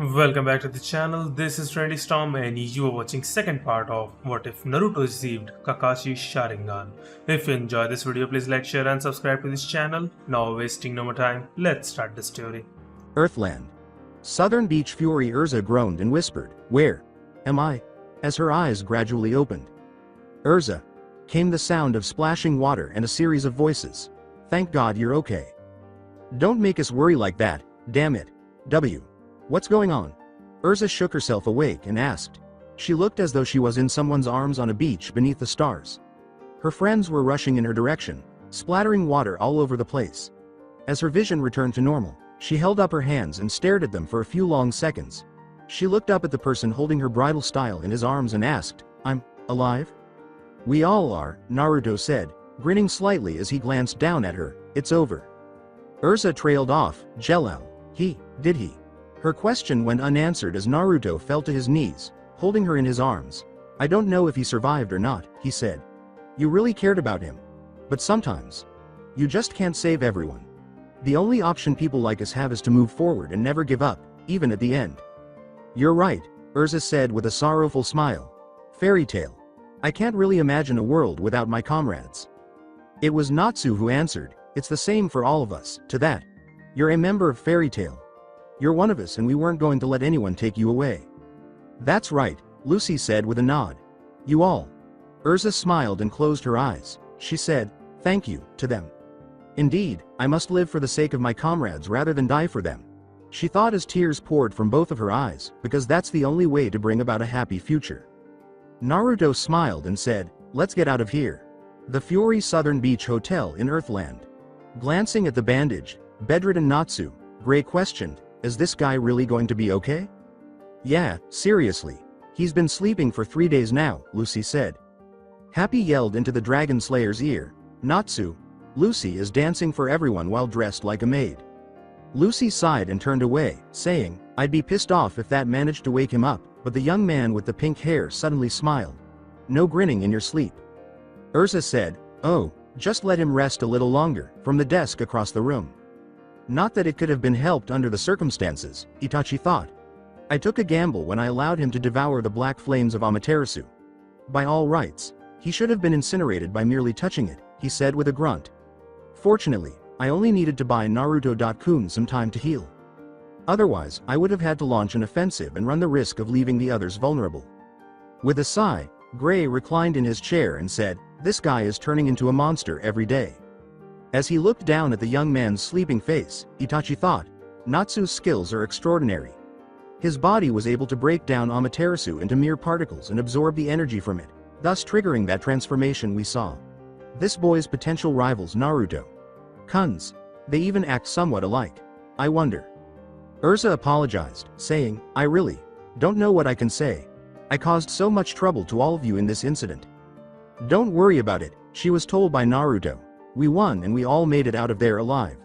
Welcome back to the channel. This is Trendy Storm and you are watching second part of What If Naruto Received Kakashi's Sharingan. If you enjoy this video, please like, share and subscribe to this channel. Now wasting no more time, let's start the story. Earthland. Southern Beach Fury Urza groaned and whispered, "Where am I?" as her eyes gradually opened. Urza. Came the sound of splashing water and a series of voices. "Thank God you're okay. Don't make us worry like that, damn it. What's going on?" Urza shook herself awake and asked. She looked as though she was in someone's arms on a beach beneath the stars. Her friends were rushing in her direction, splattering water all over the place. As her vision returned to normal, she held up her hands and stared at them for a few long seconds. She looked up at the person holding her bridal style in his arms and asked, "I'm alive?" "We all are," Naruto said, grinning slightly as he glanced down at her. "It's over." Urza trailed off. "Jelal. Did he? Her question went unanswered as Naruto fell to his knees, holding her in his arms. "I don't know if he survived or not," he said. "You really cared about him. But sometimes, you just can't save everyone. The only option people like us have is to move forward and never give up, even at the end." "You're right," Urza said with a sorrowful smile. "Fairy tale. I can't really imagine a world without my comrades." It was Natsu who answered, "It's the same for all of us, to that. You're a member of Fairy Tale. You're one of us and we weren't going to let anyone take you away." "That's right," Lucy said with a nod. "You all." Urza smiled and closed her eyes. She said, "Thank you, to them. Indeed, I must live for the sake of my comrades rather than die for them." She thought as tears poured from both of her eyes, because that's the only way to bring about a happy future. Naruto smiled and said, "Let's get out of here." The Fury Southern Beach Hotel in Earthland. Glancing at the bandaged, bedridden Natsu, Gray questioned, "Is this guy really going to be okay?" "Yeah, seriously. He's been sleeping for 3 days now," Lucy said. Happy yelled into the Dragon Slayer's ear, "Natsu, Lucy is dancing for everyone while dressed like a maid." Lucy sighed and turned away, saying, "I'd be pissed off if that managed to wake him up," but the young man with the pink hair suddenly smiled. "No grinning in your sleep." Urza said, "Oh, just let him rest a little longer," from the desk across the room. Not that it could have been helped under the circumstances, Itachi thought. "I took a gamble when I allowed him to devour the black flames of Amaterasu. By all rights, he should have been incinerated by merely touching it," he said with a grunt. "Fortunately, I only needed to buy Naruto-kun some time to heal. Otherwise, I would have had to launch an offensive and run the risk of leaving the others vulnerable." With a sigh, Gray reclined in his chair and said, "This guy is turning into a monster every day." As he looked down at the young man's sleeping face, Itachi thought, "Natsu's skills are extraordinary. His body was able to break down Amaterasu into mere particles and absorb the energy from it, thus triggering that transformation we saw. This boy's potential rivals Naruto. Kuns. They even act somewhat alike. I wonder." Urza apologized, saying, "I really don't know what I can say. I caused so much trouble to all of you in this incident." "Don't worry about it," she was told by Naruto. "We won and we all made it out of there alive."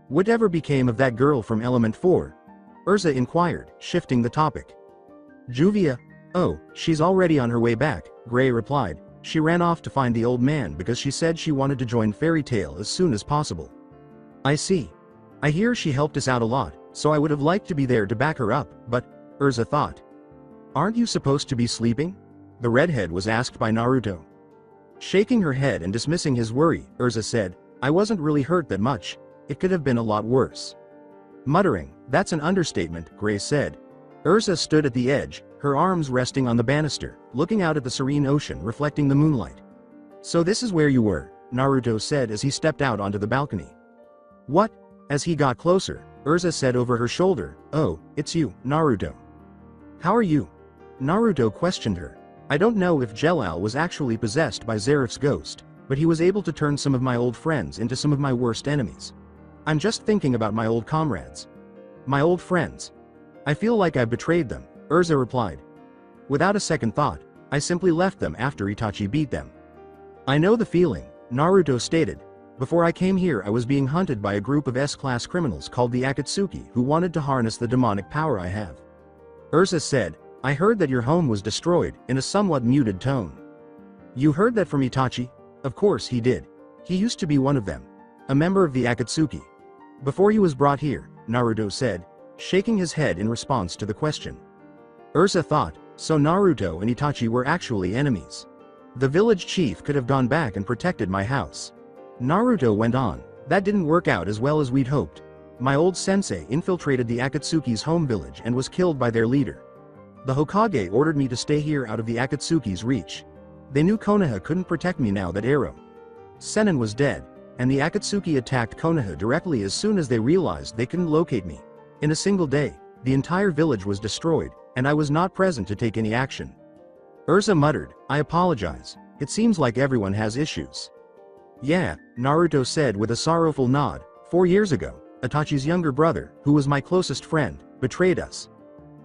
"Whatever became of that girl from Element 4? Urza inquired, shifting the topic. "Juvia? Oh, she's already on her way back," Gray replied. "She ran off to find the old man because she said she wanted to join Fairy Tale as soon as possible." "I see. I hear she helped us out a lot, so I would have liked to be there to back her up, but," Urza thought. "Aren't you supposed to be sleeping?" the redhead was asked by Naruto. Shaking her head and dismissing his worry, Urza said, "I wasn't really hurt that much. It could have been a lot worse." Muttering, "That's an understatement," Gray said. Urza stood at the edge, her arms resting on the banister, looking out at the serene ocean reflecting the moonlight. "So this is where you were," Naruto said as he stepped out onto the balcony. "What?" As he got closer, Urza said over her shoulder, "Oh, it's you, Naruto. How are you?" Naruto questioned her. "I don't know if Jelal was actually possessed by Zeref's ghost, but he was able to turn some of my old friends into some of my worst enemies. I'm just thinking about my old comrades. My old friends. I feel like I've betrayed them," Urza replied. "Without a second thought, I simply left them after Itachi beat them." "I know the feeling," Naruto stated. "Before I came here I was being hunted by a group of S-class criminals called the Akatsuki who wanted to harness the demonic power I have." Urza said, "I heard that your home was destroyed," in a somewhat muted tone. "You heard that from Itachi?" "Of course he did. He used to be one of them. A member of the Akatsuki. Before he was brought here," Naruto said, shaking his head in response to the question. Urza thought, so Naruto and Itachi were actually enemies. The village chief could have gone back and protected my house. Naruto went on, that didn't work out as well as we'd hoped. My old sensei infiltrated the Akatsuki's home village and was killed by their leader. The Hokage ordered me to stay here out of the Akatsuki's reach. They knew Konoha couldn't protect me now that Ero Sennin was dead, and the Akatsuki attacked Konoha directly as soon as they realized they couldn't locate me. In a single day, the entire village was destroyed, and I was not present to take any action. Urza muttered, I apologize. It seems like everyone has issues. Yeah, Naruto said with a sorrowful nod. 4 years ago, Itachi's younger brother, who was my closest friend, betrayed us.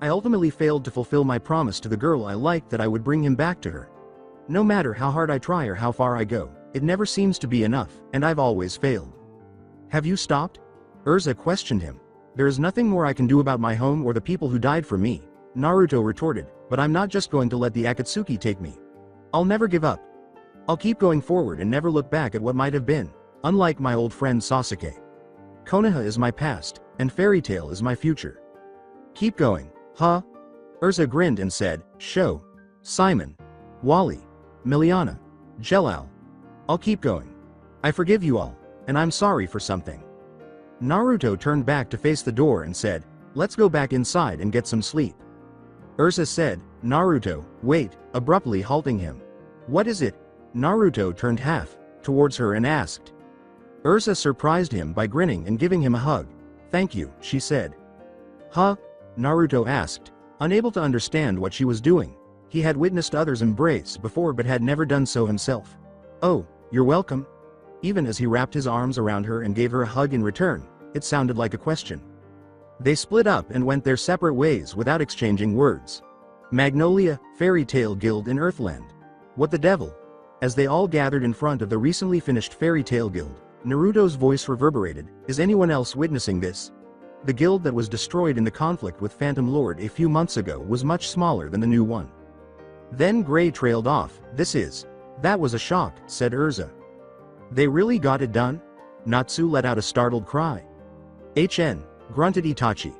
I ultimately failed to fulfill my promise to the girl I liked that I would bring him back to her. No matter how hard I try or how far I go, it never seems to be enough, and I've always failed. Have you stopped? Urza questioned him. There is nothing more I can do about my home or the people who died for me, Naruto retorted, but I'm not just going to let the Akatsuki take me. I'll never give up. I'll keep going forward and never look back at what might have been, unlike my old friend Sasuke. Konoha is my past, and Fairy Tail is my future. Keep going, huh? Urza grinned and said, Sho, Simon, Wally, Miliana, Jelal. I'll keep going. I forgive you all, and I'm sorry for something. Naruto turned back to face the door and said, let's go back inside and get some sleep. Urza said, Naruto, wait, abruptly halting him. What is it? Naruto turned half towards her and asked. Urza surprised him by grinning and giving him a hug. Thank you, she said. Huh? Naruto asked, unable to understand what she was doing. He had witnessed others embrace before but had never done so himself. Oh, you're welcome. Even as he wrapped his arms around her and gave her a hug in return, it sounded like a question. They split up and went their separate ways without exchanging words. Magnolia, Fairy Tail Guild in Earthland. What the devil? As they all gathered in front of the recently finished Fairy Tail Guild, Naruto's voice reverberated, is anyone else witnessing this? The guild that was destroyed in the conflict with Phantom Lord a few months ago was much smaller than the new one. Then Gray trailed off, that was a shock, said Urza. They really got it done? Natsu let out a startled cry. HN, grunted Itachi.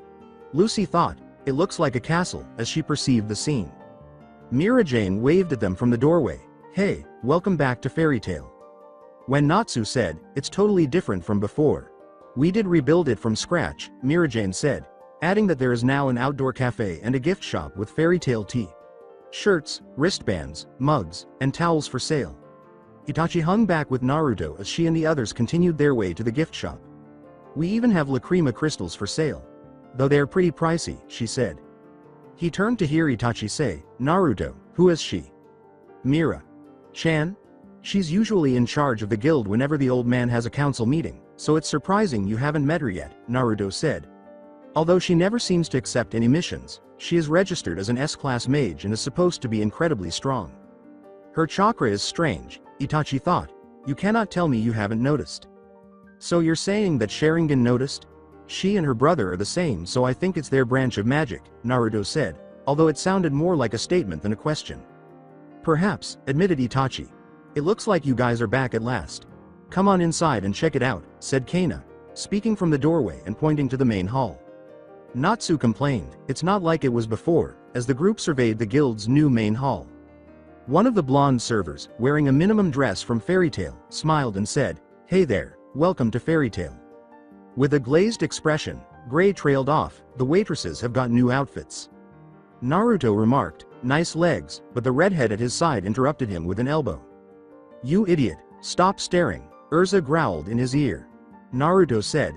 Lucy thought, it looks like a castle, as she perceived the scene. Mira Jane waved at them from the doorway, hey, welcome back to Fairy Tail. When Natsu said, it's totally different from before. We did rebuild it from scratch, Mira Jane said, adding that there is now an outdoor cafe and a gift shop with Fairy Tail tea. Shirts, wristbands, mugs, and towels for sale. Itachi hung back with Naruto as she and the others continued their way to the gift shop. We even have lacrima crystals for sale. Though they are pretty pricey, she said. He turned to hear Itachi say, Naruto, who is she? Mira. Chan? She's usually in charge of the guild whenever the old man has a council meeting, so it's surprising you haven't met her yet, Naruto said. Although she never seems to accept any missions, she is registered as an S-class mage and is supposed to be incredibly strong. Her chakra is strange, Itachi thought. You cannot tell me you haven't noticed. So you're saying that Sharingan noticed? She and her brother are the same, so I think it's their branch of magic, Naruto said, although it sounded more like a statement than a question. Perhaps, admitted Itachi. It looks like you guys are back at last. Come on inside and check it out, said Kana, speaking from the doorway and pointing to the main hall. Natsu complained, it's not like it was before, as the group surveyed the guild's new main hall. One of the blonde servers, wearing a minimum dress from Fairy Tail, smiled and said, hey there, welcome to Fairy Tail. With a glazed expression, Gray trailed off, the waitresses have got new outfits. Naruto remarked, nice legs, but the redhead at his side interrupted him with an elbow. You idiot, stop staring, Urza growled in his ear. Naruto said,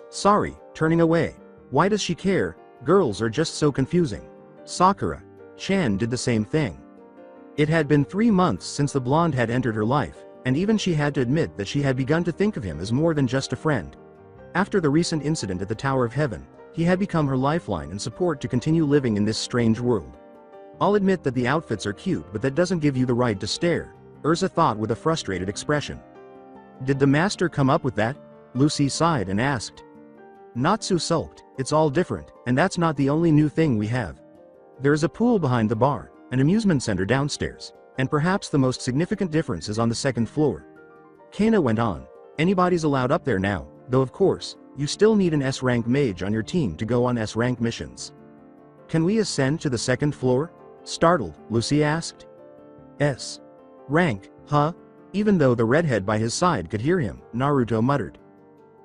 Sorry, turning away. Why does she care? Girls are just so confusing. Sakura. Chan did the same thing. It had been 3 months since the blonde had entered her life, and even she had to admit that she had begun to think of him as more than just a friend. After the recent incident at the Tower of Heaven, he had become her lifeline and support to continue living in this strange world. I'll admit that the outfits are cute, but that doesn't give you the right to stare, Urza thought with a frustrated expression. Did the master come up with that? Lucy sighed and asked. Natsu sulked, it's all different, and that's not the only new thing we have. There is a pool behind the bar, an amusement center downstairs, and perhaps the most significant difference is on the second floor. Kana went on, anybody's allowed up there now, though of course, You still need an S-rank mage on your team to go on S-rank missions. Can we ascend to the second floor? Startled, Lucy asked. S. Rank, huh? Even though the redhead by his side could hear him, Naruto muttered.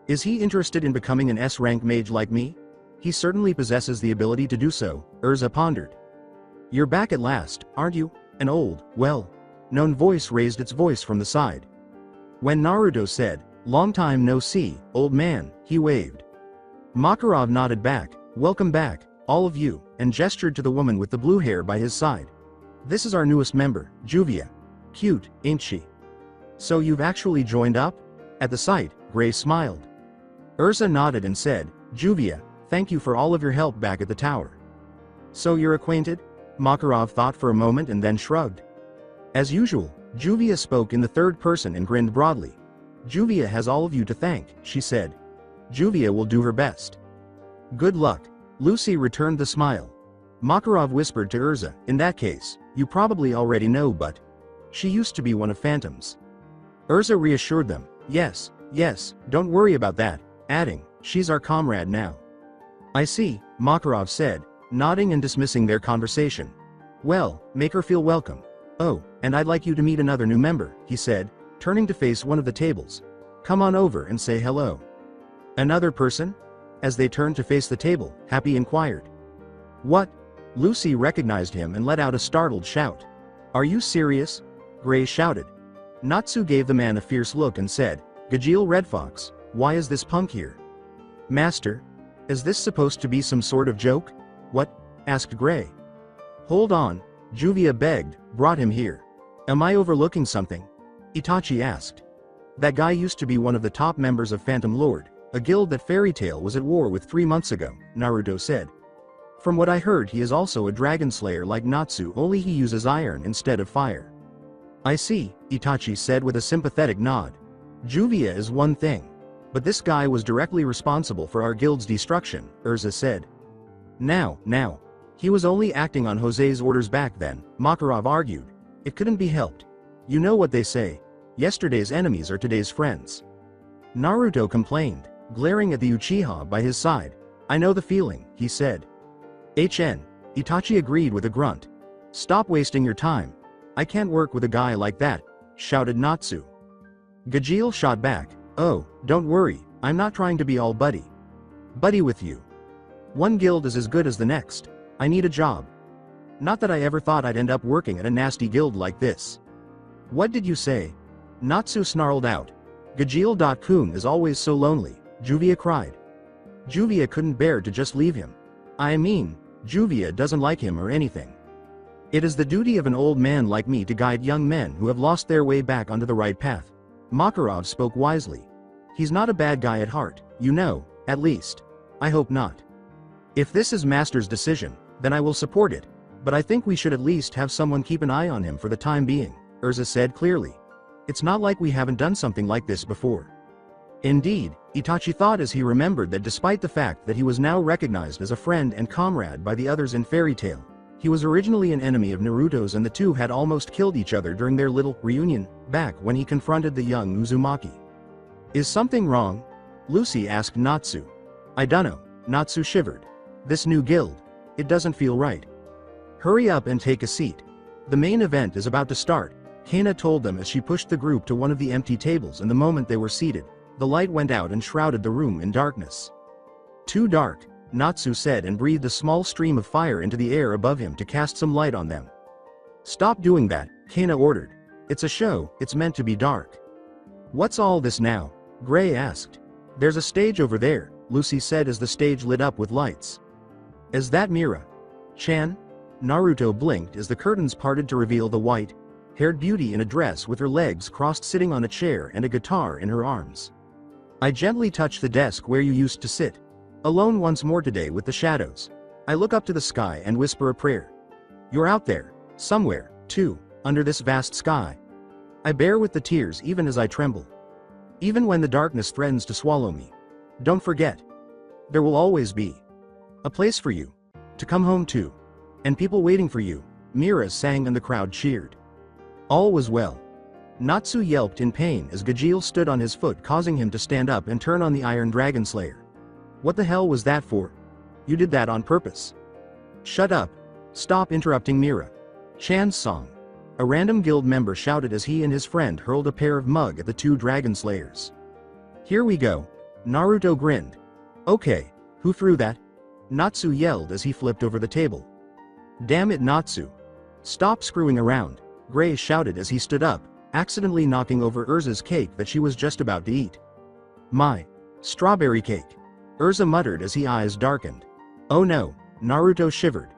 Is he interested in becoming an S-rank mage like me? He certainly possesses the ability to do so, Urza pondered. You're back at last, aren't you? An old, well-known voice raised its voice from the side. When Naruto said, "Long time no see, old man," he waved. Makarov nodded back, "Welcome back, all of you," and gestured to the woman with the blue hair by his side. "This is our newest member, Juvia. Cute, ain't she?" "So you've actually joined up?" At the sight, Gray smiled. Urza nodded and said, "Juvia, thank you for all of your help back at the tower." "So you're acquainted?" Makarov thought for a moment and then shrugged. As usual, Juvia spoke in the third person and grinned broadly. "Juvia has all of you to thank," she said. "Juvia will do her best." "Good luck." Lucy returned the smile. Makarov whispered to Urza, "In that case, you probably already know, but she used to be one of Phantom's." Urza reassured them, yes, don't worry about that," adding, "She's our comrade now." "I see," Makarov said, nodding and dismissing their conversation. "Well, make her feel welcome. Oh, and I'd like you to meet another new member," he said, turning to face one of the tables. "Come on over and say hello." "Another person?" As they turned to face the table, Happy inquired. "What?" Lucy recognized him and let out a startled shout. "Are you serious?" Gray shouted. Natsu gave the man a fierce look and said, "Gajeel Red Fox, why is this punk here?" "Master? Is this supposed to be some sort of joke?" "What?" asked Gray. "Hold on," Juvia begged, "brought him here." "Am I overlooking something?" Itachi asked. "That guy used to be one of the top members of Phantom Lord, a guild that Fairy Tail was at war with 3 months ago," Naruto said. "From what I heard, he is also a dragon slayer like Natsu, only he uses iron instead of fire." "I see," Itachi said with a sympathetic nod. "Juvia is one thing. But this guy was directly responsible for our guild's destruction," Urza said. Now, he was only acting on Jose's orders back then," Makarov argued. "It couldn't be helped. You know what they say. Yesterday's enemies are today's friends." Naruto complained, glaring at the Uchiha by his side. "I know the feeling," he said. Itachi agreed with a grunt. "Stop wasting your time. I can't work with a guy like that," shouted Natsu. Gajeel shot back, "Oh, don't worry, I'm not trying to be all buddy with you. One guild is as good as the next. I need a job. Not that I ever thought I'd end up working at a nasty guild like this." "What did you say?" Natsu snarled out. "Gajeel-kun is always so lonely," Juvia cried. Juvia couldn't bear to just leave him. I mean, Juvia doesn't like him or anything. "It is the duty of an old man like me to guide young men who have lost their way back onto the right path." Makarov spoke wisely. "He's not a bad guy at heart, you know, at least. I hope not. If this is Master's decision, then I will support it, but I think we should at least have someone keep an eye on him for the time being," Urza said clearly. "It's not like we haven't done something like this before." Indeed, Itachi thought as he remembered that despite the fact that he was now recognized as a friend and comrade by the others in Fairy Tail, he was originally an enemy of Naruto's, and the two had almost killed each other during their little reunion back when he confronted the young Uzumaki. "Is something wrong?" Lucy asked Natsu. "I dunno," Natsu shivered. "This new guild, it doesn't feel right." "Hurry up and take a seat. The main event is about to start," Kana told them as she pushed the group to one of the empty tables, and the moment they were seated, the light went out and shrouded the room in darkness. "Too dark," Natsu said and breathed a small stream of fire into the air above him to cast some light on them. "Stop doing that," Kana ordered. "It's a show, it's meant to be dark." "What's all this now?" Gray asked. "There's a stage over there," Lucy said as the stage lit up with lights. "Is that Mira-chan?" Naruto blinked as the curtains parted to reveal the white-haired beauty in a dress with her legs crossed sitting on a chair and a guitar in her arms. "I gently touch the desk where you used to sit. Alone once more today with the shadows. I look up to the sky and whisper a prayer. You're out there, somewhere, too, under this vast sky. I bear with the tears even as I tremble. Even when the darkness threatens to swallow me. Don't forget. There will always be a place for you to come home to. And people waiting for you," Mira sang and the crowd cheered. All was well. Natsu yelped in pain as Gajeel stood on his foot, causing him to stand up and turn on the Iron Dragon Slayer. What the hell was that for? You did that on purpose. Shut up. Stop interrupting Mira. Chan's song. A random guild member shouted as he and his friend hurled a pair of mug at the two Dragon Slayers. Here we go. Naruto grinned. Okay, who threw that? Natsu yelled as he flipped over the table. Damn it, Natsu. Stop screwing around, Gray shouted as he stood up, accidentally knocking over Urza's cake that she was just about to eat. My. Strawberry cake. Urza muttered as his eyes darkened. Oh no, Naruto shivered.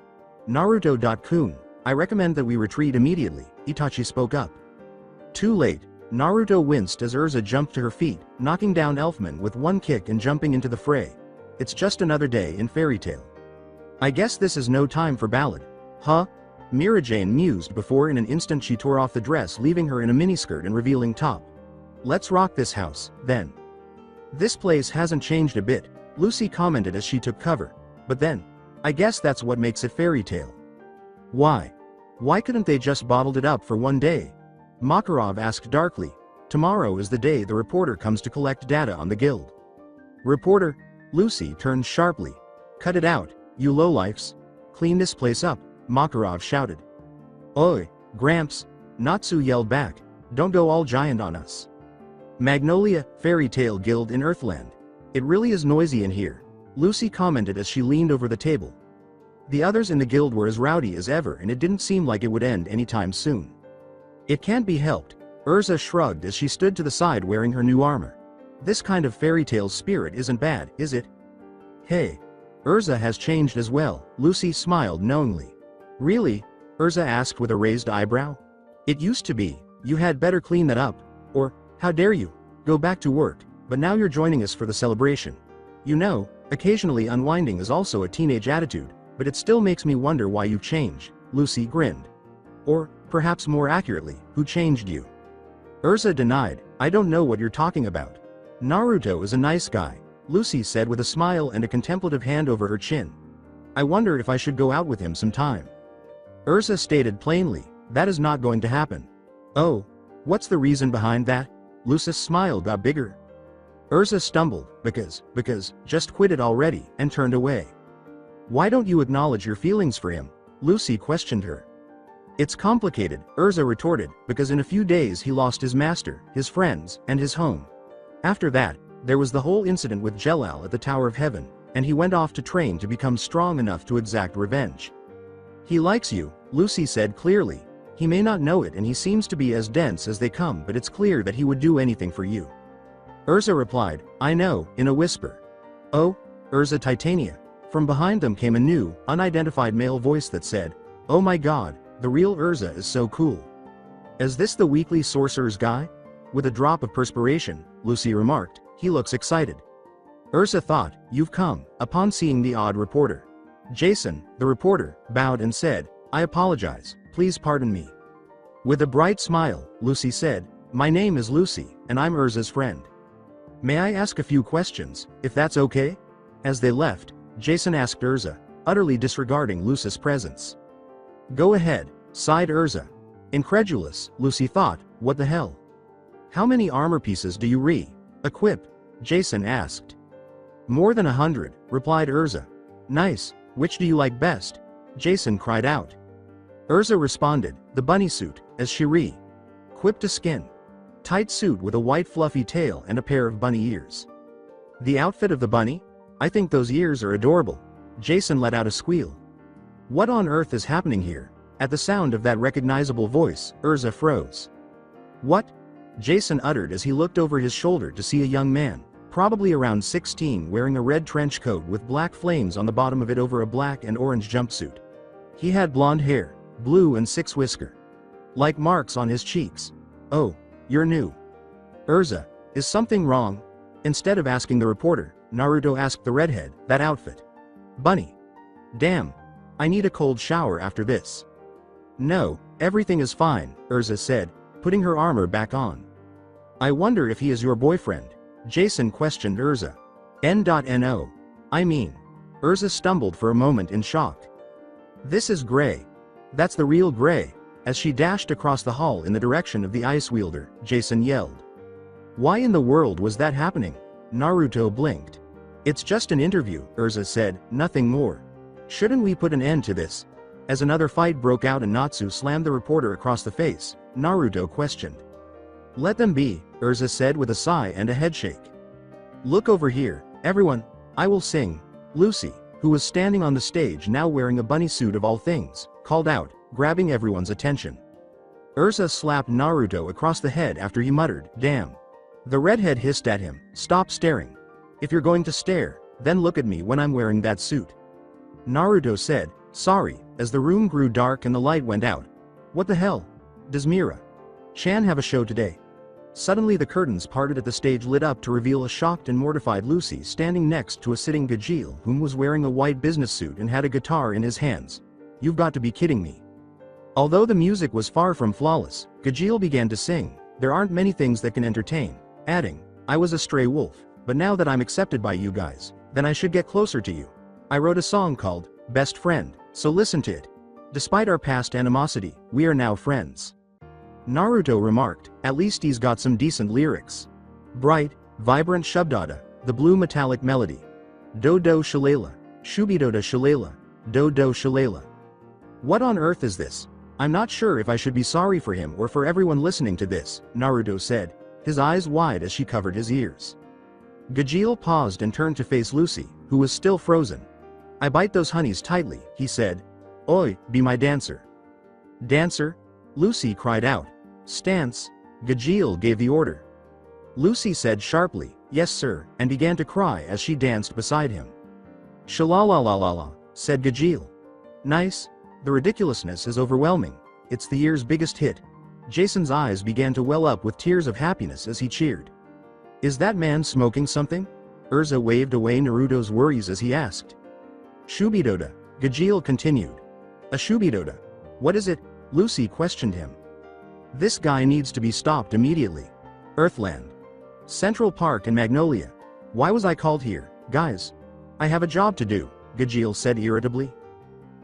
Naruto.kun, I recommend that we retreat immediately, Itachi spoke up. Too late, Naruto winced as Urza jumped to her feet, knocking down Elfman with one kick and jumping into the fray. It's just another day in Fairy Tail. I guess this is no time for ballad. Huh? Mira Jane mused before in an instant she tore off the dress, leaving her in a miniskirt and revealing top. Let's rock this house, then. This place hasn't changed a bit, Lucy commented as she took cover. But then, I guess that's what makes it Fairy Tail. Why? Why couldn't they just bottled it up for one day? Makarov asked darkly. Tomorrow is the day the reporter comes to collect data on the guild. Reporter? Lucy turned sharply. Cut it out, you lowlifes. Clean this place up, Makarov shouted. Oi, Gramps, Natsu yelled back. Don't go all giant on us. Magnolia, Fairy Tail Guild in Earthland. It really is noisy in here, Lucy commented as she leaned over the table. The others in the guild were as rowdy as ever and it didn't seem like it would end anytime soon. It can't be helped, Urza shrugged as she stood to the side wearing her new armor. This kind of fairy tale spirit isn't bad, is it? Hey. Urza has changed as well, Lucy smiled knowingly. Really? Urza asked with a raised eyebrow. It used to be, you had better clean that up, or, how dare you, go back to work, but now you're joining us for the celebration. You know, occasionally unwinding is also a teenage attitude, but it still makes me wonder why you changed, Lucy grinned. Or, perhaps more accurately, who changed you? Urza denied, I don't know what you're talking about. Naruto is a nice guy, Lucy said with a smile and a contemplative hand over her chin. I wonder if I should go out with him sometime. Urza stated plainly, that is not going to happen. Oh, what's the reason behind that? Lucy's smile got bigger. Urza stumbled, because, just quit it already, and turned away. Why don't you acknowledge your feelings for him? Lucy questioned her. It's complicated, Urza retorted, because in a few days he lost his master, his friends, and his home. After that, there was the whole incident with Jelal at the Tower of Heaven, and he went off to train to become strong enough to exact revenge. He likes you, Lucy said clearly. He may not know it and he seems to be as dense as they come, but it's clear that he would do anything for you. Urza replied, I know, in a whisper. Oh, Urza Titania. From behind them came a new, unidentified male voice that said, oh my god, the real Urza is so cool. Is this the weekly sorcerer's guy? With a drop of perspiration, Lucy remarked, he looks excited. Urza thought, you've come, upon seeing the odd reporter. Jason, the reporter, bowed and said, I apologize, please pardon me. With a bright smile, Lucy said, my name is Lucy, and I'm Urza's friend. May I ask a few questions, if that's okay? As they left, Jason asked Urza, utterly disregarding Lucy's presence. Go ahead, sighed Urza. Incredulous, Lucy thought, what the hell? How many armor pieces do you re-equip? Jason asked. More than 100, replied Urza. Nice, which do you like best? Jason cried out. Urza responded, the bunny suit, as she re-equipped a skin tight suit with a white fluffy tail and a pair of bunny ears. The outfit of the bunny? I think those ears are adorable. Jason let out a squeal. What on earth is happening here? At the sound of that recognizable voice, Urza froze. What? Jason uttered as he looked over his shoulder to see a young man, probably around 16, wearing a red trench coat with black flames on the bottom of it over a black and orange jumpsuit. He had blonde hair, blue and 6 whisker. Like marks on his cheeks. Oh, you're new. Urza, is something wrong? Instead of asking the reporter, Naruto asked the redhead, that outfit. Bunny. Damn. I need a cold shower after this. No, everything is fine, Urza said, putting her armor back on. I wonder if he is your boyfriend, Jason questioned Urza. No. I mean. Urza stumbled for a moment in shock. This is Gray. That's the real Gray. As she dashed across the hall in the direction of the ice wielder, Jason yelled. Why in the world was that happening? Naruto blinked. It's just an interview, Urza said, nothing more. Shouldn't we put an end to this? As another fight broke out and Natsu slammed the reporter across the face, Naruto questioned. Let them be, Urza said with a sigh and a headshake. Look over here, everyone, I will sing. Lucy, who was standing on the stage now wearing a bunny suit of all things, called out, grabbing everyone's attention. Urza slapped Naruto across the head after he muttered, damn. The redhead hissed at him, stop staring. If you're going to stare, then look at me when I'm wearing that suit. Naruto said, sorry, as the room grew dark and the light went out. What the hell? Does Mira-chan have a show today? Suddenly the curtains parted at the stage lit up to reveal a shocked and mortified Lucy standing next to a sitting Gajeel whom was wearing a white business suit and had a guitar in his hands. You've got to be kidding me. Although the music was far from flawless, Gajeel began to sing, there aren't many things that can entertain, adding, I was a stray wolf, but now that I'm accepted by you guys, then I should get closer to you. I wrote a song called, Best Friend, so listen to it. Despite our past animosity, we are now friends. Naruto remarked, at least he's got some decent lyrics. Bright, vibrant Shubdada, the blue metallic melody. Do-do Shalala, Shubidoda Shalala, Do-do Shalala. What on earth is this? I'm not sure if I should be sorry for him or for everyone listening to this, Naruto said, his eyes wide as she covered his ears. Gajeel paused and turned to face Lucy, who was still frozen. I bite those honeys tightly, he said. Oi, be my dancer. Dancer? Lucy cried out. Stance, Gajeel gave the order. Lucy said sharply, yes sir, and began to cry as she danced beside him. Shalalalala, said Gajeel. Nice. The ridiculousness is overwhelming. It's the year's biggest hit. Jason's eyes began to well up with tears of happiness as he cheered. Is that man smoking something? Urza waved away Naruto's worries as he asked. Shubidoda, Gajeel continued. A Shubidoda? What is it? Lucy questioned him. This guy needs to be stopped immediately. Earthland. Central Park and Magnolia. Why was I called here, guys? I have a job to do, Gajeel said irritably.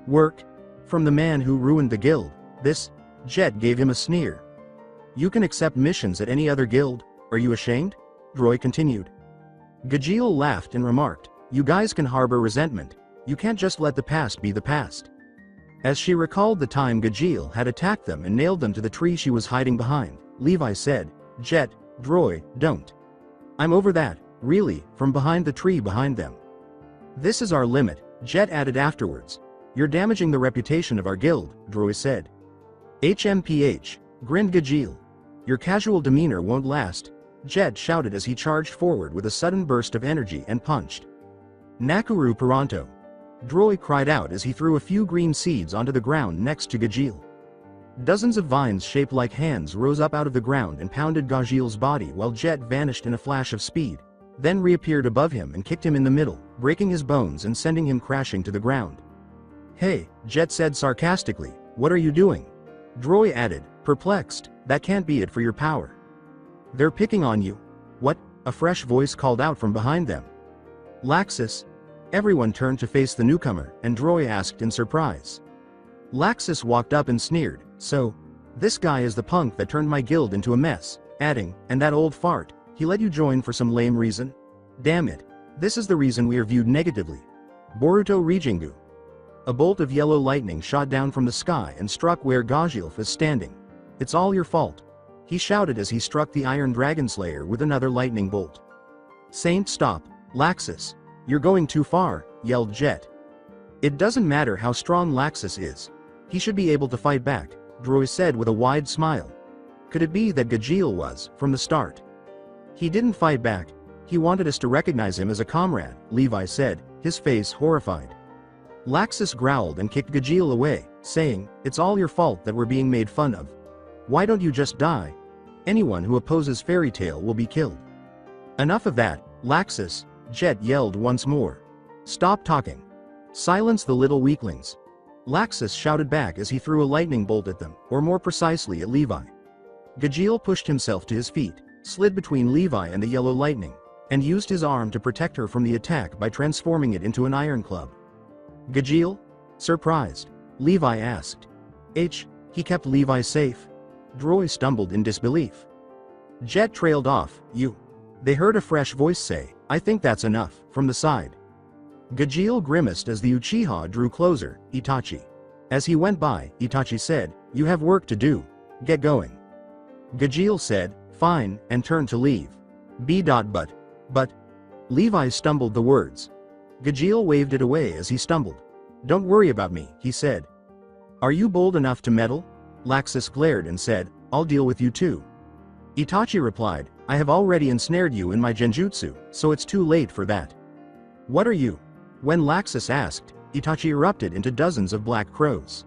Work? From the man who ruined the guild, this? Jet gave him a sneer. You can accept missions at any other guild, are you ashamed? Roy continued. Gajeel laughed and remarked, you guys can harbor resentment, you can't just let the past be the past. As she recalled the time Gajeel had attacked them and nailed them to the tree she was hiding behind, Levi said, Jet, Droy, don't. I'm over that, really, from behind the tree behind them. This is our limit, Jet added afterwards. You're damaging the reputation of our guild, Droy said. HMPH, grinned Gajeel. Your casual demeanor won't last, Jet shouted as he charged forward with a sudden burst of energy and punched. Nakuru Peranto. Droy cried out as he threw a few green seeds onto the ground next to Gajeel. Dozens of vines shaped like hands rose up out of the ground and pounded Gajeel's body while Jet vanished in a flash of speed, then reappeared above him and kicked him in the middle, breaking his bones and sending him crashing to the ground. Hey, Jet said sarcastically, what are you doing? Droy added, perplexed, that can't be it for your power. They're picking on you. What? A fresh voice called out from behind them. Laxus. Everyone turned to face the newcomer, and Droy asked in surprise. Laxus walked up and sneered, so, this guy is the punk that turned my guild into a mess, adding, and that old fart, he let you join for some lame reason? Damn it. This is the reason we are viewed negatively. Boruto Rijingu. A bolt of yellow lightning shot down from the sky and struck where Gajeel is standing. It's all your fault. He shouted as he struck the Iron Dragon Slayer with another lightning bolt. Saint, stop, Laxus. You're going too far, yelled Jet. It doesn't matter how strong Laxus is. He should be able to fight back, Droy said with a wide smile. Could it be that Gajeel was, from the start? He didn't fight back. He wanted us to recognize him as a comrade, Levi said, his face horrified. Laxus growled and kicked Gajeel away, saying, it's all your fault that we're being made fun of. Why don't you just die? Anyone who opposes Fairy Tail will be killed. Enough of that, Laxus, Jet yelled once more. Stop talking. Silence the little weaklings. Laxus shouted back as he threw a lightning bolt at them, or more precisely at Levi. Gajeel pushed himself to his feet, slid between Levi and the yellow lightning, and used his arm to protect her from the attack by transforming it into an iron club. Gajeel? Surprised, Levi asked. He kept Levi safe? Droy stumbled in disbelief. Jet trailed off. You. They heard a fresh voice say, I think that's enough, from the side. Gajeel grimaced as the Uchiha drew closer. Itachi. As he went by, Itachi said, you have work to do. Get going. Gajeel said, fine, and turned to leave. But. Levi stumbled the words. Gajeel waved it away as he stumbled. Don't worry about me, he said. Are you bold enough to meddle? Laxus glared and said, I'll deal with you too. Itachi replied, I have already ensnared you in my genjutsu, so it's too late for that. What are you? When Laxus asked, Itachi erupted into dozens of black crows.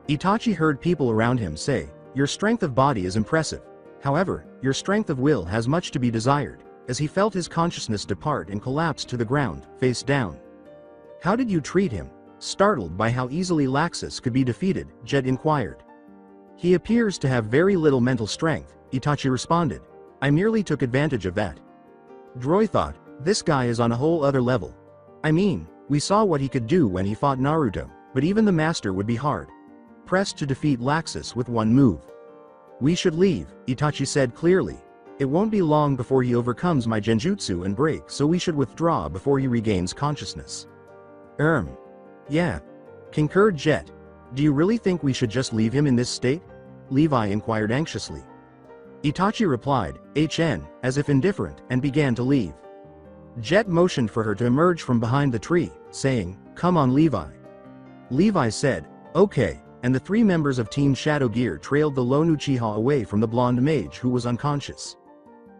Itachi heard people around him say, your strength of body is impressive. However, your strength of will has much to be desired, as he felt his consciousness depart and collapse to the ground, face down. How did you treat him? Startled by how easily Laxus could be defeated, Jet inquired. He appears to have very little mental strength, Itachi responded. I merely took advantage of that. Droy thought, this guy is on a whole other level. I mean, we saw what he could do when he fought Naruto, but even the master would be hard pressed to defeat Laxus with one move. We should leave, Itachi said clearly. It won't be long before he overcomes my genjutsu and break, so we should withdraw before he regains consciousness. Yeah. Concurred Jet. Do you really think we should just leave him in this state? Levi inquired anxiously. Itachi replied, HN, as if indifferent, and began to leave. Jet motioned for her to emerge from behind the tree, saying, come on Levi. Levi said, okay, and the three members of Team Shadow Gear trailed the lone Uchiha away from the blonde mage who was unconscious.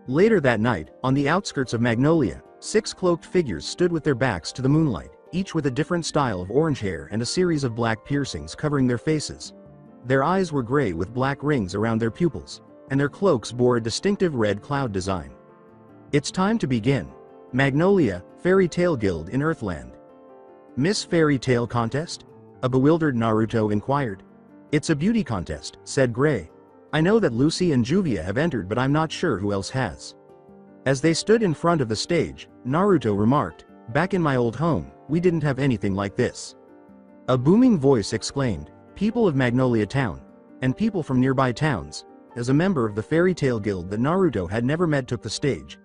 Later that night, on the outskirts of Magnolia, 6 cloaked figures stood with their backs to the moonlight, each with a different style of orange hair and a series of black piercings covering their faces. Their eyes were gray with black rings around their pupils, and their cloaks bore a distinctive red cloud design. It's time to begin. Magnolia, Fairy Tale Guild in Earthland. Miss Fairy Tale Contest? A bewildered Naruto inquired. It's a beauty contest, said Gray. I know that Lucy and Juvia have entered, but I'm not sure who else has. As they stood in front of the stage, Naruto remarked, back in my old home, we didn't have anything like this. A booming voice exclaimed, people of Magnolia Town, and people from nearby towns, as a member of the Fairy Tale Guild that Naruto had never met took the stage.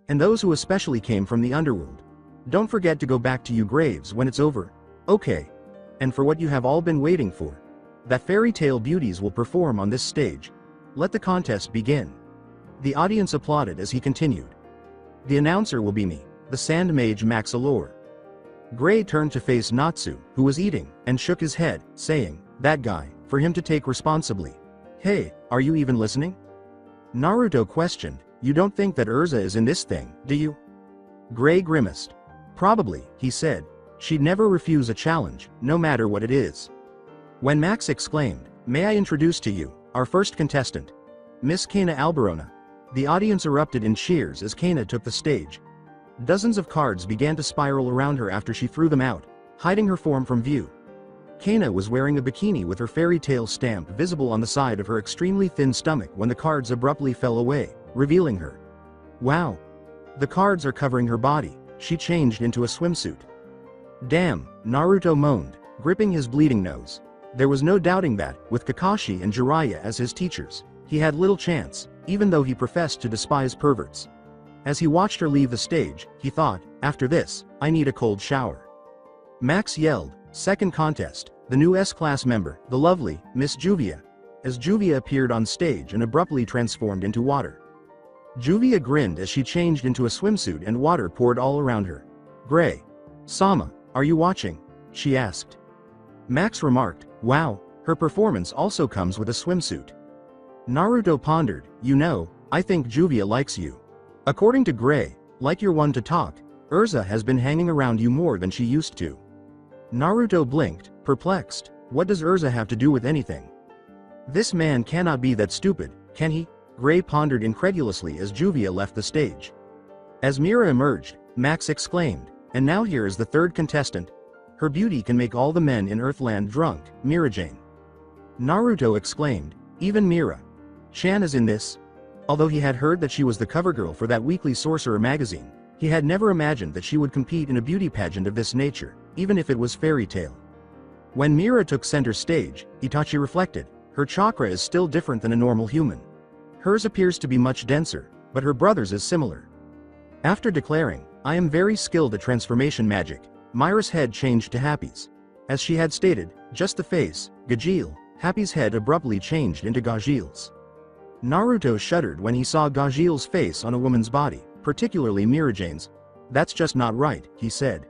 And those who especially came from the underworld. Don't forget to go back to your graves when it's over. Okay. And for what you have all been waiting for. That fairy tale beauties will perform on this stage. Let the contest begin. The audience applauded as he continued. The announcer will be me, the Sand Mage Max Allure. Gray turned to face Natsu, who was eating, and shook his head, saying, that guy, for him to take responsibly. Hey, are you even listening? Naruto questioned, you don't think that Urza is in this thing, do you? Gray grimaced. Probably, he said. She'd never refuse a challenge, no matter what it is. When Max exclaimed, may I introduce to you, our first contestant, Miss Kana Alberona. The audience erupted in cheers as Kana took the stage. Dozens of cards began to spiral around her after she threw them out, hiding her form from view. Kana was wearing a bikini with her fairy tale stamp visible on the side of her extremely thin stomach when the cards abruptly fell away, revealing her. Wow! The cards are covering her body. She changed into a swimsuit. Damn, Naruto moaned, gripping his bleeding nose. There was no doubting that, with Kakashi and Jiraiya as his teachers, he had little chance, even though he professed to despise perverts. As he watched her leave the stage, he thought, after this, I need a cold shower. Max yelled, second contest, the new S-class member, the lovely, Miss Juvia, as Juvia appeared on stage and abruptly transformed into water. Juvia grinned as she changed into a swimsuit and water poured all around her. Gray. Sama, are you watching? She asked. Max remarked, wow, her performance also comes with a swimsuit. Naruto pondered, you know, I think Juvia likes you. According to Gray, like you're one to talk, Urza has been hanging around you more than she used to. Naruto blinked, perplexed, what does Urza have to do with anything? This man cannot be that stupid, can he? Gray pondered incredulously as Juvia left the stage. As Mira emerged, Max exclaimed, and now here is the third contestant. Her beauty can make all the men in Earthland drunk, Mira-Jane. Naruto exclaimed, even Mira. Chan is in this? Although he had heard that she was the cover girl for that weekly sorcerer magazine, he had never imagined that she would compete in a beauty pageant of this nature, even if it was fairy tale. When Mira took center stage, Itachi reflected, Her chakra is still different than a normal human. Hers appears to be much denser, but her brother's is similar. After declaring, "I am very skilled at transformation magic," Myra's head changed to Happy's. As she had stated, just the face, Gajeel, Happy's head abruptly changed into Gajeel's. Naruto shuddered when he saw Gajeel's face on a woman's body, particularly Mirajane's. "That's just not right," he said.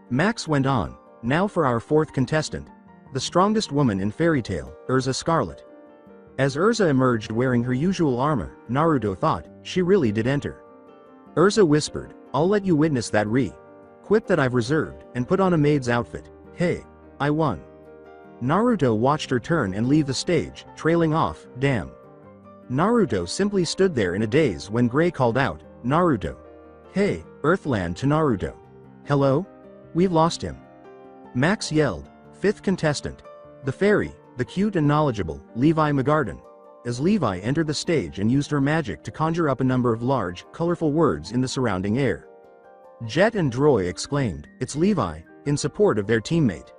Max went on, "Now for our fourth contestant. The strongest woman in Fairy Tail, Urza Scarlet." As Urza emerged wearing her usual armor, Naruto thought, she really did enter. Urza whispered, "I'll let you witness that quip that I've reserved, and put on a maid's outfit. Hey, I won." Naruto watched her turn and leave the stage, trailing off, "Damn." Naruto simply stood there in a daze when Gray called out, "Naruto. Hey, Earthland," to Naruto. "Hello? We've lost him." Max yelled, "Fifth contestant. The fairy, the cute and knowledgeable, Levi McGarden." As Levi entered the stage and used her magic to conjure up a number of large, colorful words in the surrounding air. Jet and Droy exclaimed, "It's Levi," in support of their teammate.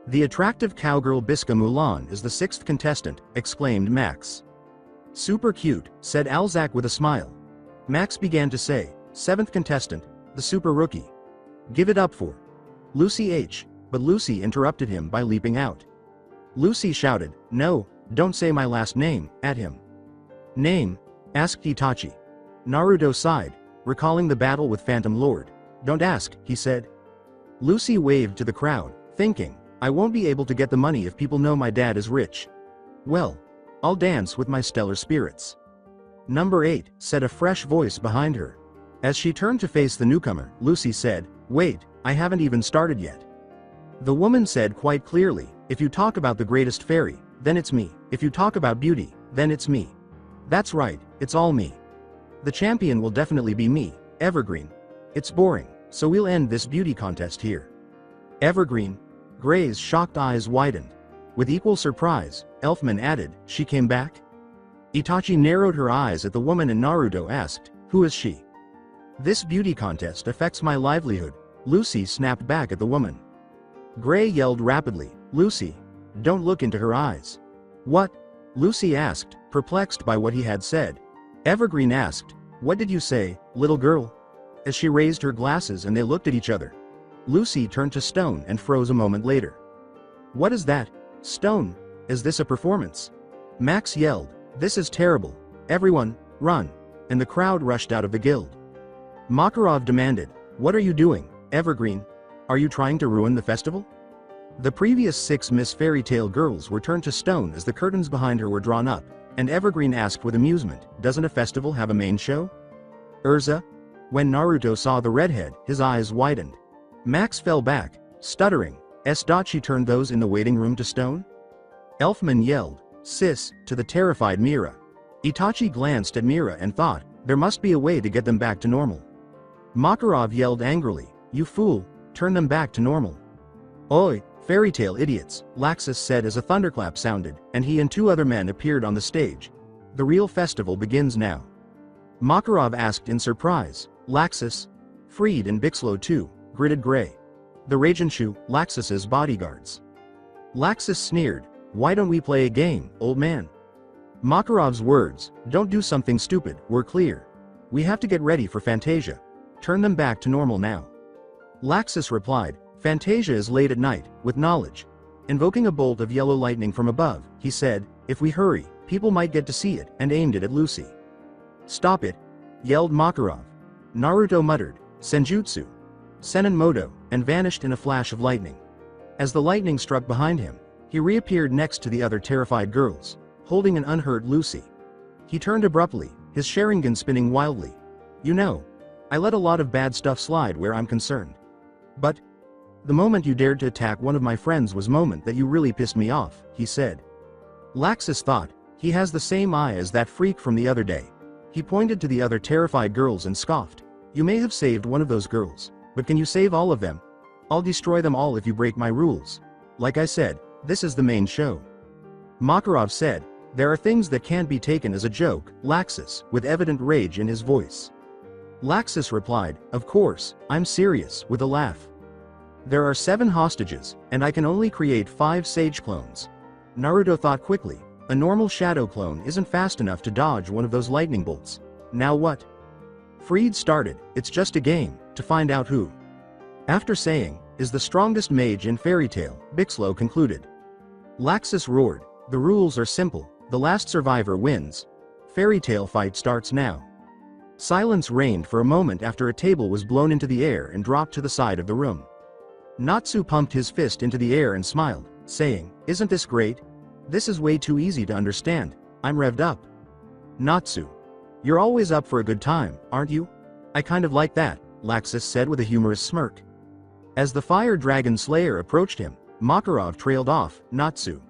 "The attractive cowgirl Biska Mulan is the sixth contestant," exclaimed Max. "Super cute," said Alzak with a smile. Max began to say, "Seventh contestant, the super rookie. Give it up for Lucy H." But Lucy interrupted him by leaping out. Lucy shouted, "No, don't say my last name," at him. "Name?" asked Itachi. Naruto sighed, recalling the battle with Phantom Lord. "Don't ask," he said. Lucy waved to the crowd, thinking, "I won't be able to get the money if people know my dad is rich. Well, I'll dance with my stellar spirits." "Number 8, said a fresh voice behind her. As she turned to face the newcomer, Lucy said, "Wait, I haven't even started yet." The woman said quite clearly, "If you talk about the greatest fairy, then it's me. If you talk about beauty, then it's me. That's right, it's all me. The champion will definitely be me, Evergreen. It's boring, so we'll end this beauty contest here." Evergreen? Gray's shocked eyes widened. With equal surprise, Elfman added, "She came back?" Itachi narrowed her eyes at the woman and Naruto asked, "Who is she?" "This beauty contest affects my livelihood," Lucy snapped back at the woman. Gray yelled rapidly, "Lucy, don't look into her eyes." "What?" Lucy asked, perplexed by what he had said. Evergreen asked, "What did you say, little girl?" As she raised her glasses and they looked at each other. Lucy turned to stone and froze a moment later. "What is that? Stone? Is this a performance?" Max yelled, "This is terrible. Everyone, run!" And the crowd rushed out of the guild. Makarov demanded, "What are you doing, Evergreen? Are you trying to ruin the festival?" The previous 6 Miss Fairy Tale girls were turned to stone as the curtains behind her were drawn up, and Evergreen asked with amusement, "Doesn't a festival have a main show?" "Urza?" When Naruto saw the redhead, his eyes widened. Max fell back, stuttering, "She turned those in the waiting room to stone?" Elfman yelled, "Sis," to the terrified Mira. Itachi glanced at Mira and thought, there must be a way to get them back to normal. Makarov yelled angrily, "You fool, turn them back to normal." "Oi, fairy tale idiots," Laxus said as a thunderclap sounded, and he and 2 other men appeared on the stage. "The real festival begins now." Makarov asked in surprise, "Laxus? Freed and Bixlo too," gritted Gray. "The Ragenshu, Laxus's bodyguards." Laxus sneered, "Why don't we play a game, old man?" Makarov's words, "Don't do something stupid," were clear. "We have to get ready for Fantasia. Turn them back to normal now." Laxus replied, "Fantasia is late at night, with knowledge." Invoking a bolt of yellow lightning from above, he said, "If we hurry, people might get to see it," and aimed it at Lucy. "Stop it!" yelled Makarov. Naruto muttered, "Senjutsu. Senenmoto," and vanished in a flash of lightning. As the lightning struck behind him, he reappeared next to the other terrified girls, holding an unhurt Lucy. He turned abruptly, his Sharingan spinning wildly. "You know, I let a lot of bad stuff slide where I'm concerned. But the moment you dared to attack one of my friends was moment that you really pissed me off," he said. Laxus thought, he has the same eye as that freak from the other day. He pointed to the other terrified girls and scoffed. "You may have saved one of those girls, but can you save all of them? I'll destroy them all if you break my rules. Like I said, this is the main show." Makarov said, "There are things that can't be taken as a joke, Laxus," with evident rage in his voice. Laxus replied, "Of course, I'm serious," with a laugh. "There are 7 hostages, and I can only create 5 sage clones." Naruto thought quickly, A normal shadow clone isn't fast enough to dodge one of those lightning bolts. Now what? Freed started, it's just a game, to find out who, after saying, is the strongest mage in Fairy Tail, Bixlow concluded. Laxus roared, the rules are simple, the last survivor wins. Fairy Tail fight starts now. Silence reigned for a moment after a table was blown into the air and dropped to the side of the room. Natsu pumped his fist into the air and smiled, saying, isn't this great? This is way too easy to understand, I'm revved up. Natsu. You're always up for a good time, aren't you? I kind of like that, Laxus said with a humorous smirk. As the Fire Dragon Slayer approached him, Makarov trailed off, Natsu.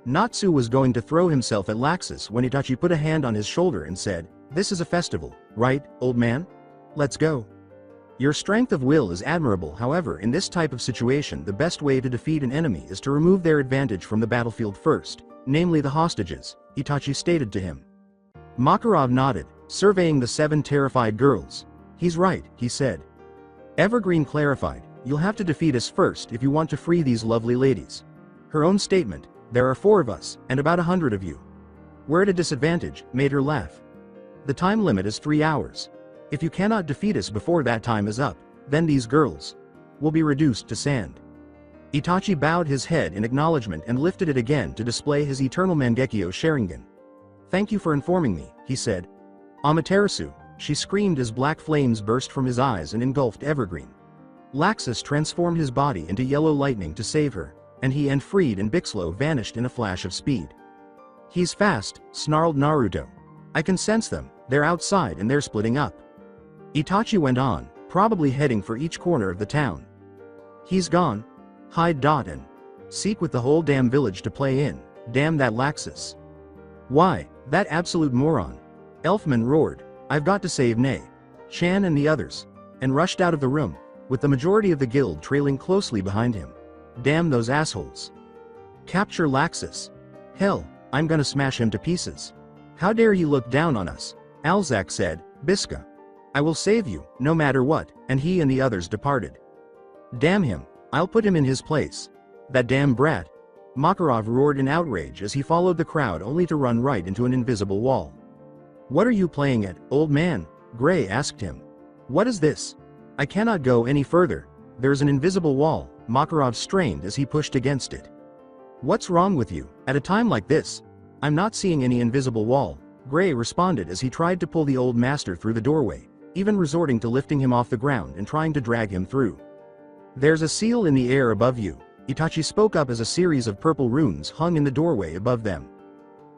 Natsu was going to throw himself at Laxus when Itachi put a hand on his shoulder and said, this is a festival, right, old man? Let's go. Your strength of will is admirable, however, in this type of situation the best way to defeat an enemy is to remove their advantage from the battlefield first, namely the hostages, Itachi stated to him. Makarov nodded, surveying the 7 terrified girls. He's right, he said. Evergreen clarified, you'll have to defeat us first if you want to free these lovely ladies. Her own statement, there are 4 of us, and about 100 of you. We're at a disadvantage, made her laugh. The time limit is 3 hours. If you cannot defeat us before that time is up, then these girls will be reduced to sand. Itachi bowed his head in acknowledgement and lifted it again to display his eternal Mangekyo Sharingan. Thank you for informing me, he said. Amaterasu, she screamed as black flames burst from his eyes and engulfed Evergreen. Laxus transformed his body into yellow lightning to save her, and he and Freed and Bixlow vanished in a flash of speed. He's fast, snarled Naruto. I can sense them, they're outside and they're splitting up. Itachi went on, probably heading for each corner of the town. He's gone. Hide dot and seek with the whole damn village to play in, damn that Laxus. Why, that absolute moron. Elfman roared, I've got to save Nei, Chan and the others, and rushed out of the room, with the majority of the guild trailing closely behind him. Damn those assholes. Capture Laxus. Hell, I'm gonna smash him to pieces. How dare you look down on us, Alzak said, Biska. I will save you, no matter what, and he and the others departed. Damn him, I'll put him in his place. That damn brat. Makarov roared in outrage as he followed the crowd only to run right into an invisible wall. What are you playing at, old man? Gray asked him. What is this? I cannot go any further. There's an invisible wall, Makarov strained as he pushed against it. What's wrong with you, at a time like this? I'm not seeing any invisible wall, Gray responded as he tried to pull the old master through the doorway, even resorting to lifting him off the ground and trying to drag him through. There's a seal in the air above you, Itachi spoke up as a series of purple runes hung in the doorway above them.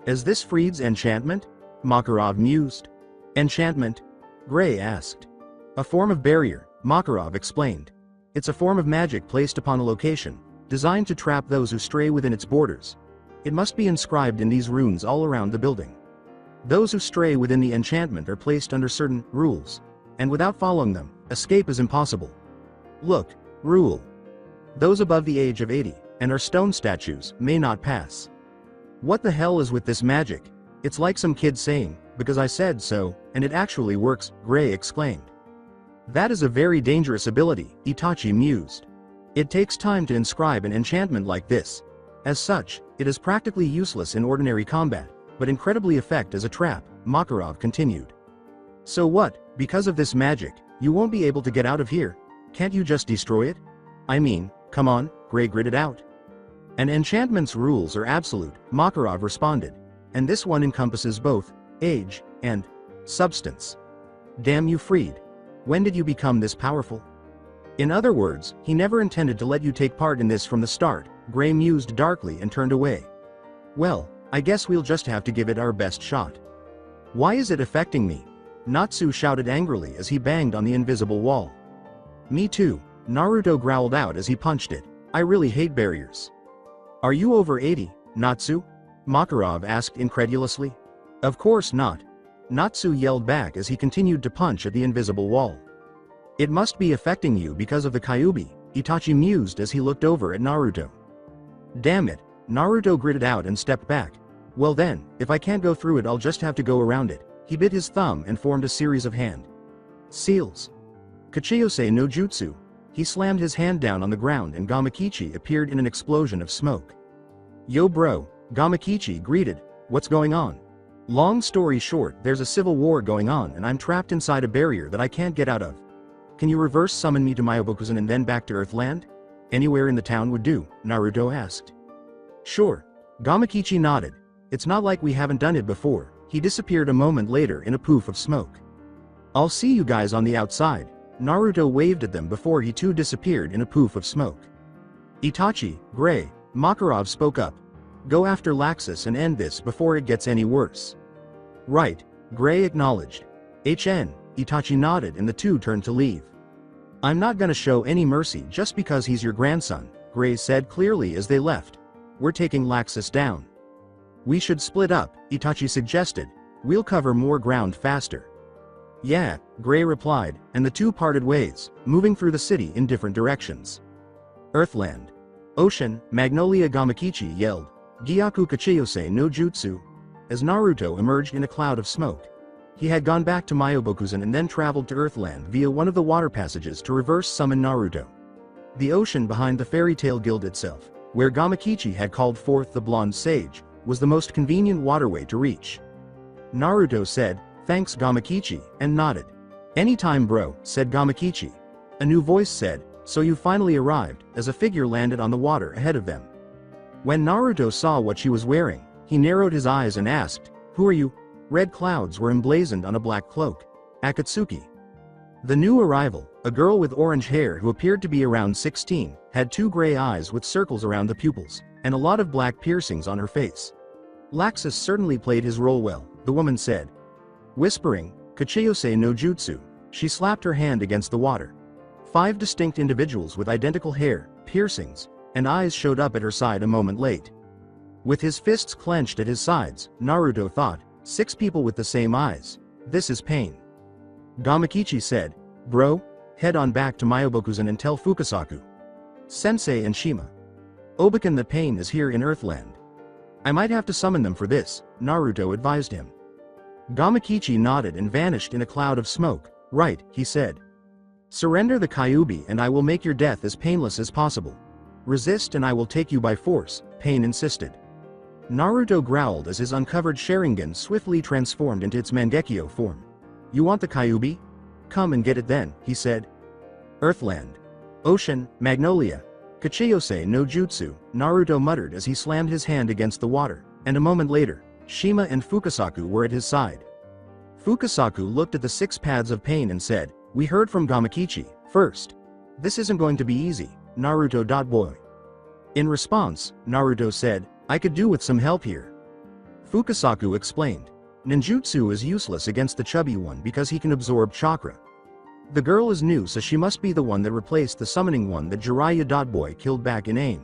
Is this Freed's enchantment? Makarov mused. Enchantment? Gray asked. A form of barrier, Makarov explained. It's a form of magic placed upon a location, designed to trap those who stray within its borders. It must be inscribed in these runes all around the building. Those who stray within the enchantment are placed under certain rules, and without following them, escape is impossible. Look, rule. Those above the age of 80, and are stone statues, may not pass. What the hell is with this magic? It's like some kid saying, because I said so, and it actually works, Gray exclaimed. That is a very dangerous ability, Itachi mused. It takes time to inscribe an enchantment like this. As such, it is practically useless in ordinary combat, but incredibly effective as a trap, Makarov continued. So what, because of this magic, you won't be able to get out of here? Can't you just destroy it? I mean, come on, Gray gritted out. An enchantment's rules are absolute, Makarov responded, and this one encompasses both age and substance. Damn you, Freed. When did you become this powerful? In other words, he never intended to let you take part in this from the start, Gray mused darkly and turned away. Well, I guess we'll just have to give it our best shot. Why is it affecting me? Natsu shouted angrily as he banged on the invisible wall. Me too, Naruto growled out as he punched it. I really hate barriers. Are you over 80, Natsu? Makarov asked incredulously. Of course not. Natsu yelled back as he continued to punch at the invisible wall. It must be affecting you because of the Kyuubi, Itachi mused as he looked over at Naruto. Damn it, Naruto gritted out and stepped back. Well then, if I can't go through it I'll just have to go around it. He bit his thumb and formed a series of hand seals. Kachiyose no jutsu. He slammed his hand down on the ground and Gamakichi appeared in an explosion of smoke. Yo bro, Gamakichi greeted, What's going on? Long story short, there's a civil war going on and I'm trapped inside a barrier that I can't get out of. Can you reverse summon me to Myobokuzen and then back to Earthland? Anywhere in the town would do, Naruto asked. Sure. Gamakichi nodded. It's not like we haven't done it before. He disappeared a moment later in a poof of smoke. I'll see you guys on the outside. Naruto waved at them before he too disappeared in a poof of smoke. Itachi, Gray, Makarov spoke up. Go after Laxus and end this before it gets any worse. Right, Gray acknowledged. Itachi nodded and the two turned to leave. I'm not gonna show any mercy just because he's your grandson, Gray said clearly as they left. We're taking Laxus down. We should split up, Itachi suggested. We'll cover more ground faster. Yeah, Gray replied, and the two parted ways, moving through the city in different directions. Earthland. Ocean, Magnolia Gamakichi yelled, Gyaku Kachiyose no Jutsu, as Naruto emerged in a cloud of smoke. He had gone back to Myobokuzen and then traveled to Earthland via one of the water passages to reverse summon Naruto. The ocean behind the fairy tale guild itself, where Gamakichi had called forth the blonde sage, was the most convenient waterway to reach. Naruto said, "Thanks Gamakichi," and nodded. "Anytime bro," said Gamakichi. A new voice said, "So you finally arrived," as a figure landed on the water ahead of them. When Naruto saw what she was wearing, he narrowed his eyes and asked, "Who are you?" Red clouds were emblazoned on a black cloak. Akatsuki. The new arrival, a girl with orange hair who appeared to be around 16, had two gray eyes with circles around the pupils, and a lot of black piercings on her face. Laxus certainly played his role well, the woman said. Whispering, Kachiyose no Jutsu, she slapped her hand against the water. 5 distinct individuals with identical hair, piercings, and eyes showed up at her side a moment late. With his fists clenched at his sides, Naruto thought, 6 people with the same eyes. This is pain. Gamakichi said, "Bro, head on back to Myobokuzen and tell Fukasaku. Sensei and Shima. Obaken the pain is here in Earthland. I might have to summon them for this," Naruto advised him. Gamakichi nodded and vanished in a cloud of smoke. "Right," he said. "Surrender the Kyuubi and I will make your death as painless as possible. Resist and I will take you by force," Pain insisted. Naruto growled as his uncovered Sharingan swiftly transformed into its Mangekyo form. "You want the Kyuubi? Come and get it then," he said. Earthland. Ocean, Magnolia. Kachiyose no Jutsu, Naruto muttered as he slammed his hand against the water, and a moment later, Shima and Fukasaku were at his side. Fukasaku looked at the 6 paths of pain and said, "We heard from Gamakichi, first. This isn't going to be easy, Naruto. Boy." In response, Naruto said, "I could do with some help here." Fukasaku explained. "Ninjutsu is useless against the chubby one because he can absorb chakra. The girl is new so she must be the one that replaced the summoning one that Jiraiya. Boy killed back in AIM."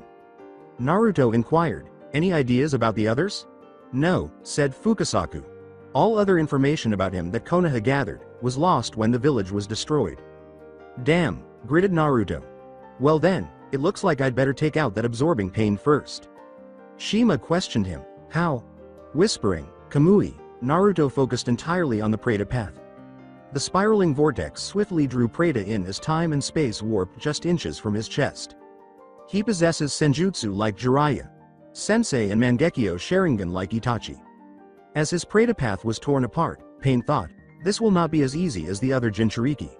Naruto inquired, "Any ideas about the others?" "No," said Fukasaku. All other information about him that Konoha gathered was lost when the village was destroyed. "Damn," gritted Naruto. "Well then, it looks like I'd better take out that absorbing pain first." Shima questioned him, "How?" Whispering, Kamui, Naruto focused entirely on the Preta path. The spiraling vortex swiftly drew Preta in as time and space warped just inches from his chest. He possesses Senjutsu like Jiraiya, Sensei and Mangekyo Sharingan like Itachi. As his Preta path was torn apart, Pain thought, this will not be as easy as the other Jinchuriki.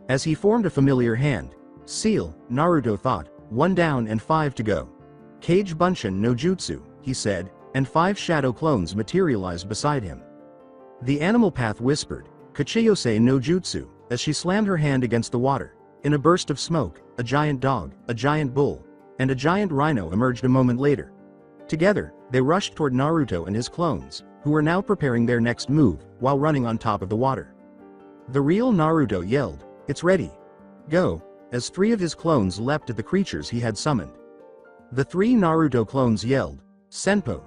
As he formed a familiar hand, Seal, Naruto thought, 1 down and 5 to go. Kage Bunshin no Jutsu, he said, and 5 shadow clones materialized beside him. The animal path whispered, Kachiyose no Jutsu, as she slammed her hand against the water. In a burst of smoke, a giant dog, a giant bull, and a giant rhino emerged a moment later. Together, they rushed toward Naruto and his clones, who were now preparing their next move, while running on top of the water. The real Naruto yelled, "It's ready. Go," as 3 of his clones leapt at the creatures he had summoned. The 3 Naruto clones yelled, "Senpo!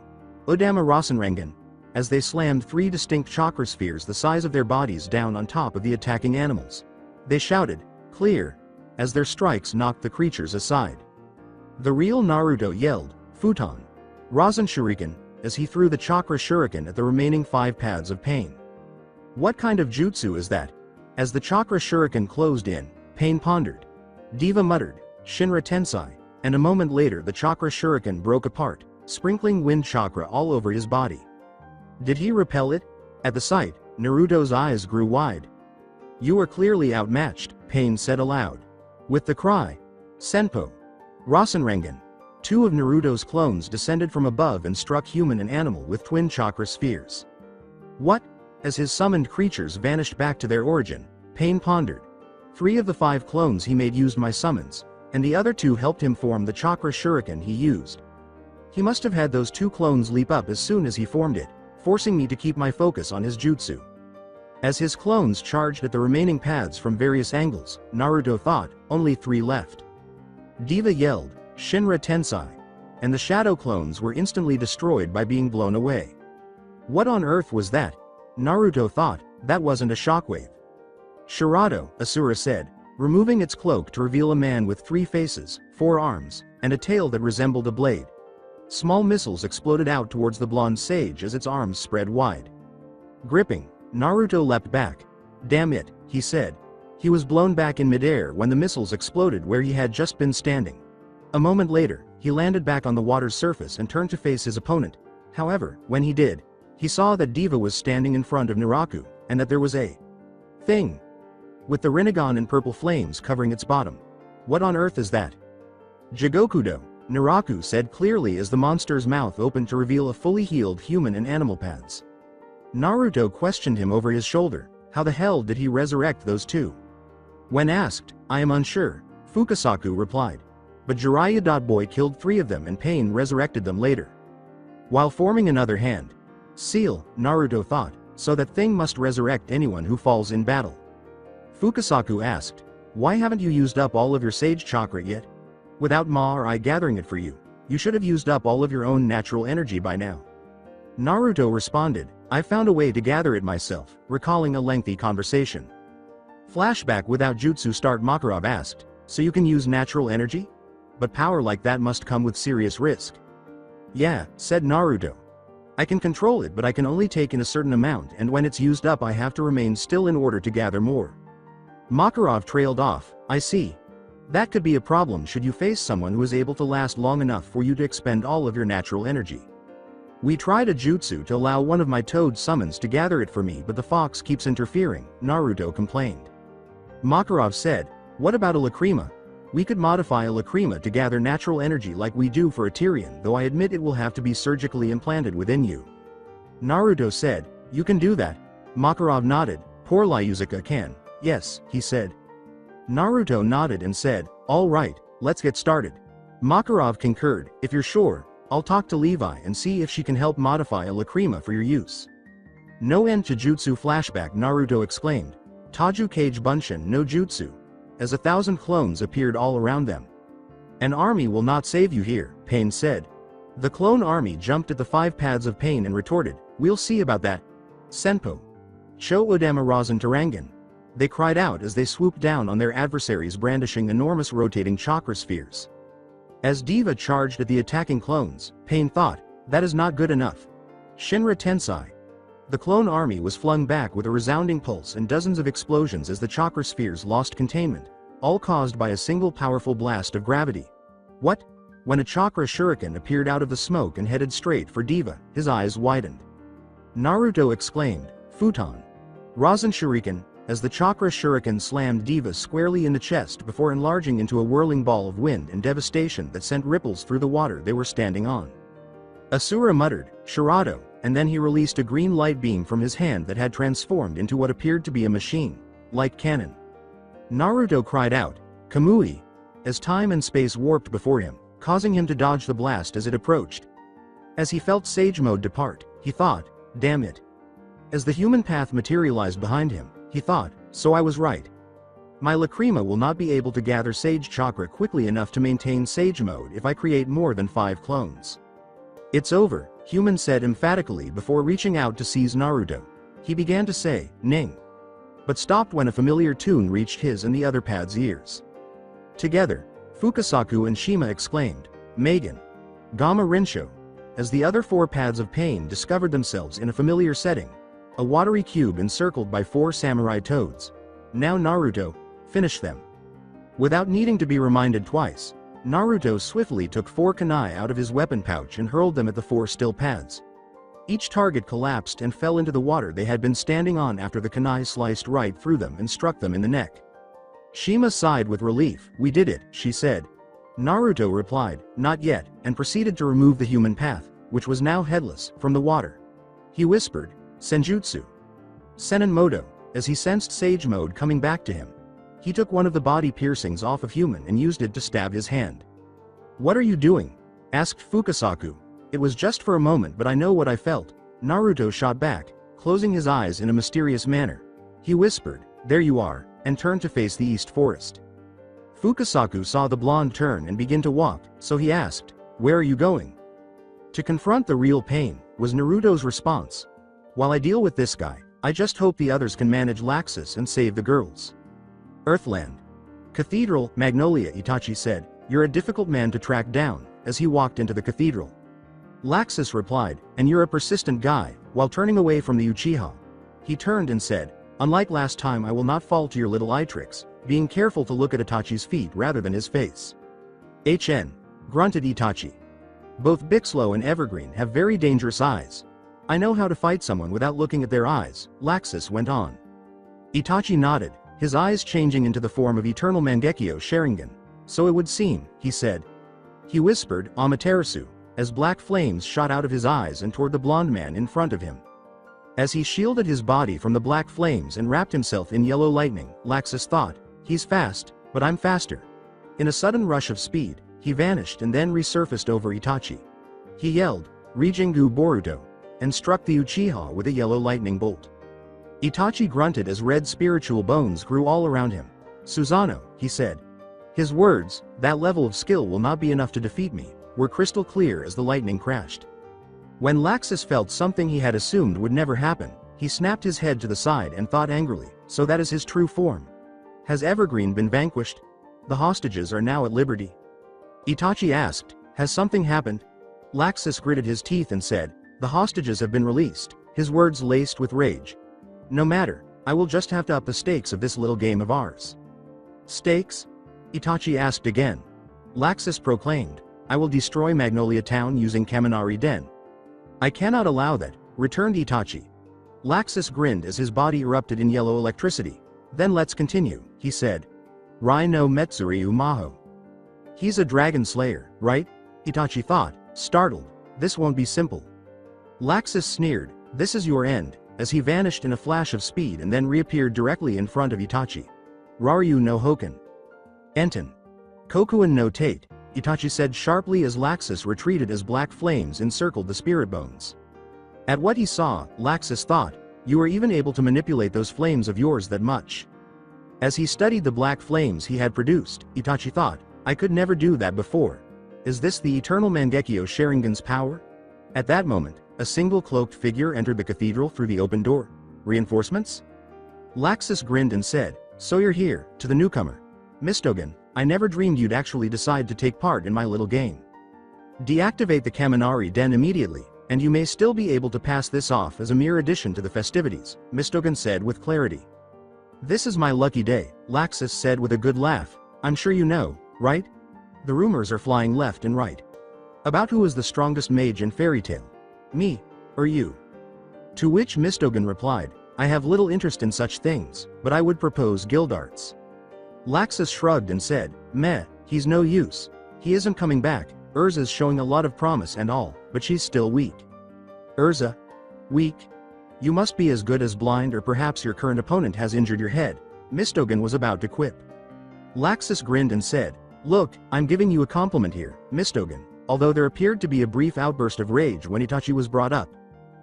Odama Rasenrangan," as they slammed 3 distinct chakra spheres the size of their bodies down on top of the attacking animals. They shouted, "Clear," as their strikes knocked the creatures aside. The real Naruto yelled, "Futon! Rasen Shuriken," as he threw the chakra shuriken at the remaining 5 paths of pain. What kind of jutsu is that? As the chakra shuriken closed in, Pain pondered. Diva muttered, "Shinra Tensai," and a moment later the chakra shuriken broke apart, sprinkling wind chakra all over his body. Did he repel it? At the sight, Naruto's eyes grew wide. You are clearly outmatched, Pain said aloud. With the cry, Senpo, Rasengan, two of Naruto's clones descended from above and struck human and animal with twin chakra spheres. What? As his summoned creatures vanished back to their origin, Pain pondered. 3 of the 5 clones he made used my summons, and the other 2 helped him form the chakra shuriken he used. He must have had those 2 clones leap up as soon as he formed it, forcing me to keep my focus on his jutsu. As his clones charged at the remaining paths from various angles, Naruto thought, only 3 left. Diva yelled, Shinra Tensei, and the shadow clones were instantly destroyed by being blown away. What on earth was that? Naruto thought, that wasn't a shockwave. Shirado, Asura said, removing its cloak to reveal a man with 3 faces, 4 arms, and a tail that resembled a blade. Small missiles exploded out towards the blonde sage as its arms spread wide. Gripping, Naruto leapt back. Damn it, he said. He was blown back in midair when the missiles exploded where he had just been standing. A moment later, he landed back on the water's surface and turned to face his opponent. However, when he did, he saw that Diva was standing in front of Naraku, and that there was a thing with the Rinnegan and purple flames covering its bottom. What on earth is that? Jigokudo, Naraku said clearly as the monster's mouth opened to reveal a fully healed human and animal paths. Naruto questioned him over his shoulder, how the hell did he resurrect those 2? When asked, I am unsure, Fukasaku replied. But Jiraiya Boy killed 3 of them and Pain resurrected them later. While forming another hand, seal, Naruto thought, so that thing must resurrect anyone who falls in battle. Fukasaku asked, why haven't you used up all of your sage chakra yet? Without Ma or I gathering it for you, you should have used up all of your own natural energy by now. Naruto responded, I found a way to gather it myself, recalling a lengthy conversation. Flashback without jutsu start Makarov asked, so you can use natural energy? But power like that must come with serious risk. Yeah, said Naruto. I can control it but I can only take in a certain amount and when it's used up I have to remain still in order to gather more. Makarov trailed off, I see. That could be a problem should you face someone who is able to last long enough for you to expend all of your natural energy. We tried a jutsu to allow one of my toad summons to gather it for me but the fox keeps interfering, Naruto complained. Makarov said, what about a lacrima? We could modify a lacrima to gather natural energy like we do for a Tyrian though I admit it will have to be surgically implanted within you. Naruto said, you can do that. Makarov nodded, poor Lyuzuka can. Yes, he said. Naruto nodded and said, all right, let's get started. Makarov concurred, if you're sure, I'll talk to Levi and see if she can help modify a lacrima for your use. No end to jutsu flashback Naruto exclaimed. Taju Kage Bunshin no jutsu. As 1,000 clones appeared all around them. An army will not save you here, Pain said. The clone army jumped at the 5 paths of Pain and retorted, we'll see about that. Senpo. Cho Odama Rasen Tarangan. They cried out as they swooped down on their adversaries brandishing enormous rotating chakra spheres. As Diva charged at the attacking clones, Pain thought, that is not good enough. Shinra Tensei. The clone army was flung back with a resounding pulse and dozens of explosions as the chakra spheres lost containment, all caused by a single powerful blast of gravity. What? When a chakra shuriken appeared out of the smoke and headed straight for Diva, his eyes widened. Naruto exclaimed, Futon. Rasen Shuriken, as the chakra shuriken slammed Diva squarely in the chest before enlarging into a whirling ball of wind and devastation that sent ripples through the water they were standing on. Asura muttered, Shirado, and then he released a green light beam from his hand that had transformed into what appeared to be a machine, like cannon. Naruto cried out, Kamui, as time and space warped before him, causing him to dodge the blast as it approached. As he felt Sage Mode depart, he thought, damn it. As the human path materialized behind him, he thought, so I was right. My lacrima will not be able to gather Sage Chakra quickly enough to maintain Sage Mode if I create more than 5 clones. It's over, Human said emphatically before reaching out to seize Naruto. He began to say, Ning. But stopped when a familiar tune reached his and the other pad's ears. Together, Fukasaku and Shima exclaimed, Megan. Gamma Rinsho. As the other 4 paths of Pain discovered themselves in a familiar setting. A watery cube encircled by 4 samurai toads. Now Naruto, finish them. Without needing to be reminded twice, Naruto swiftly took 4 kunai out of his weapon pouch and hurled them at the 4 still paths. Each target collapsed and fell into the water they had been standing on after the kunai sliced right through them and struck them in the neck. Shima sighed with relief. "We did it," she said. Naruto replied, "Not yet," and proceeded to remove the human path, which was now headless, from the water. He whispered, "Senjutsu." Senenmoto, as he sensed Sage Mode coming back to him. He took one of the body piercings off of human and used it to stab his hand. "What are you doing?" asked Fukasaku. "It was just for a moment, but I know what I felt," Naruto shot back, closing his eyes in a mysterious manner. He whispered, "There you are," and turned to face the east forest. Fukasaku saw the blonde turn and begin to walk, so he asked, "Where are you going?" To confront the real pain, was Naruto's response. "While I deal with this guy, I just hope the others can manage Laxus and save the girls." Earthland. Cathedral, Magnolia. Itachi said, "You're a difficult man to track down," as he walked into the cathedral. Laxus replied, "And you're a persistent guy," while turning away from the Uchiha. He turned and said, "Unlike last time, I will not fall to your little eye tricks," being careful to look at Itachi's feet rather than his face. "HN," grunted Itachi. "Both Bixlow and Evergreen have very dangerous eyes. I know how to fight someone without looking at their eyes," Laxus went on. Itachi nodded, his eyes changing into the form of Eternal Mangekyo Sharingan. "So it would seem," he said. He whispered, "Amaterasu," as black flames shot out of his eyes and toward the blonde man in front of him. As he shielded his body from the black flames and wrapped himself in yellow lightning, Laxus thought, "He's fast, but I'm faster." In a sudden rush of speed, he vanished and then resurfaced over Itachi. He yelled, "Rijingu Boruto," and struck the Uchiha with a yellow lightning bolt. Itachi grunted as red spiritual bones grew all around him. "Susanoo," he said. His words, "That level of skill will not be enough to defeat me," were crystal clear as the lightning crashed. When Laxus felt something he had assumed would never happen, he snapped his head to the side and thought angrily, "So that is his true form. Has Evergreen been vanquished? The hostages are now at liberty." Itachi asked, "Has something happened?" Laxus gritted his teeth and said, "The hostages have been released," his words laced with rage. "No matter, I will just have to up the stakes of this little game of ours." "Stakes?" Itachi asked again. Laxus proclaimed, "I will destroy Magnolia Town using Kaminari Den." "I cannot allow that," returned Itachi. Laxus grinned as his body erupted in yellow electricity. "Then let's continue," he said. "Rai no Metsuri Umaho." "He's a dragon slayer, right?" Itachi thought, startled. "This won't be simple." Laxus sneered, "This is your end," as he vanished in a flash of speed and then reappeared directly in front of Itachi. "Raryu no Hoken." "Enten." "Kokuin no Tate," Itachi said sharply as Laxus retreated as black flames encircled the spirit bones. At what he saw, Laxus thought, "You were even able to manipulate those flames of yours that much." As he studied the black flames he had produced, Itachi thought, "I could never do that before. Is this the Eternal Mangekyo Sharingan's power?" At that moment, a single cloaked figure entered the cathedral through the open door. "Reinforcements?" Laxus grinned and said, "So you're here," to the newcomer. "Mistogen, I never dreamed you'd actually decide to take part in my little game. Deactivate the Kaminari Den immediately, and you may still be able to pass this off as a mere addition to the festivities," Mistogen said with clarity. "This is my lucky day," Laxus said with a good laugh. "I'm sure you know, right? The rumors are flying left and right. About who is the strongest mage in fairy tale. Me, or you?" To which Mistogen replied, "I have little interest in such things, but I would propose guild arts." Laxus shrugged and said, "Meh, he's no use. He isn't coming back. Urza's showing a lot of promise and all, but she's still weak." "Urza? Weak? You must be as good as blind, or perhaps your current opponent has injured your head." Mistogen was about to quip. Laxus grinned and said, "Look, I'm giving you a compliment here, Mistogen," although there appeared to be a brief outburst of rage when Itachi was brought up.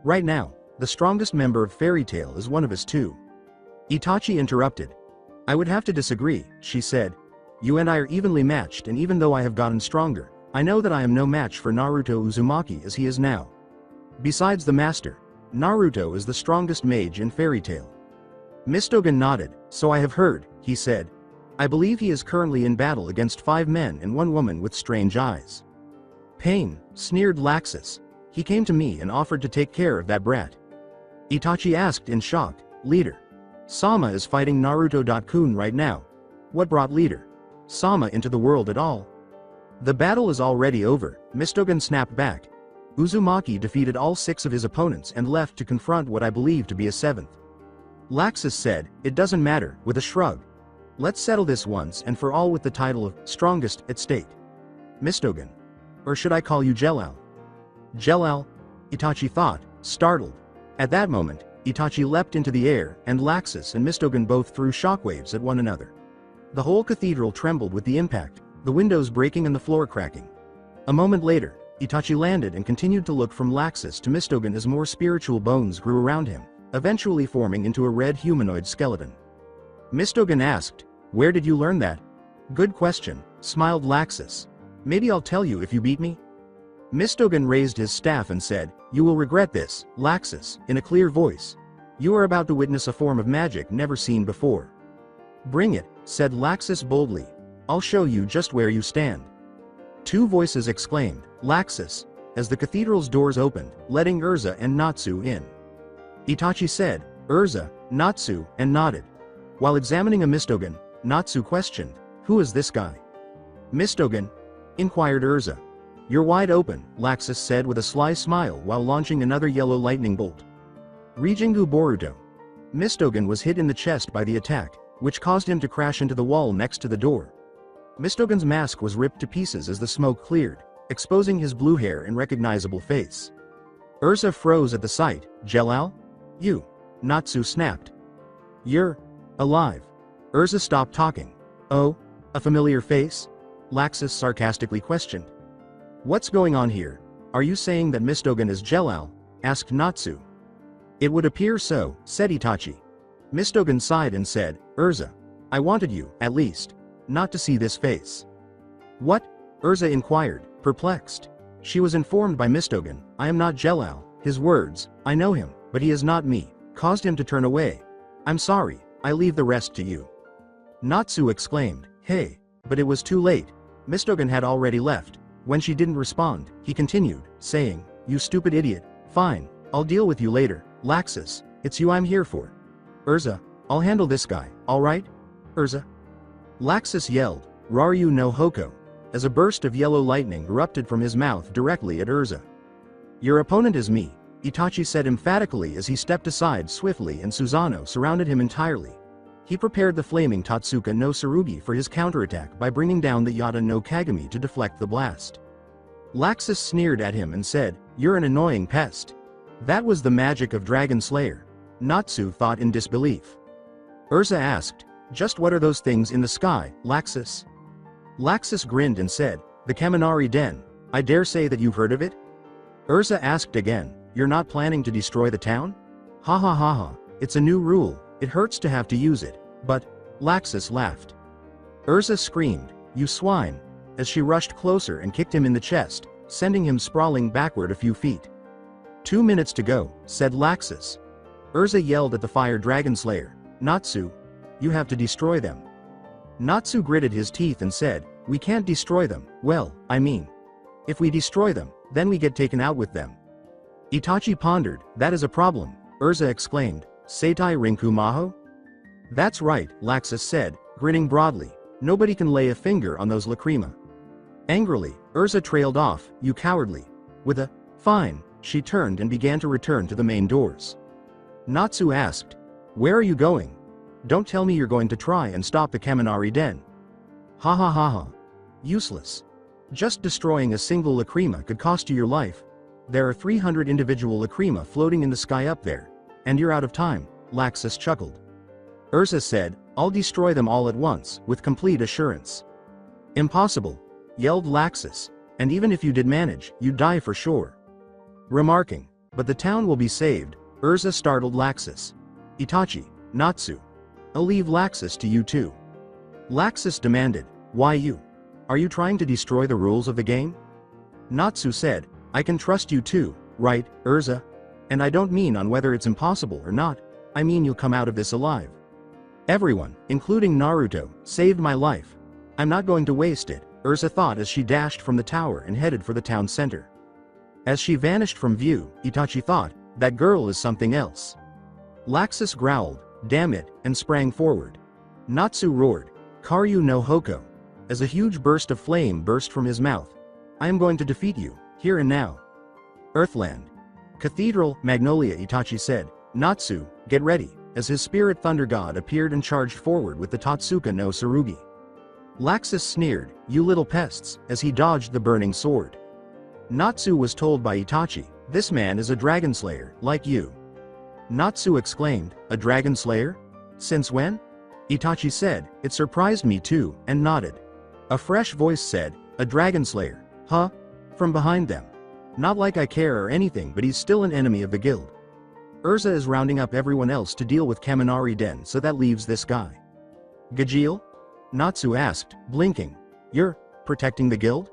"Right now, the strongest member of Fairy Tail is one of us too." Itachi interrupted. "I would have to disagree," she said. "You and I are evenly matched, and even though I have gotten stronger, I know that I am no match for Naruto Uzumaki as he is now. Besides the master, Naruto is the strongest mage in Fairy Tail." Mistogen nodded. "So I have heard," he said. "I believe he is currently in battle against 5 men and 1 woman with strange eyes." "Pain," sneered Laxus. "He came to me and offered to take care of that brat." Itachi asked in shock, "Leader? Sama is fighting Naruto-kun right now. What brought Leader Sama into the world at all?" "The battle is already over," Mistogen snapped back. Uzumaki defeated all 6 of his opponents and left to confront what I believe to be a 7th. Laxus said, "It doesn't matter," with a shrug. "Let's settle this once and for all with the title of strongest at stake. Mistogen. Or should I call you Jelal?" Jelal? Itachi thought, startled. At that moment, Itachi leapt into the air, and Laxus and Mistogen both threw shockwaves at one another. The whole cathedral trembled with the impact, the windows breaking and the floor cracking. A moment later, Itachi landed and continued to look from Laxus to Mistogen as more spiritual bones grew around him, eventually forming into a red humanoid skeleton. Mistogen asked, "Where did you learn that?" "Good question," smiled Laxus. "Maybe I'll tell you if you beat me?" Mistogen raised his staff and said, "You will regret this, Laxus," in a clear voice. "You are about to witness a form of magic never seen before." "Bring it," said Laxus boldly. "I'll show you just where you stand." 2 voices exclaimed, "Laxus," as the cathedral's doors opened, letting Urza and Natsu in. Itachi said, "Urza, Natsu," and nodded. While examining a Mistogen, Natsu questioned, "Who is this guy?" "Mistogen?" inquired Urza. "You're wide open," Laxus said with a sly smile while launching another yellow lightning bolt. Rijingu Boruto. Mistogen was hit in the chest by the attack, which caused him to crash into the wall next to the door. Mistogen's mask was ripped to pieces as the smoke cleared, exposing his blue hair and recognizable face. Urza froze at the sight. "Jelal? You?" Natsu snapped. "You're alive." Urza stopped talking. "Oh? A familiar face?" Laxus sarcastically questioned. "What's going on here? Are you saying that Mistogen is Jelal?" asked Natsu. "It would appear so," said Itachi. Mistogen sighed and said, "Urza. I wanted you, at least, not to see this face." "What?" Urza inquired, perplexed. She was informed by Mistogen, "I am not Jelal." His words, "I know him, but he is not me," caused him to turn away. "I'm sorry, I leave the rest to you." Natsu exclaimed, "Hey!" But it was too late. Mistogen had already left. When she didn't respond, he continued, saying, "You stupid idiot. Fine, I'll deal with you later. Laxus, it's you I'm here for." "Urza, I'll handle this guy, alright? Urza?" Laxus yelled, "Raryu no Hoko," as a burst of yellow lightning erupted from his mouth directly at Urza. "Your opponent is me," Itachi said emphatically as he stepped aside swiftly and Susanoo surrounded him entirely. He prepared the flaming Totsuka no Tsurugi for his counterattack by bringing down the Yata no Kagami to deflect the blast. Laxus sneered at him and said, "You're an annoying pest." That was the magic of Dragon Slayer. Natsu thought in disbelief. Urza asked, "Just what are those things in the sky, Laxus?" Laxus grinned and said, "The Kaminari Den. I dare say that you've heard of it?" Urza asked again, "You're not planning to destroy the town?" "Ha ha ha ha, it's a new rule, it hurts to have to use it, but..." Laxus laughed. Urza screamed, "You swine," as she rushed closer and kicked him in the chest, sending him sprawling backward a few feet. 2 minutes to go, said Laxus. Urza yelled at the fire dragon slayer, "Natsu, you have to destroy them." Natsu gritted his teeth and said, "We can't destroy them, well, I mean. If we destroy them, then we get taken out with them." Itachi pondered, "That is a problem," Urza exclaimed, "Seitai Rinku Maho?" "That's right," Laxus said, grinning broadly, "nobody can lay a finger on those lacrima." Angrily, Urza trailed off, "You cowardly." With a, "Fine," she turned and began to return to the main doors. Natsu asked, "Where are you going? Don't tell me you're going to try and stop the Kaminari Den." "Ha ha ha ha. Useless. Just destroying a single lacrima could cost you your life. There are 300 individual lacrima floating in the sky up there, and you're out of time," Laxus chuckled. Urza said, "I'll destroy them all at once, with complete assurance." "Impossible," yelled Laxus, "and even if you did manage, you'd die for sure." Remarking, "But the town will be saved," Urza startled Laxus. "Itachi, Natsu. I'll leave Laxus to you too." Laxus demanded, "Why you? Are you trying to destroy the rules of the game?" Natsu said, "I can trust you too, right, Urza? And I don't mean on whether it's impossible or not, I mean you'll come out of this alive. Everyone, including Naruto, saved my life. I'm not going to waste it," Urza thought as she dashed from the tower and headed for the town center. As she vanished from view, Itachi thought, "That girl is something else." Laxus growled, "Damn it," and sprang forward. Natsu roared, "Karyu no Hoko," as a huge burst of flame burst from his mouth. "I am going to defeat you, here and now." Earthland. Cathedral, Magnolia. Itachi said. Natsu, get ready, as his spirit thunder god appeared and charged forward with the Tatsuka no Tsurugi. Laxus sneered, you little pests, as he dodged the burning sword. Natsu was told by Itachi, this man is a dragon slayer, like you. Natsu exclaimed, a dragon slayer? Since when? Itachi said, it surprised me too, and nodded. A fresh voice said, a dragon slayer, huh? From behind them. Not like I care or anything, but he's still an enemy of the guild. Urza is rounding up everyone else to deal with Kaminari Den, so that leaves this guy. Gajeel? Natsu asked, blinking. You're protecting the guild?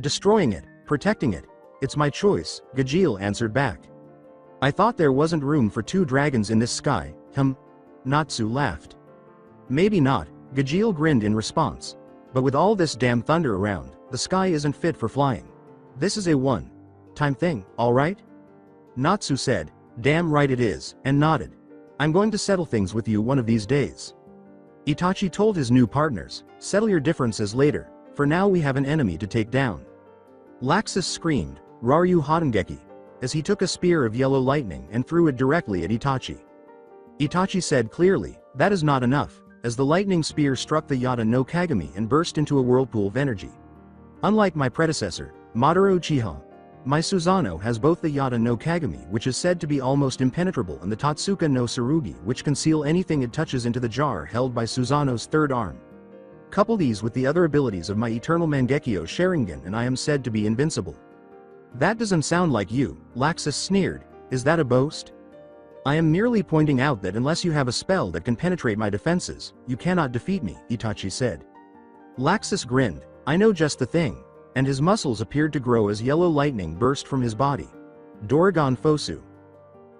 Destroying it, protecting it. It's my choice, Gajeel answered back. I thought there wasn't room for two dragons in this sky, Natsu laughed. Maybe not, Gajeel grinned in response. But with all this damn thunder around, the sky isn't fit for flying. This is a one-time thing, alright? Natsu said, damn right it is, and nodded. I'm going to settle things with you one of these days. Itachi told his new partners, settle your differences later, for now we have an enemy to take down. Laxus screamed, Raryu Hodengeki, as he took a spear of yellow lightning and threw it directly at Itachi. Itachi said clearly, that is not enough, as the lightning spear struck the Yata no Kagami and burst into a whirlpool of energy. Unlike my predecessor, Madara Uchiha, my Susanoo has both the Yata no Kagami, which is said to be almost impenetrable, and the Tatsuka no Tsurugi, which can seal anything it touches into the jar held by Susanoo's third arm. Couple these with the other abilities of my eternal Mangekyo Sharingan and I am said to be invincible. That doesn't sound like you, Laxus sneered, is that a boast? I am merely pointing out that unless you have a spell that can penetrate my defenses, you cannot defeat me, Itachi said. Laxus grinned, I know just the thing. And his muscles appeared to grow as yellow lightning burst from his body. Doragon Fosu.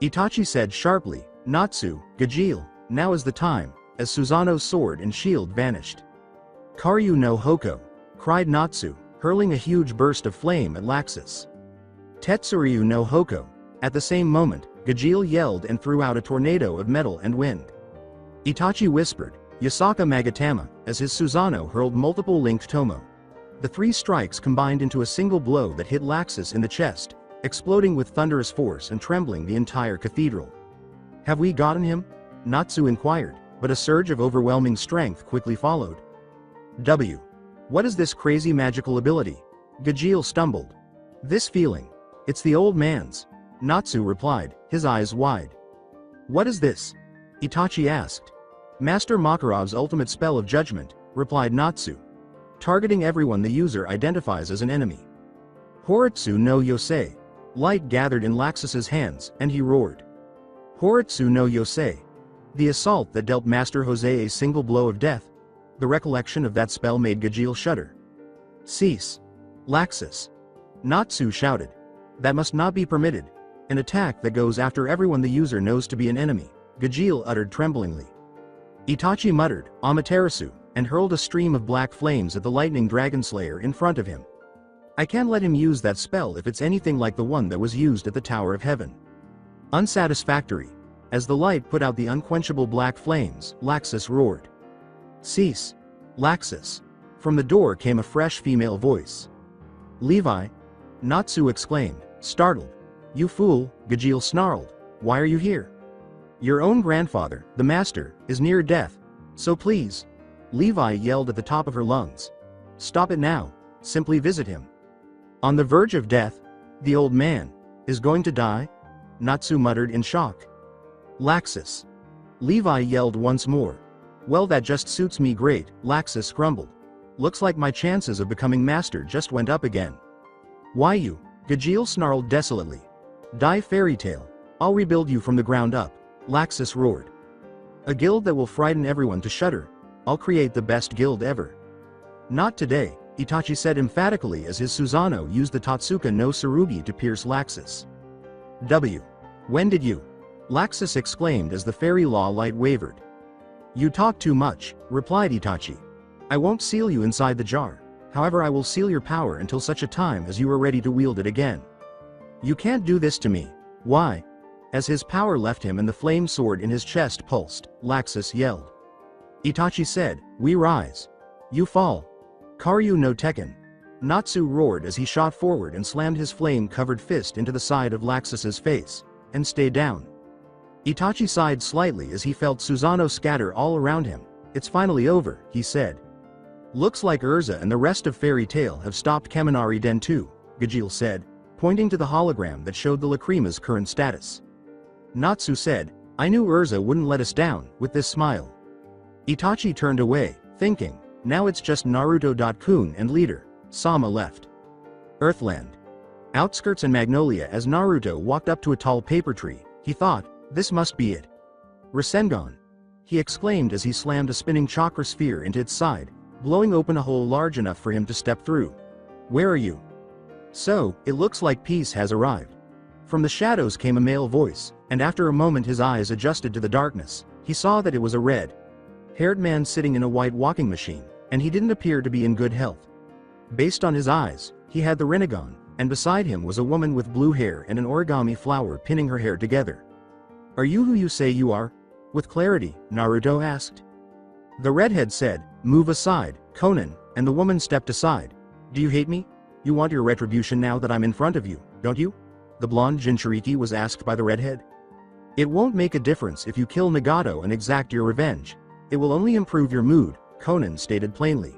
Itachi said sharply, Natsu, Gajeel, now is the time, as Susanoo's sword and shield vanished. Karyu no Hoko, cried Natsu, hurling a huge burst of flame at Laxus. Tetsuryu no Hoko. At the same moment, Gajeel yelled and threw out a tornado of metal and wind. Itachi whispered, Yasaka Magatama, as his Susanoo hurled multiple linked tomo. The three strikes combined into a single blow that hit Laxus in the chest, exploding with thunderous force and trembling the entire cathedral. Have we gotten him? Natsu inquired, but a surge of overwhelming strength quickly followed. What is this crazy magical ability? Gajeel stumbled. This feeling. It's the old man's. Natsu replied, his eyes wide. What is this? Itachi asked. Master Makarov's ultimate spell of judgment, replied Natsu. Targeting everyone the user identifies as an enemy. Horitsu no Yosei. Light gathered in Laxus's hands, and he roared. Horitsu no Yosei. The assault that dealt Master Jose a single blow of death. The recollection of that spell made Gajeel shudder. Cease. Laxus. Natsu shouted. That must not be permitted. An attack that goes after everyone the user knows to be an enemy, Gajeel uttered tremblingly. Itachi muttered, Amaterasu, and hurled a stream of black flames at the lightning dragon slayer in front of him. I can't let him use that spell if it's anything like the one that was used at the Tower of Heaven. Unsatisfactory. As the light put out the unquenchable black flames, Laxus roared. Cease. Laxus. From the door came a fresh female voice. Levi? Natsu exclaimed, startled. You fool, Gajeel snarled. Why are you here? Your own grandfather, the master, is near death. So please. Levi yelled at the top of her lungs. Stop it now. Simply visit him. On the verge of death? The old man is going to die? Natsu muttered in shock. Laxus. Levi yelled once more. Well, that just suits me great, Laxus grumbled. Looks like my chances of becoming master just went up again. Why you? Gajeel snarled desolately. Die fairy tale. I'll rebuild you from the ground up, Laxus roared. A guild that will frighten everyone to shudder. I'll create the best guild ever. Not today, Itachi said emphatically as his Susanoo used the Tatsuka no Tsurugi to pierce Laxus. When did you? Laxus exclaimed as the fairy law light wavered. You talk too much, replied Itachi. I won't seal you inside the jar, however I will seal your power until such a time as you are ready to wield it again. You can't do this to me. Why? As his power left him and the flame sword in his chest pulsed, Laxus yelled. Itachi said, we rise. You fall. Karyu no Tekken. Natsu roared as he shot forward and slammed his flame-covered fist into the side of Laxus's face, and stayed down. Itachi sighed slightly as he felt Susanoo scatter all around him. It's finally over, he said. Looks like Urza and the rest of Fairy Tail have stopped Kaminari Den too, Gajeel said, pointing to the hologram that showed the Lacrima's current status. Natsu said, I knew Urza wouldn't let us down, with this smile. Itachi turned away, thinking, now it's just Naruto. And leader, Sama left. Earthland. Outskirts and Magnolia. As Naruto walked up to a tall paper tree, he thought, this must be it. Rasengan! He exclaimed as he slammed a spinning chakra sphere into its side, blowing open a hole large enough for him to step through. Where are you? So, it looks like peace has arrived. From the shadows came a male voice, and after a moment his eyes adjusted to the darkness. He saw that it was a red-haired man sitting in a white walking machine, and he didn't appear to be in good health. Based on his eyes, he had the Rinnegan, and beside him was a woman with blue hair and an origami flower pinning her hair together. Are you who you say you are? With clarity, Naruto asked. The redhead said, move aside, Conan, and the woman stepped aside. Do you hate me? You want your retribution now that I'm in front of you, don't you? The blonde Jinchuriki was asked by the redhead. It won't make a difference if you kill Nagato and exact your revenge. It will only improve your mood, Conan stated plainly.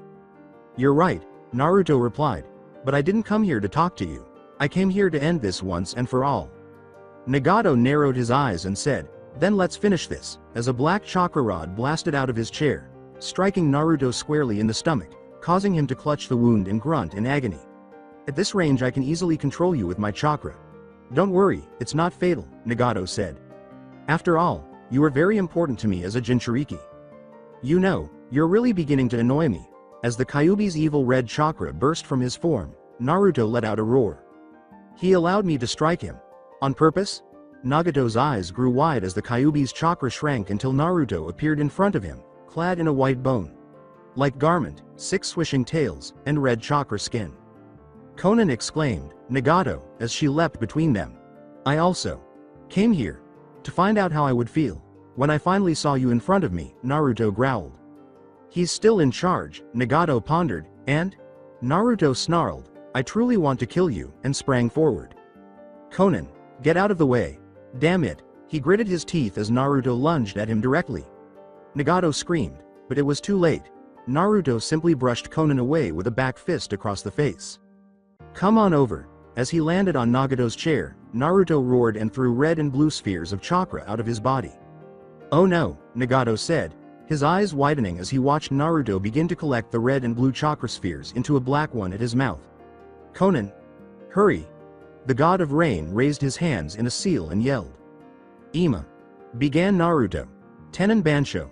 You're right, Naruto replied. But I didn't come here to talk to you. I came here to end this once and for all. Nagato narrowed his eyes and said, then let's finish this, as a black chakra rod blasted out of his chair, striking Naruto squarely in the stomach, causing him to clutch the wound and grunt in agony. At this range I can easily control you with my chakra. Don't worry, it's not fatal, Nagato said. After all, you are very important to me as a Jinchuriki. You know, you're really beginning to annoy me. As the Kyuubi's evil red chakra burst from his form, Naruto let out a roar. He allowed me to strike him. On purpose? Nagato's eyes grew wide as the Kyuubi's chakra shrank until Naruto appeared in front of him, clad in a white bone-like garment, 6 swishing tails, and red chakra skin. Conan exclaimed, Nagato, as she leapt between them. I also came here to find out how I would feel when I finally saw you in front of me, Naruto growled. He's still in charge, Nagato pondered, and? Naruto snarled, I truly want to kill you, and sprang forward. Conan, get out of the way. Damn it, he gritted his teeth as Naruto lunged at him directly. Nagato screamed, but it was too late. Naruto simply brushed Conan away with a back fist across the face. Come on over. As he landed on Nagato's chair, Naruto roared and threw red and blue spheres of chakra out of his body. Oh no, Nagato said, his eyes widening as he watched Naruto begin to collect the red and blue chakra spheres into a black one at his mouth. Conan! Hurry! The god of rain raised his hands in a seal and yelled. Ima! Began Naruto. Tenon Bansho!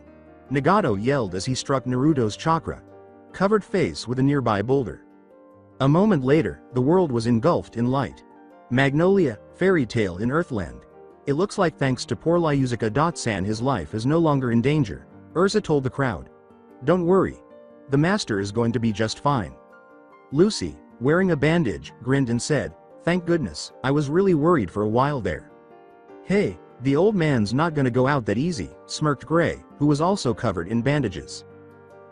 Nagato yelled as he struck Naruto's chakra-covered face with a nearby boulder. A moment later, the world was engulfed in light. Magnolia, Fairy Tail in Earthland. It looks like thanks to poor Lyuzuka-san his life is no longer in danger, Urza told the crowd. Don't worry. The master is going to be just fine. Lucy, wearing a bandage, grinned and said, thank goodness, I was really worried for a while there. Hey, the old man's not gonna go out that easy, smirked Gray, who was also covered in bandages.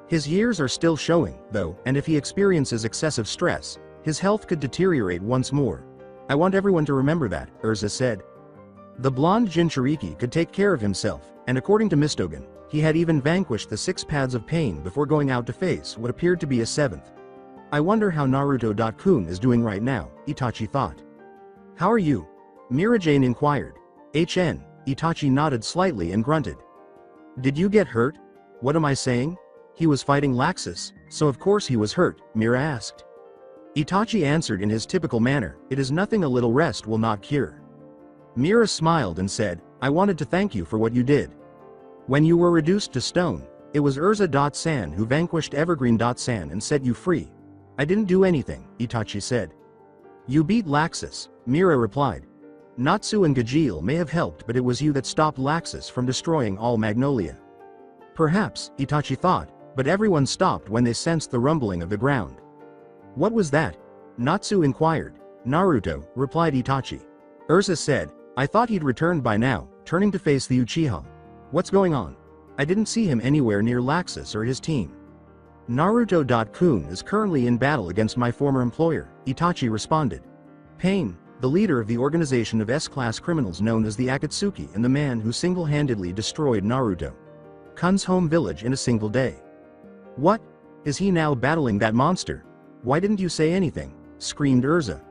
His years are still showing, though, and if he experiences excessive stress, his health could deteriorate once more. I want everyone to remember that, Urza said. The blonde Jinchuriki could take care of himself, and according to Mistogen, he had even vanquished the 6 paths of pain before going out to face what appeared to be a 7th. I wonder how Naruto-kun is doing right now, Itachi thought. How are you? Mirajane inquired. HN, Itachi nodded slightly and grunted. Did you get hurt? What am I saying? He was fighting Laxus, so of course he was hurt, Mira asked. Itachi answered in his typical manner, it is nothing a little rest will not cure. Mira smiled and said, I wanted to thank you for what you did. When you were reduced to stone, it was Urza-san who vanquished Evergreen-san and set you free. I didn't do anything, Itachi said. You beat Laxus, Mira replied. Natsu and Gajeel may have helped, but it was you that stopped Laxus from destroying all Magnolia. Perhaps, Itachi thought, but everyone stopped when they sensed the rumbling of the ground. What was that? Natsu inquired. Naruto, replied Itachi. Urza said, I thought he'd returned by now, turning to face the Uchiha. What's going on? I didn't see him anywhere near Laxus or his team. Naruto-kun is currently in battle against my former employer, Itachi responded. Pain, the leader of the organization of S-class criminals known as the Akatsuki and the man who single-handedly destroyed Naruto-kun's home village in a single day. What? Is he now battling that monster? Why didn't you say anything? Screamed Urza.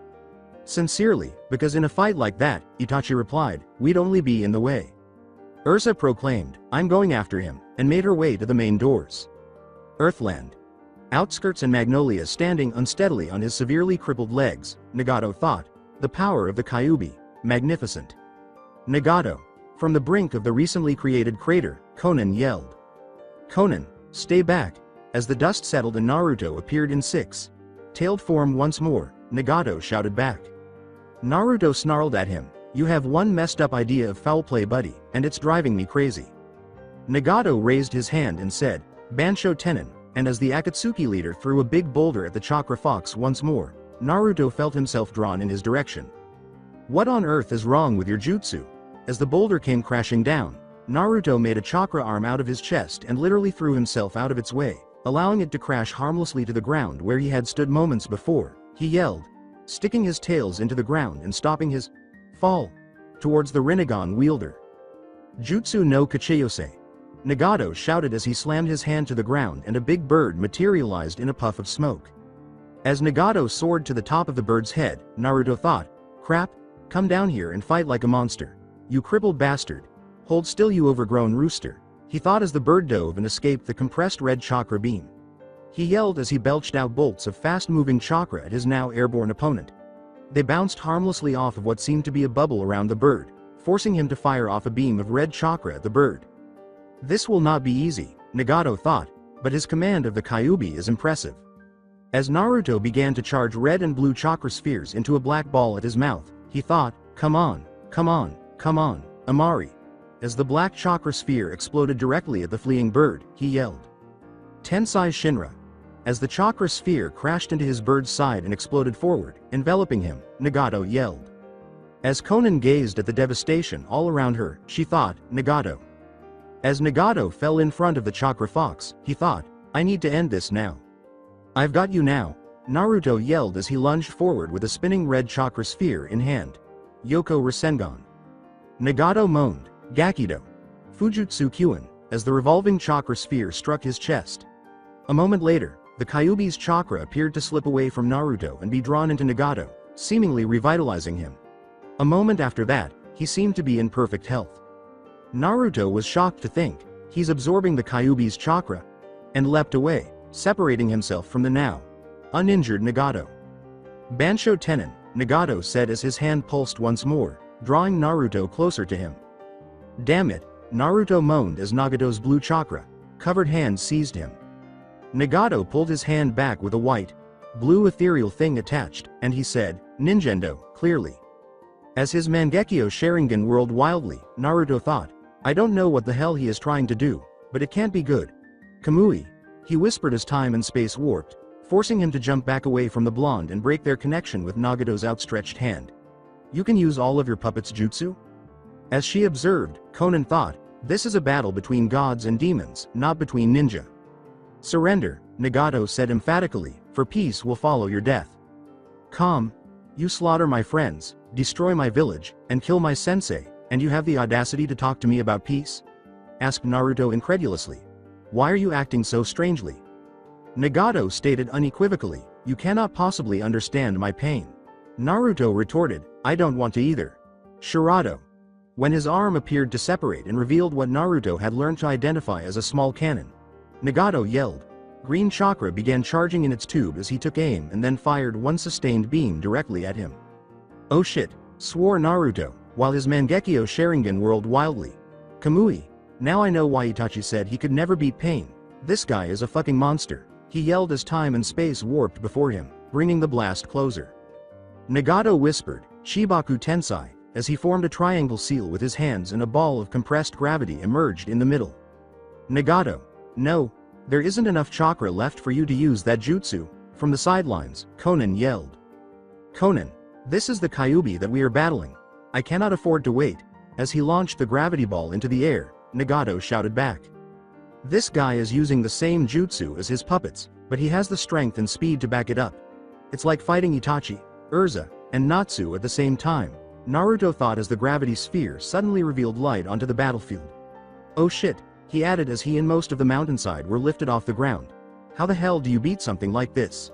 Sincerely, because in a fight like that, Itachi replied, we'd only be in the way. Urza proclaimed, I'm going after him, and made her way to the main doors. Earthland. Outskirts and Magnolia standing unsteadily on his severely crippled legs, Nagato thought, the power of the Kyuubi, magnificent. Nagato. From the brink of the recently created crater, Konan yelled. Konan, stay back. As the dust settled and Naruto appeared in six-tailed form once more, Nagato shouted back. Naruto snarled at him, you have one messed up idea of foul play, buddy, and it's driving me crazy. Nagato raised his hand and said, Bansho Tenin, and as the Akatsuki leader threw a big boulder at the chakra fox once more, Naruto felt himself drawn in his direction. What on earth is wrong with your jutsu? As the boulder came crashing down, Naruto made a chakra arm out of his chest and literally threw himself out of its way, allowing it to crash harmlessly to the ground where he had stood moments before. He yelled, sticking his tails into the ground and stopping his fall towards the Rinnegan wielder. Jutsu no Kachiyose. Nagato shouted as he slammed his hand to the ground and a big bird materialized in a puff of smoke. As Nagato soared to the top of the bird's head, Naruto thought, crap, come down here and fight like a monster. You crippled bastard. Hold still, you overgrown rooster. He thought as the bird dove and escaped the compressed red chakra beam. He yelled as he belched out bolts of fast-moving chakra at his now airborne opponent. They bounced harmlessly off of what seemed to be a bubble around the bird, forcing him to fire off a beam of red chakra at the bird. This will not be easy, Nagato thought, but his command of the Kyuubi is impressive. As Naruto began to charge red and blue chakra spheres into a black ball at his mouth, he thought, come on, come on, come on, Amari. As the black chakra sphere exploded directly at the fleeing bird, he yelled, Tensai Shinra. As the chakra sphere crashed into his bird's side and exploded forward, enveloping him, Nagato yelled. As Konan gazed at the devastation all around her, she thought, Nagato. As Nagato fell in front of the chakra fox, he thought, I need to end this now. I've got you now, Naruto yelled as he lunged forward with a spinning red chakra sphere in hand. Yoko Rasengan. Nagato moaned, Gakido. Fujutsu Kyuin, as the revolving chakra sphere struck his chest. A moment later, the Kyuubi's chakra appeared to slip away from Naruto and be drawn into Nagato, seemingly revitalizing him. A moment after that, he seemed to be in perfect health. Naruto was shocked to think, he's absorbing the Kyuubi's chakra, and leapt away, separating himself from the now uninjured Nagato. Bansho Tenin, Nagato said as his hand pulsed once more, drawing Naruto closer to him. Damn it, Naruto moaned as Nagato's blue chakra covered hand seized him. Nagato pulled his hand back with a white, blue ethereal thing attached, and he said, Ninjendo, clearly. As his Mangekyo Sharingan whirled wildly, Naruto thought, I don't know what the hell he is trying to do, but it can't be good. Kamui, he whispered as time and space warped, forcing him to jump back away from the blonde and break their connection with Nagato's outstretched hand. You can use all of your puppet's jutsu? As she observed, Konan thought, this is a battle between gods and demons, not between ninja. Surrender, Nagato said emphatically, for peace will follow your death. Calm. You slaughter my friends, destroy my village, and kill my sensei, and you have the audacity to talk to me about peace? Asked Naruto incredulously. Why are you acting so strangely? Nagato stated unequivocally, you cannot possibly understand my pain. Naruto retorted, I don't want to either. Shirado. When his arm appeared to separate and revealed what Naruto had learned to identify as a small cannon, Nagato yelled. Green chakra began charging in its tube as he took aim and then fired one sustained beam directly at him. Oh shit, swore Naruto, while his Mangekyo Sharingan whirled wildly. Kamui. Now I know why Itachi said he could never beat pain. This guy is a fucking monster. He yelled as time and space warped before him, bringing the blast closer. Nagato whispered, Shibaku Tensai, as he formed a triangle seal with his hands and a ball of compressed gravity emerged in the middle. Nagato. No, there isn't enough chakra left for you to use that jutsu. From the sidelines, Konan yelled. Konan, this is the Kyuubi that we are battling. I cannot afford to wait. As he launched the gravity ball into the air, Nagato shouted back. This guy is using the same jutsu as his puppets, but he has the strength and speed to back it up. It's like fighting Itachi, Urza, and Natsu at the same time, Naruto thought as the gravity sphere suddenly revealed light onto the battlefield. Oh shit, he added as he and most of the mountainside were lifted off the ground. How the hell do you beat something like this?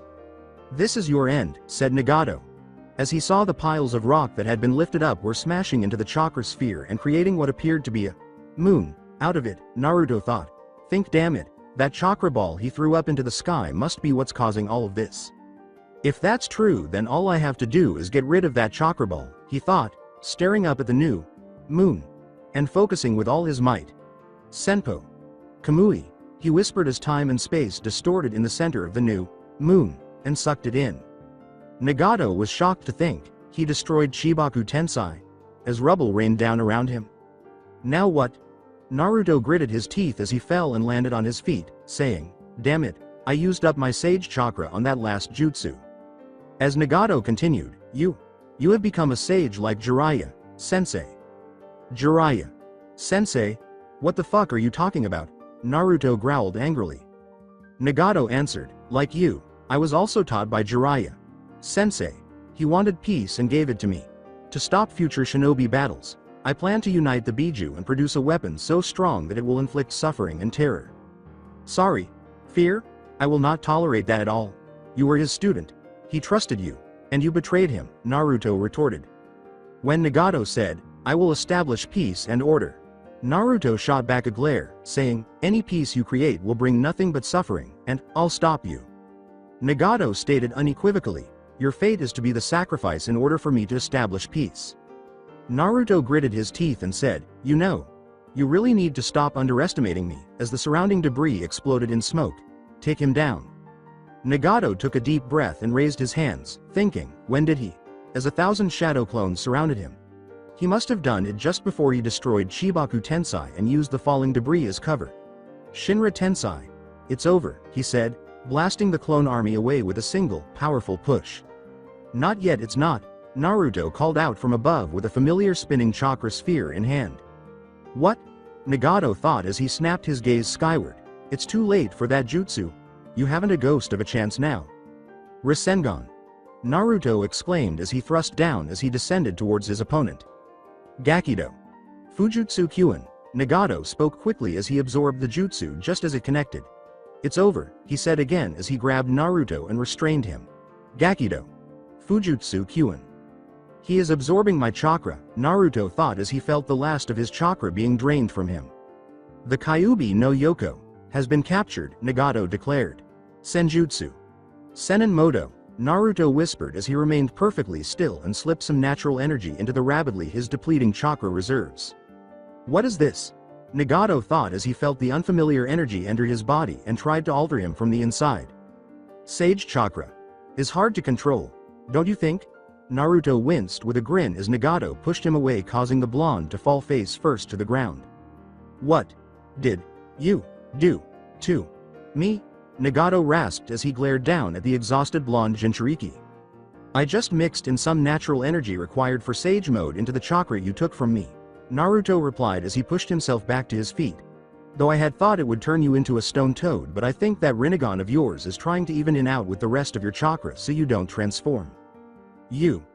This is your end, said Nagato. As he saw the piles of rock that had been lifted up were smashing into the chakra sphere and creating what appeared to be a moon out of it, Naruto thought. Think, damn it, that chakra ball he threw up into the sky must be what's causing all of this. If that's true, then all I have to do is get rid of that chakra ball, he thought, staring up at the new moon and focusing with all his might. Senpo. Kamui, he whispered as time and space distorted in the center of the new moon and sucked it in. Nagato was shocked to think he destroyed Chibaku Tensei as rubble rained down around him. Now what? Naruto gritted his teeth as he fell and landed on his feet, saying, damn it, I used up my sage chakra on that last jutsu. As Nagato continued, you have become a sage like Jiraiya, sensei. Jiraiya. Sensei? What the fuck are you talking about? Naruto growled angrily. Nagato answered, like you, I was also taught by Jiraiya. Sensei. He wanted peace and gave it to me. To stop future shinobi battles, I plan to unite the Biju and produce a weapon so strong that it will inflict suffering and terror. Sorry. Fear? I will not tolerate that at all. You were his student. He trusted you, and you betrayed him, Naruto retorted. When Nagato said, I will establish peace and order, Naruto shot back a glare, saying, any peace you create will bring nothing but suffering, and I'll stop you. Nagato stated unequivocally, your fate is to be the sacrifice in order for me to establish peace. Naruto gritted his teeth and said, you really need to stop underestimating me, as the surrounding debris exploded in smoke. Take him down. Nagato took a deep breath and raised his hands, thinking, when did he? As 1,000 shadow clones surrounded him. He must have done it just before he destroyed Chibaku Tensei and used the falling debris as cover. Shinra Tensei. It's over, he said, blasting the clone army away with a single, powerful push. Not yet, it's not, Naruto called out from above with a familiar spinning chakra sphere in hand. What? Nagato thought as he snapped his gaze skyward. It's too late for that jutsu. You haven't a ghost of a chance now. Rasengan. Naruto exclaimed as he thrust down as he descended towards his opponent. Gakido. Fujutsu Kyuin. Nagato spoke quickly as he absorbed the jutsu just as it connected. It's over, he said again as he grabbed Naruto and restrained him. Gakido. Fujutsu Kyuin. He is absorbing my chakra, Naruto thought as he felt the last of his chakra being drained from him. The Kyuubi no Yoko has been captured, Nagato declared. Senjutsu. Senin Moto, Naruto whispered as he remained perfectly still and slipped some natural energy into the rapidly his depleting chakra reserves. What is this? Nagato thought as he felt the unfamiliar energy enter his body and tried to alter him from the inside. Sage chakra. Is hard to control, don't you think? Naruto winced with a grin as Nagato pushed him away, causing the blonde to fall face first to the ground. What did you do to me? Nagato rasped as he glared down at the exhausted blonde Jinchuriki. I just mixed in some natural energy required for Sage mode into the chakra you took from me, Naruto replied as he pushed himself back to his feet. Though I had thought it would turn you into a stone toad, but I think that Rinnegan of yours is trying to even out with the rest of your chakra so you don't transform. You.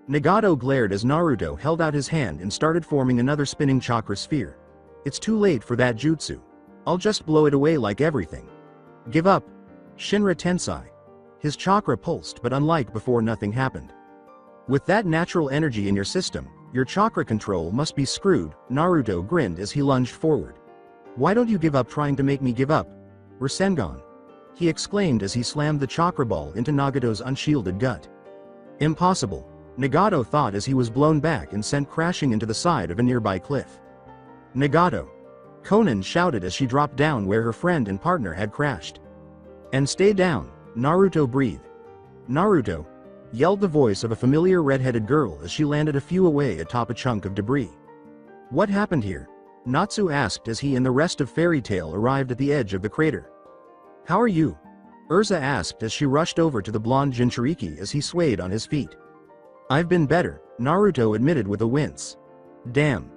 Nagato glared as Naruto held out his hand and started forming another spinning chakra sphere. It's too late for that jutsu. I'll just blow it away like everything. Give up. Shinra Tensei. His chakra pulsed, but unlike before, nothing happened. With that natural energy in your system, your chakra control must be screwed, Naruto grinned as he lunged forward. Why don't you give up trying to make me give up? Rasengan. He exclaimed as he slammed the chakra ball into Nagato's unshielded gut. Impossible, Nagato thought as he was blown back and sent crashing into the side of a nearby cliff. Nagato. Konan shouted as she dropped down where her friend and partner had crashed. And stay down, Naruto breathed. Naruto, yelled the voice of a familiar red-headed girl as she landed a few away atop a chunk of debris. What happened here? Natsu asked as he and the rest of Fairy Tail arrived at the edge of the crater. How are you? Urza asked as she rushed over to the blonde Jinchuriki as he swayed on his feet. I've been better, Naruto admitted with a wince. Damn.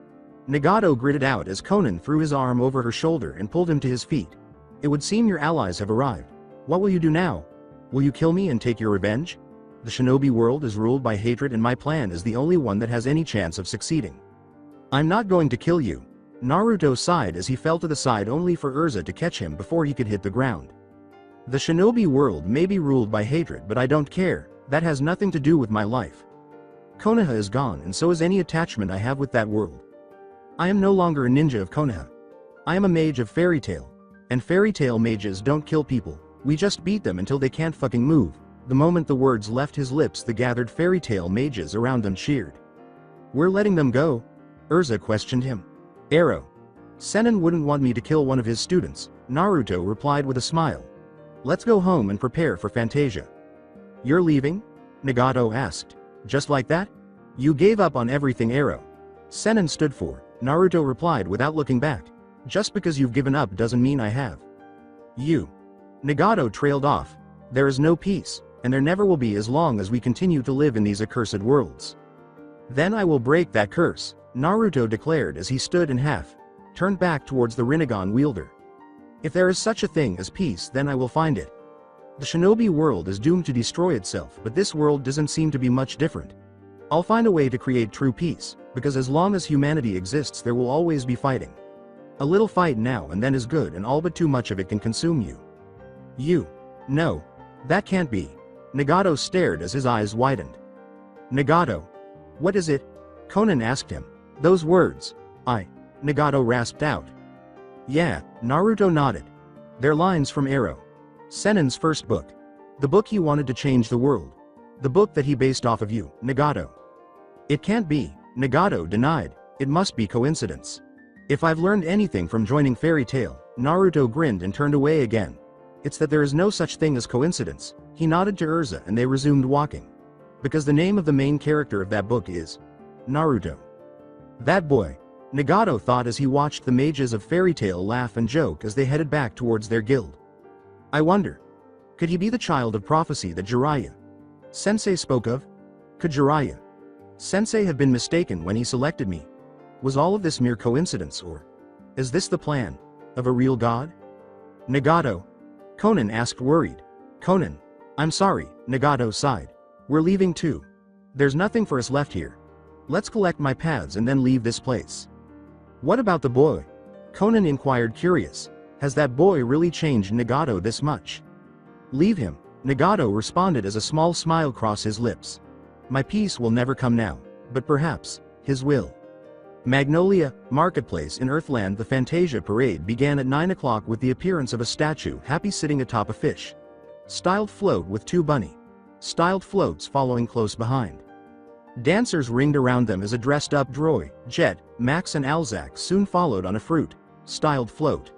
Nagato gritted out as Conan threw his arm over her shoulder and pulled him to his feet. It would seem your allies have arrived. What will you do now? Will you kill me and take your revenge? The shinobi world is ruled by hatred and my plan is the only one that has any chance of succeeding. I'm not going to kill you. Naruto sighed as he fell to the side only for Urza to catch him before he could hit the ground. The shinobi world may be ruled by hatred but I don't care, that has nothing to do with my life. Konoha is gone and so is any attachment I have with that world. I am no longer a ninja of Konoha. I am a mage of Fairy Tail. And Fairy Tail mages don't kill people, we just beat them until they can't fucking move. The moment the words left his lips the gathered Fairy Tail mages around them cheered. We're letting them go? Urza questioned him. Arrow. Sennin wouldn't want me to kill one of his students, Naruto replied with a smile. Let's go home and prepare for Fantasia. You're leaving? Nagato asked. Just like that? You gave up on everything Arrow. Sennin stood for, Naruto replied without looking back. Just because you've given up doesn't mean I have. You. Nagato trailed off. There is no peace, and there never will be as long as we continue to live in these accursed worlds. Then I will break that curse, Naruto declared as he stood in half, turned back towards the Rinnegan wielder. If there is such a thing as peace then I will find it. The shinobi world is doomed to destroy itself but this world doesn't seem to be much different. I'll find a way to create true peace, because as long as humanity exists there will always be fighting. A little fight now and then is good and all but too much of it can consume you. You. No. That can't be. Nagato stared as his eyes widened. Nagato. What is it? Conan asked him. Those words. Nagato rasped out. Yeah, Naruto nodded. They're lines from Arrow. Sennin's first book. The book he wanted to change the world. The book that he based off of you, Nagato. It can't be, Nagato denied. It must be coincidence. If I've learned anything from joining Fairy Tail, Naruto grinned and turned away again. It's that there is no such thing as coincidence. He nodded to Urza and they resumed walking. Because the name of the main character of that book is Naruto. That boy, Nagato thought as he watched the mages of Fairy Tail laugh and joke as they headed back towards their guild. I wonder, could he be the child of prophecy that Jiraiya Sensei spoke of? Could Jiraiya Sensei have been mistaken when he selected me? Was all of this mere coincidence or is this the plan of a real god? Nagato. Conan asked worried. Conan. I'm sorry, Nagato sighed. We're leaving too. There's nothing for us left here. Let's collect my pads and then leave this place. What about the boy? Conan inquired curious. Has that boy really changed Nagato this much? Leave him, Nagato responded as a small smile crossed his lips. My peace will never come now, but perhaps, his will. Magnolia, Marketplace in Earthland. The Fantasia parade began at 9 o'clock with the appearance of a statue happy sitting atop a fish. Styled float with two bunny. Styled floats following close behind. Dancers ringed around them as a dressed-up Droy, Jet, Max and Alzak soon followed on a fruit. Styled float.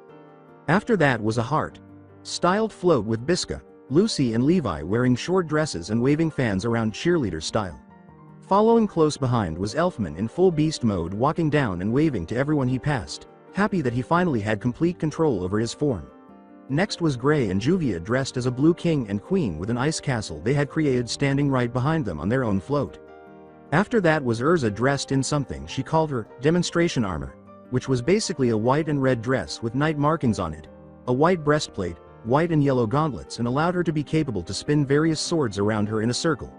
After that was a heart. Styled float with Biska, Lucy and Levi wearing short dresses and waving fans around cheerleader style. Following close behind was Elfman in full beast mode walking down and waving to everyone he passed, happy that he finally had complete control over his form. Next was Gray and Juvia dressed as a blue king and queen with an ice castle they had created standing right behind them on their own float. After that was Urza dressed in something she called her demonstration armor, which was basically a white and red dress with knight markings on it, a white breastplate, white and yellow gauntlets and allowed her to be capable to spin various swords around her in a circle.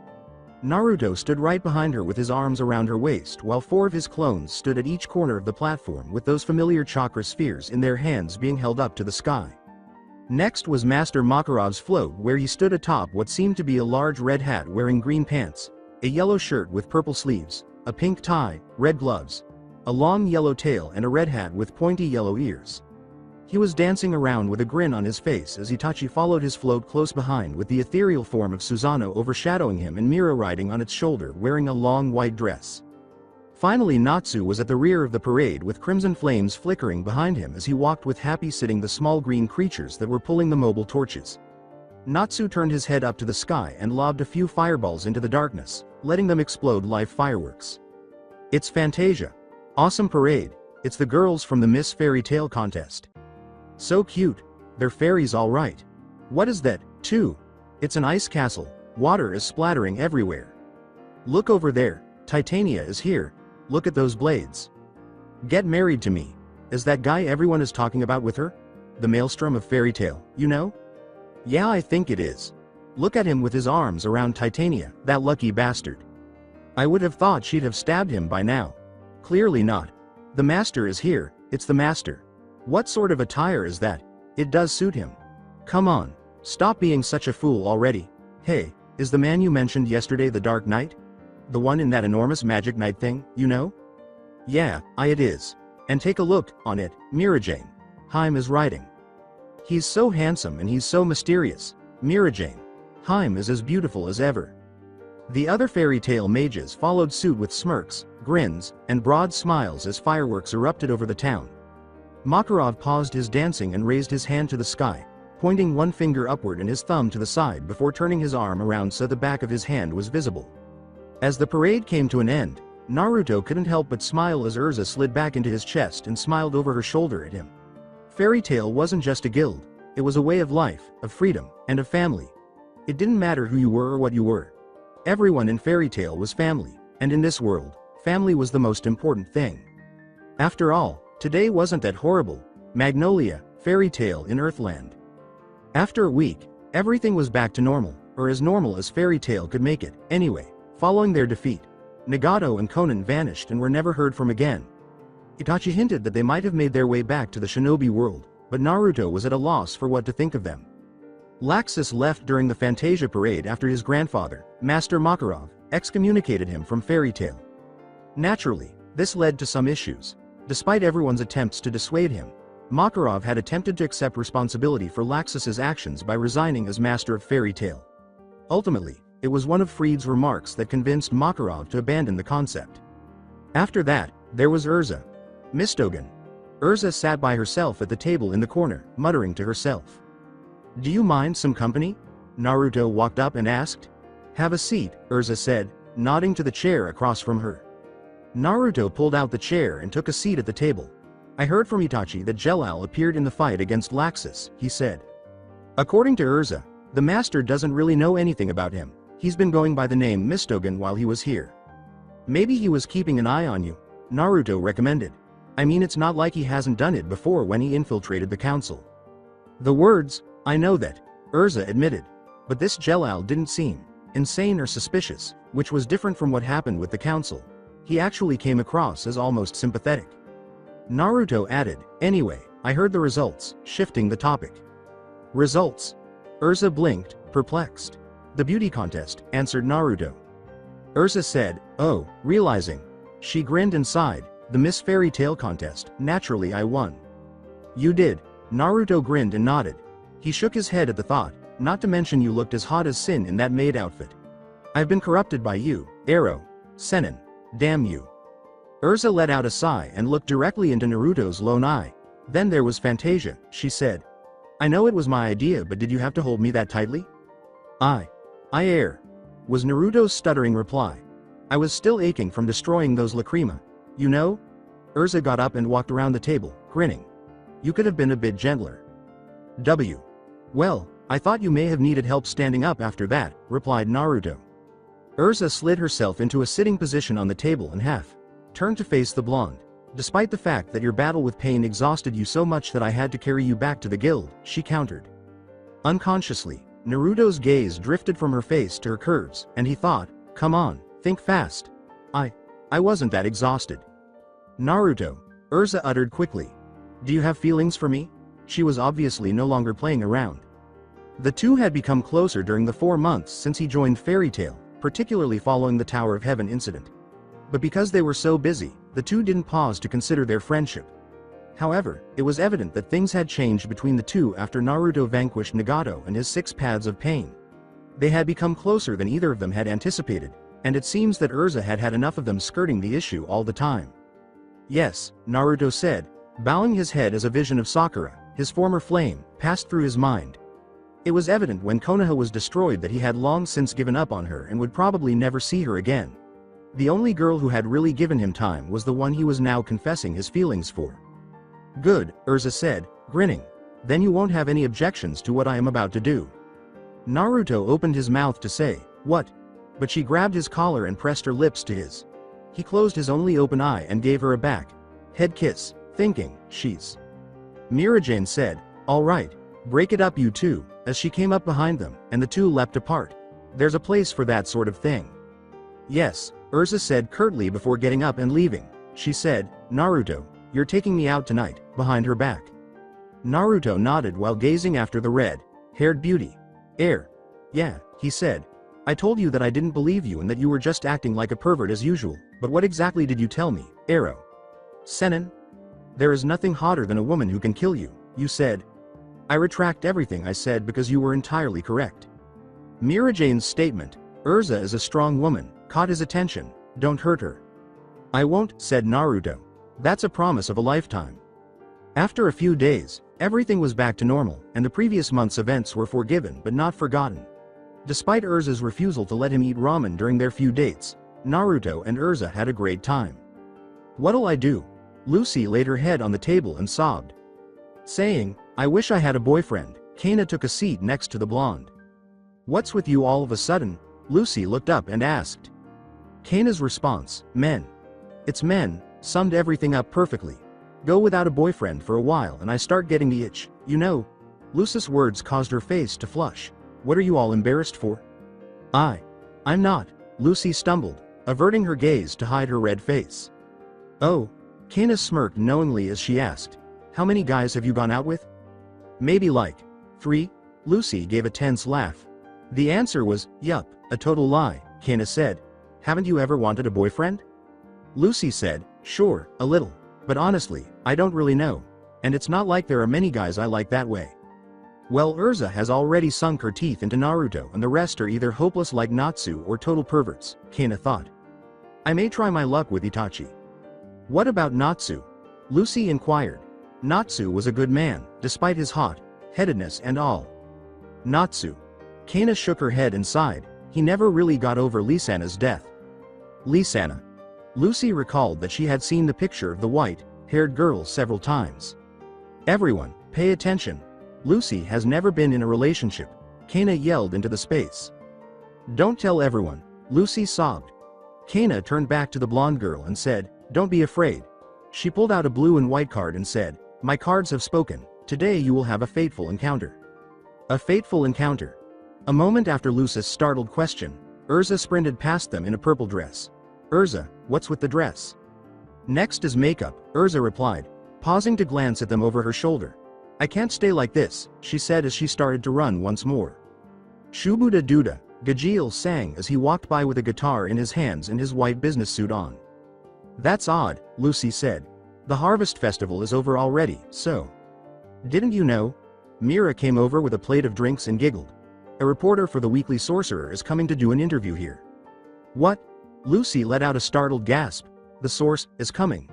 Naruto stood right behind her with his arms around her waist while four of his clones stood at each corner of the platform with those familiar chakra spheres in their hands being held up to the sky. Next was Master Makarov's float where he stood atop what seemed to be a large red hat wearing green pants, a yellow shirt with purple sleeves, a pink tie, red gloves, a long yellow tail and a red hat with pointy yellow ears. He was dancing around with a grin on his face as Itachi followed his float close behind with the ethereal form of Susanoo overshadowing him and Mira riding on its shoulder wearing a long white dress. Finally Natsu was at the rear of the parade with crimson flames flickering behind him as he walked with Happy sitting the small green creatures that were pulling the mobile torches. Natsu turned his head up to the sky and lobbed a few fireballs into the darkness, letting them explode like fireworks. It's Fantasia. Awesome parade. It's the girls from the Miss Fairy Tail contest. So cute. They're fairies all right. What is that, too? It's an ice castle. Water is splattering everywhere. Look over there. Titania is here. Look at those blades. Get married to me. Is that guy everyone is talking about with her? The maelstrom of fairy tale, you know? Yeah, I think it is. Look at him with his arms around Titania, that lucky bastard. I would have thought she'd have stabbed him by now. Clearly not. The master is here, it's the master. What sort of attire is that? It does suit him. Come on, stop being such a fool already. Hey, is the man you mentioned yesterday the Dark Knight? The one in that enormous magic knight thing, you know? Yeah, it is. And take a look, on it, Mirajane. Haim is riding. He's so handsome and he's so mysterious. Mirajane. Haim is as beautiful as ever. The other fairy tale mages followed suit with smirks, grins, and broad smiles as fireworks erupted over the town. Makarov paused his dancing and raised his hand to the sky, pointing one finger upward and his thumb to the side before turning his arm around so the back of his hand was visible. As the parade came to an end, Naruto couldn't help but smile as Urza slid back into his chest and smiled over her shoulder at him. Fairy tale wasn't just a guild, it was a way of life, of freedom, and of family. It didn't matter who you were or what you were. Everyone in fairy tale was family, and in this world, family was the most important thing. After all, today wasn't that horrible. Magnolia, fairy tale in Earthland. After a week, everything was back to normal, or as normal as fairy tale could make it. Anyway, following their defeat, Nagato and Conan vanished and were never heard from again. Itachi hinted that they might have made their way back to the shinobi world, but Naruto was at a loss for what to think of them. Laxus left during the Fantasia parade after his grandfather, Master Makarov, excommunicated him from fairy tale. Naturally, this led to some issues. Despite everyone's attempts to dissuade him, Makarov had attempted to accept responsibility for Laxus's actions by resigning as master of fairy tale. Ultimately, it was one of Fried's remarks that convinced Makarov to abandon the concept. After that, there was Urza. Mistogen. Urza sat by herself at the table in the corner, muttering to herself. Do you mind some company? Naruto walked up and asked. Have a seat, Urza said, nodding to the chair across from her. Naruto pulled out the chair and took a seat at the table. I heard from Itachi that Jelal appeared in the fight against Laxus, he said. According to Urza, the master doesn't really know anything about him. He's been going by the name Mistogen while he was here. Maybe he was keeping an eye on you, Naruto recommended. I mean, it's not like he hasn't done it before when he infiltrated the council. The words, I know that, Urza admitted. But this Jelal didn't seem insane or suspicious, which was different from what happened with the council. He actually came across as almost sympathetic. Naruto added, anyway, I heard the results, shifting the topic. Results? Urza blinked, perplexed. The beauty contest, answered Naruto. Urza said, oh, realizing. She grinned and sighed, the Miss Fairy Tale contest, naturally I won. You did. Naruto grinned and nodded. He shook his head at the thought, not to mention you looked as hot as sin in that maid outfit. I've been corrupted by you, Arrow. Sennin. Damn you. Urza let out a sigh and looked directly into Naruto's lone eye. Then there was Fantasia, she said. I know it was my idea, but did you have to hold me that tightly? I err, was Naruto's stuttering reply. I was still aching from destroying those lacrima. You know? Urza got up and walked around the table, grinning. You could have been a bit gentler. Well, I thought you may have needed help standing up after that, replied Naruto. Urza slid herself into a sitting position on the table and turned to face the blonde. Despite the fact that your battle with pain exhausted you so much that I had to carry you back to the guild, she countered. Unconsciously, Naruto's gaze drifted from her face to her curves, and he thought, come on, think fast. I wasn't that exhausted. Naruto, Urza uttered quickly. Do you have feelings for me? She was obviously no longer playing around. The two had become closer during the 4 months since he joined Fairy Tail, particularly following the Tower of Heaven incident. But because they were so busy, the two didn't pause to consider their friendship. However, it was evident that things had changed between the two after Naruto vanquished Nagato and his 6 paths of pain. They had become closer than either of them had anticipated, and it seems that Urza had had enough of them skirting the issue all the time. Yes, Naruto said, bowing his head as a vision of Sakura, his former flame, passed through his mind. It was evident when Konoha was destroyed that he had long since given up on her and would probably never see her again. The only girl who had really given him time was the one he was now confessing his feelings for. Good, Urza said, grinning. Then you won't have any objections to what I am about to do. Naruto opened his mouth to say, what? But she grabbed his collar and pressed her lips to his. He closed his only open eye and gave her a back head kiss, thinking, she's. Mira-Jane said, alright, break it up you two, as she came up behind them, and the two leapt apart. There's a place for that sort of thing. Yes, Urza said curtly before getting up and leaving. She said, Naruto, you're taking me out tonight, behind her back. Naruto nodded while gazing after the red-haired beauty. Yeah, he said. I told you that I didn't believe you and that you were just acting like a pervert as usual, but what exactly did you tell me, Arrow? Senin? There is nothing hotter than a woman who can kill you, you said. I retract everything I said because you were entirely correct. Mira-Jane's statement, Urza is a strong woman, caught his attention. Don't hurt her. I won't, said Naruto. That's a promise of a lifetime. After a few days, everything was back to normal, and the previous month's events were forgiven but not forgotten. Despite Urza's refusal to let him eat ramen during their few dates, Naruto and Urza had a great time. What'll I do? Lucy laid her head on the table and sobbed. Saying, I wish I had a boyfriend. Kana took a seat next to the blonde. What's with you all of a sudden? Lucy looked up and asked. Kana's response, men. It's men, summed everything up perfectly. Go without a boyfriend for a while and I start getting the itch, you know. Lucy's words caused her face to flush. What are you all embarrassed for? I'm not, Lucy stumbled, averting her gaze to hide her red face. Oh. Kana smirked knowingly as she asked. How many guys have you gone out with? Maybe like 3. Lucy gave a tense laugh. The answer was, yup, a total lie, Kana said. Haven't you ever wanted a boyfriend? Lucy said, sure, a little. But honestly, I don't really know. And it's not like there are many guys I like that way. Well, Urza has already sunk her teeth into Naruto and the rest are either hopeless like Natsu or total perverts, Kana thought. I may try my luck with Itachi. What about Natsu? Lucy inquired. Natsu was a good man, despite his hot-headedness and all. Natsu. Kana shook her head and sighed. He never really got over Lisana's death. Lisana. Lucy recalled that she had seen the picture of the white-haired girl several times. Everyone, pay attention. Lucy has never been in a relationship. Kana yelled into the space. Don't tell everyone, Lucy sobbed. Kana turned back to the blonde girl and said, don't be afraid. She pulled out a blue and white card and said, my cards have spoken. Today you will have a fateful encounter. A fateful encounter. A moment after Lucy's startled question, Urza sprinted past them in a purple dress. Urza, what's with the dress? Next is makeup, Urza replied, pausing to glance at them over her shoulder. I can't stay like this, she said as she started to run once more. Shubuda Duda, Gajeel sang as he walked by with a guitar in his hands and his white business suit on. That's odd, Lucy said. The harvest festival is over already, so. Didn't you know? Mira came over with a plate of drinks and giggled. A reporter for the Weekly Sorcerer is coming to do an interview here. What? Lucy let out a startled gasp. The source is coming.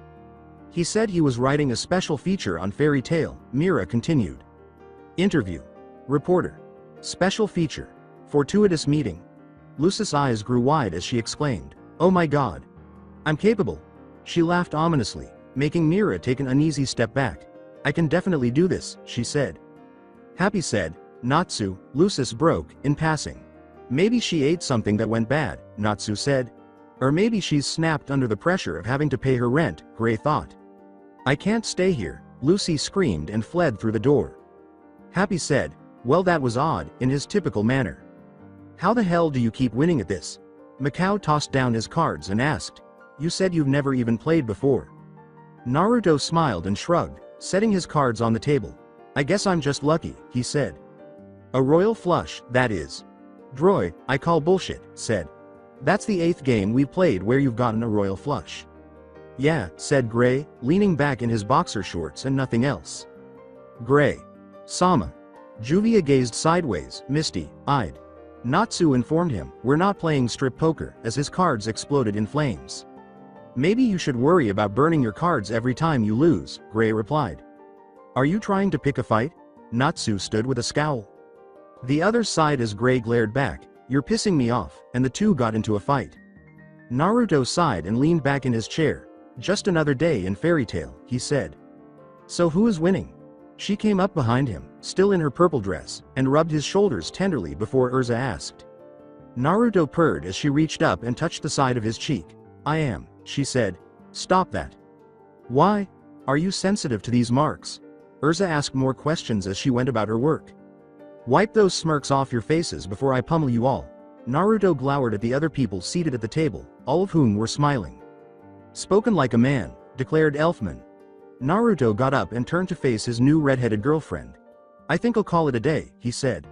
He said he was writing a special feature on Fairy Tail, Mira continued. Interview. Reporter. Special feature. Fortuitous meeting. Lucy's eyes grew wide as she exclaimed, oh my god. I'm capable. She laughed ominously, making Mira take an uneasy step back. I can definitely do this, she said. Happy said, Natsu, Lucis broke, in passing. Maybe she ate something that went bad, Natsu said. Or maybe she's snapped under the pressure of having to pay her rent, Gray thought. I can't stay here, Lucy screamed and fled through the door. Happy said, well that was odd, in his typical manner. How the hell do you keep winning at this? Mikao tossed down his cards and asked. You said you've never even played before. Naruto smiled and shrugged, setting his cards on the table. I guess I'm just lucky, he said. A royal flush, that is. Droy, I call bullshit, said. That's the 8th game we've played where you've gotten a royal flush. Yeah, said Gray, leaning back in his boxer shorts and nothing else. Gray. Sama. Juvia gazed sideways, misty-eyed. Natsu informed him, we're not playing strip poker, as his cards exploded in flames. Maybe you should worry about burning your cards every time you lose, Gray replied. Are you trying to pick a fight? Natsu stood with a scowl. The other side as Gray glared back, you're pissing me off, and the two got into a fight. Naruto sighed and leaned back in his chair. Just another day in Fairy Tail, he said. So who is winning? She came up behind him, still in her purple dress, and rubbed his shoulders tenderly before Urza asked. Naruto purred as she reached up and touched the side of his cheek. I am, she said. Stop that. Why? Are you sensitive to these marks? Urza asked more questions as she went about her work. Wipe those smirks off your faces before I pummel you all. Naruto glowered at the other people seated at the table, all of whom were smiling. Spoken like a man, declared Elfman. Naruto got up and turned to face his new red-headed girlfriend. I think I'll call it a day, he said.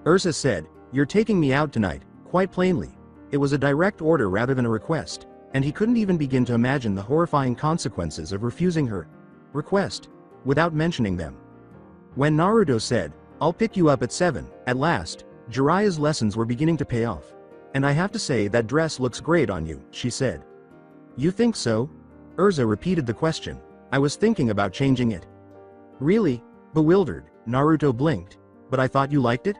Urza said, you're taking me out tonight, quite plainly. It was a direct order rather than a request, and he couldn't even begin to imagine the horrifying consequences of refusing her request, without mentioning them. When Naruto said, I'll pick you up at 7, at last, Jiraiya's lessons were beginning to pay off. And I have to say that dress looks great on you, she said. You think so? Urza repeated the question. I was thinking about changing it. Really? Bewildered, Naruto blinked. But I thought you liked it?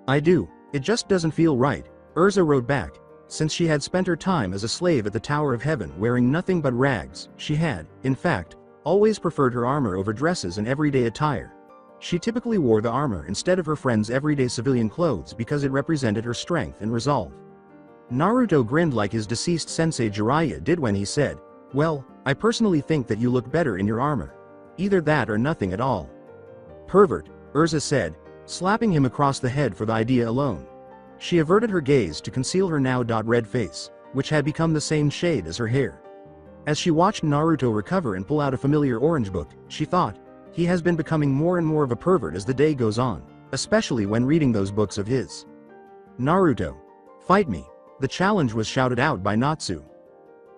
I do, it just doesn't feel right, Urza wrote back. Since she had spent her time as a slave at the Tower of Heaven wearing nothing but rags, she had, in fact, always preferred her armor over dresses and everyday attire. She typically wore the armor instead of her friend's everyday civilian clothes because it represented her strength and resolve. Naruto grinned like his deceased sensei Jiraiya did when he said, well, I personally think that you look better in your armor. Either that or nothing at all. Pervert, Urza said, slapping him across the head for the idea alone. She averted her gaze to conceal her now red face, which had become the same shade as her hair. As she watched Naruto recover and pull out a familiar orange book, she thought, he has been becoming more and more of a pervert as the day goes on, especially when reading those books of his. Naruto. Fight me. The challenge was shouted out by Natsu.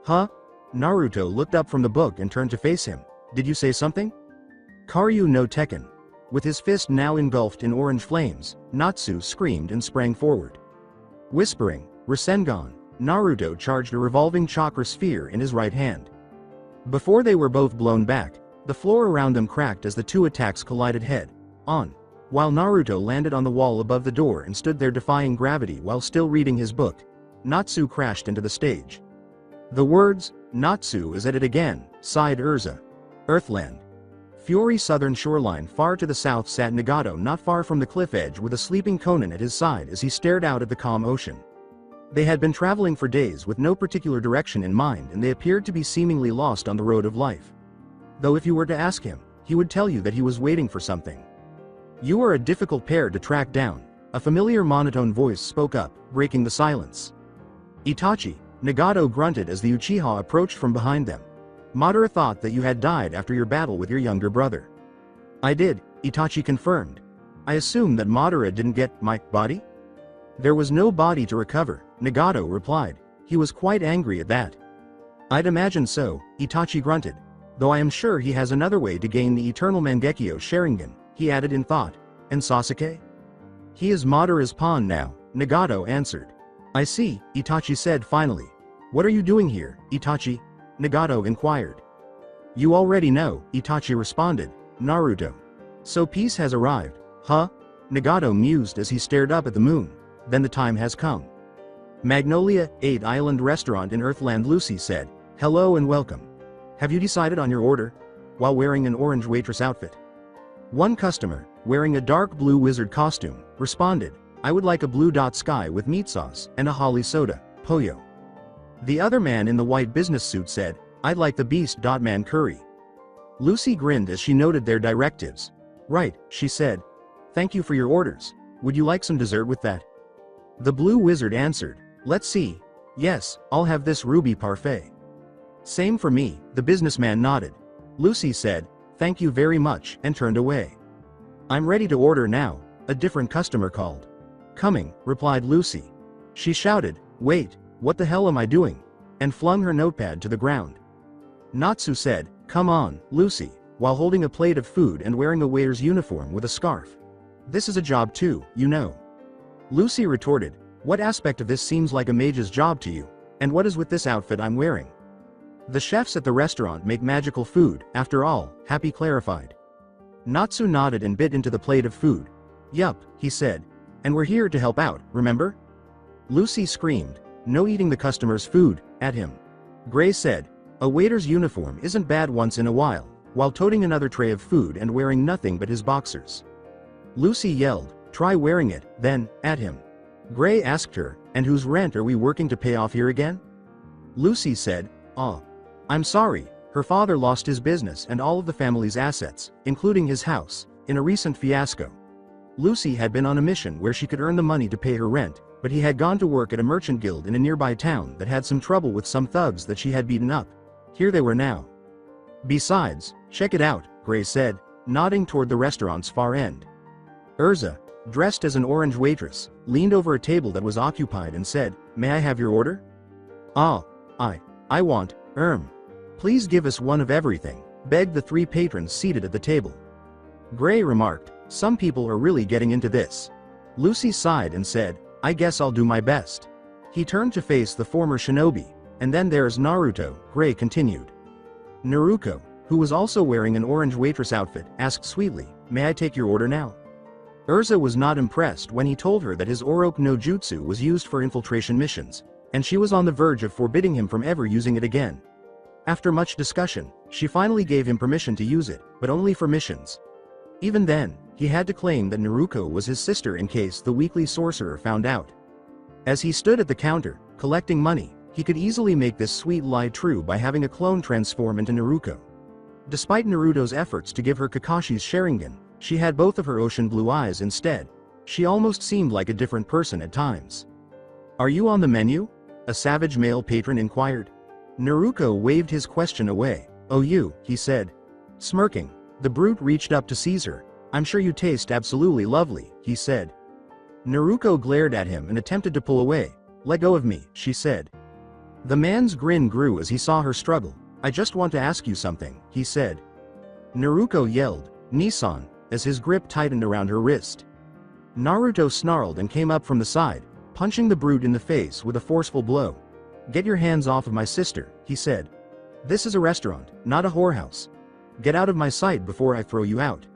Huh? Naruto looked up from the book and turned to face him. Did you say something? Karyu no Tekken. With his fist now engulfed in orange flames, Natsu screamed and sprang forward. Whispering, Rasengan, Naruto charged a revolving chakra sphere in his right hand. Before they were both blown back, the floor around them cracked as the two attacks collided head-on, while Naruto landed on the wall above the door and stood there defying gravity while still reading his book. Natsu crashed into the stage. The words, Natsu is at it again, sighed Urza. Earthland. Fury southern shoreline far to the south sat Nagato not far from the cliff edge with a sleeping Conan at his side as he stared out at the calm ocean. They had been traveling for days with no particular direction in mind and they appeared to be seemingly lost on the road of life. Though if you were to ask him, he would tell you that he was waiting for something. You are a difficult pair to track down, a familiar monotone voice spoke up, breaking the silence. Itachi, Nagato grunted as the Uchiha approached from behind them. Madara thought that you had died after your battle with your younger brother. I did, Itachi confirmed. I assume that Madara didn't get my body? There was no body to recover, Nagato replied. He was quite angry at that. I'd imagine so, Itachi grunted. Though I am sure he has another way to gain the eternal Mangekyo Sharingan, he added in thought. And Sasuke? He is Madara's pawn now, Nagato answered. I see, Itachi said finally. What are you doing here, Itachi? Nagato inquired. You already know, Itachi responded. Naruto. So peace has arrived, huh? Nagato mused as he stared up at the moon. Then the time has come. Magnolia, 8 Island Restaurant in Earthland. Lucy said, hello and welcome. Have you decided on your order? While wearing an orange waitress outfit. One customer, wearing a dark blue wizard costume, responded, I would like a blue dot sky with meat sauce and a holly soda, Poyo. The other man in the white business suit said, I'd like the beast dot man curry. Lucy grinned as she noted their directives. Right, she said. Thank you for your orders. Would you like some dessert with that? The blue wizard answered, let's see. Yes, I'll have this ruby parfait. Same for me, the businessman nodded. Lucy said, thank you very much, and turned away. I'm ready to order now, a different customer called. Coming, replied Lucy. She shouted, wait, what the hell am I doing? And flung her notepad to the ground. Natsu said, come on, Lucy, while holding a plate of food and wearing a waiter's uniform with a scarf. This is a job too, you know. Lucy retorted, what aspect of this seems like a mage's job to you? And what is with this outfit I'm wearing? The chefs at the restaurant make magical food, after all, Happy clarified. Natsu nodded and bit into the plate of food. Yup, he said. And we're here to help out, remember? Lucy screamed, no eating the customer's food, at him. Gray said, a waiter's uniform isn't bad once in a while toting another tray of food and wearing nothing but his boxers. Lucy yelled, try wearing it, then, at him. Gray asked her, and whose rent are we working to pay off here again? Lucy said, I'm sorry, Her father lost his business and all of the family's assets, including his house, in a recent fiasco. Lucy had been on a mission where she could earn the money to pay her rent, but he had gone to work at a merchant guild in a nearby town that had some trouble with some thugs that she had beaten up. Here they were now. Besides, check it out, Gray said, nodding toward the restaurant's far end. Urza, dressed as an orange waitress, leaned over a table that was occupied and said, "May I have your order?" "Ah, I want, please give us one of everything," begged the three patrons seated at the table. Gray remarked, "Some people are really getting into this." Lucy sighed and said, "I guess I'll do my best." He turned to face the former shinobi, "And then there's Naruto," Gray continued. Naruto, who was also wearing an orange waitress outfit, asked sweetly, "May I take your order now?" Urza was not impressed when he told her that his Oroku no Jutsu was used for infiltration missions, and she was on the verge of forbidding him from ever using it again. After much discussion, she finally gave him permission to use it, but only for missions. Even then, he had to claim that Naruto was his sister in case the weakly sorcerer found out. As he stood at the counter, collecting money, he could easily make this sweet lie true by having a clone transform into Naruto. Despite Naruto's efforts to give her Kakashi's Sharingan, she had both of her ocean blue eyes instead. She almost seemed like a different person at times. "Are you on the menu?" a savage male patron inquired. Naruto waved his question away. "Oh you," he said. Smirking, the brute reached up to seize her. "I'm sure you taste absolutely lovely," he said. Naruto glared at him and attempted to pull away. "Let go of me," she said. The man's grin grew as he saw her struggle. "I just want to ask you something," he said. Naruto yelled, "Nissan," as his grip tightened around her wrist. Naruto snarled and came up from the side, punching the brute in the face with a forceful blow. "Get your hands off of my sister," he said. "This is a restaurant, not a whorehouse. Get out of my sight before I throw you out."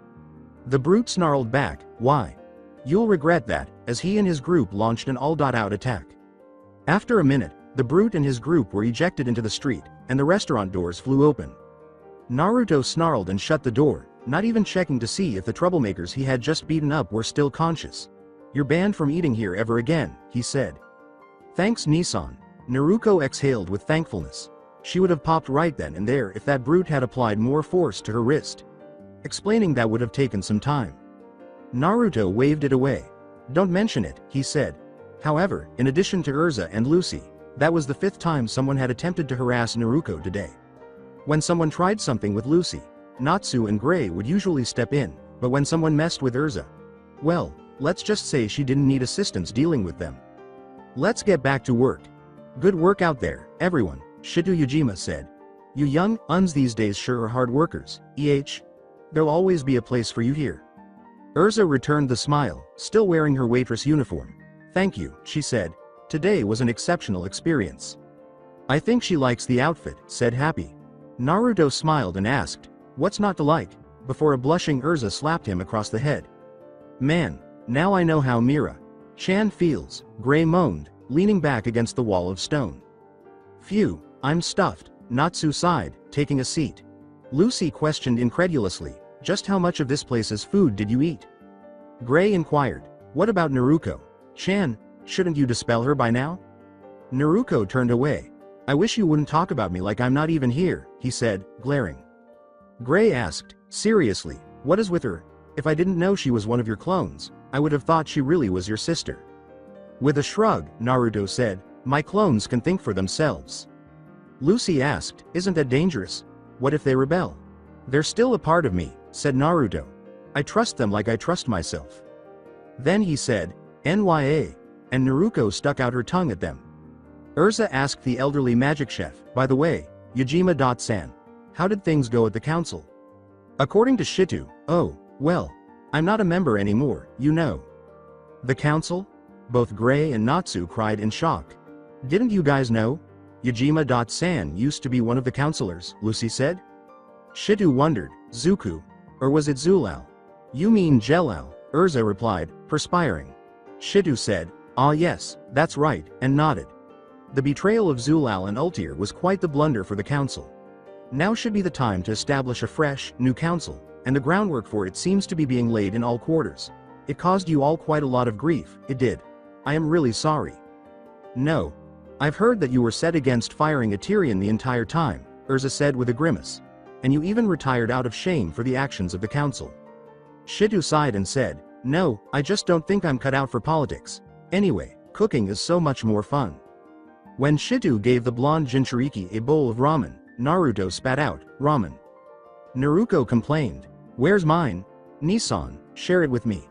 The brute snarled back, "Why? You'll regret that," as he and his group launched an all-out attack. After a minute, the brute and his group were ejected into the street, and the restaurant doors flew open. Naruto snarled and shut the door, not even checking to see if the troublemakers he had just beaten up were still conscious. "You're banned from eating here ever again," he said. "Thanks, Nissan." Naruto exhaled with thankfulness. She would have popped right then and there if that brute had applied more force to her wrist. Explaining that would have taken some time. Naruto waved it away. "Don't mention it," he said. However, in addition to Urza and Lucy, that was the fifth time someone had attempted to harass Naruto today. When someone tried something with Lucy, Natsu and Gray would usually step in, but when someone messed with Urza, well, let's just say she didn't need assistance dealing with them. "Let's get back to work." "Good work out there, everyone," Shitu Yujima said. "You young uns these days sure are hard workers, There'll always be a place for you here." Urza returned the smile, still wearing her waitress uniform. "Thank you," she said. "Today was an exceptional experience." "I think she likes the outfit," said Happy. Naruto smiled and asked, "What's not to like?" before a blushing Urza slapped him across the head. "Man, now I know how Mira-chan feels," Gray moaned, leaning back against the wall of stone. "Phew, I'm stuffed," Natsu sighed, taking a seat. Lucy questioned incredulously, "Just how much of this place's food did you eat?" Gray inquired, "What about Naruko-chan? Shouldn't you dispel her by now?" Naruto turned away. "I wish you wouldn't talk about me like I'm not even here," he said, glaring. Gray asked, "Seriously, what is with her? If I didn't know she was one of your clones, I would have thought she really was your sister." With a shrug, Naruto said, "My clones can think for themselves." Lucy asked, "Isn't that dangerous? What if they rebel?" "They're still a part of me," said Naruto. "I trust them like I trust myself." Then he said, "NYA," and Naruto stuck out her tongue at them. Urza asked the elderly magic chef, "By the way, Yujima-san, how did things go at the council?" According to Shitu, "Oh, well, I'm not a member anymore, you know." "The council?" Both Gray and Natsu cried in shock. "Didn't you guys know? Yujima-san used to be one of the counselors," Lucy said. Shitu wondered, "Zuku? Or was it Zulal?" "You mean Jelal," Urza replied, perspiring. Shitu said, "Ah yes, that's right," and nodded. The betrayal of Zulal and Ultir was quite the blunder for the council. Now should be the time to establish a fresh, new council, and the groundwork for it seems to be being laid in all quarters. "It caused you all quite a lot of grief, it did. I am really sorry." "No. I've heard that you were set against firing a Tyrian the entire time," Urza said with a grimace. And you even retired out of shame for the actions of the council. Shitu sighed and said, no, I just don't think I'm cut out for politics. Anyway, cooking is so much more fun. When Shitu gave the blonde Jinchuriki a bowl of ramen, Naruto spat out, ramen. Naruto complained, where's mine? Nissan, share it with me.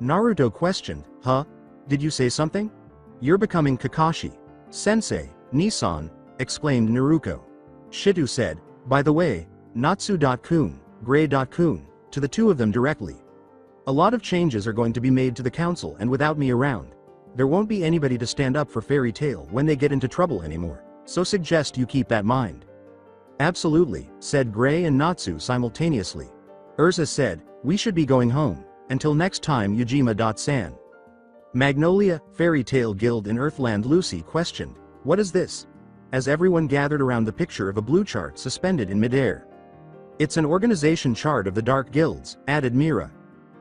Naruto questioned, huh? Did you say something? You're becoming Kakashi. Sensei, Nissan, exclaimed Naruto. Shitu said, by the way, Natsu.kun, Gray.kun, to the two of them directly. A lot of changes are going to be made to the council, and without me around, there won't be anybody to stand up for Fairy Tail when they get into trouble anymore, so suggest you keep that in mind. Absolutely, said Gray and Natsu simultaneously. Urza said, we should be going home. Until next time, Yujima.san. Magnolia, Fairy Tail Guild in Earthland. Lucy questioned, what is this? As everyone gathered around the picture of a blue chart suspended in midair. It's an organization chart of the Dark Guilds, added Mira.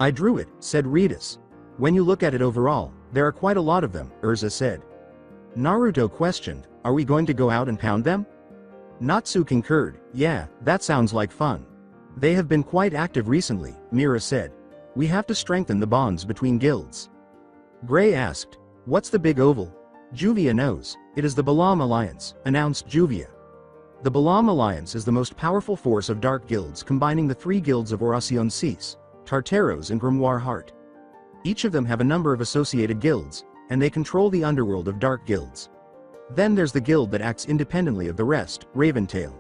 I drew it, said Ritas. When you look at it overall, there are quite a lot of them, Urza said. Naruto questioned, are we going to go out and pound them? Natsu concurred, yeah, that sounds like fun. They have been quite active recently, Mira said. We have to strengthen the bonds between guilds. Gray asked, what's the big oval? Juvia knows, it is the Balam Alliance, announced Juvia. The Balam Alliance is the most powerful force of dark guilds, combining the three guilds of Oracion Cis, Tartaros and Grimoire Heart. Each of them have a number of associated guilds, and they control the underworld of dark guilds. Then there's the guild that acts independently of the rest, Raventail.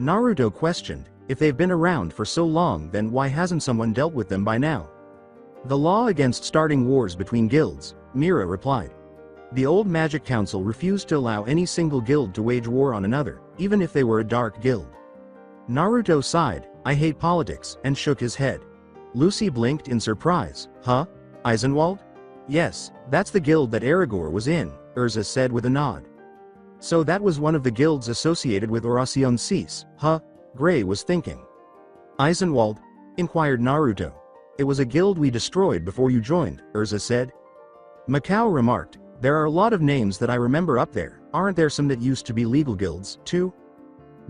Naruto questioned, if they've been around for so long, then why hasn't someone dealt with them by now? The law against starting wars between guilds, Mira replied. The old Magic Council refused to allow any single guild to wage war on another, even if they were a dark guild. Naruto sighed, I hate politics, and shook his head. Lucy blinked in surprise, huh? Eisenwald? Yes, that's the guild that Aragorn was in, Urza said with a nod. So that was one of the guilds associated with Oracion Cis, huh? Gray was thinking. Eisenwald? Inquired Naruto. It was a guild we destroyed before you joined, Urza said. Macau remarked, there are a lot of names that I remember up there, aren't there some that used to be legal guilds, too?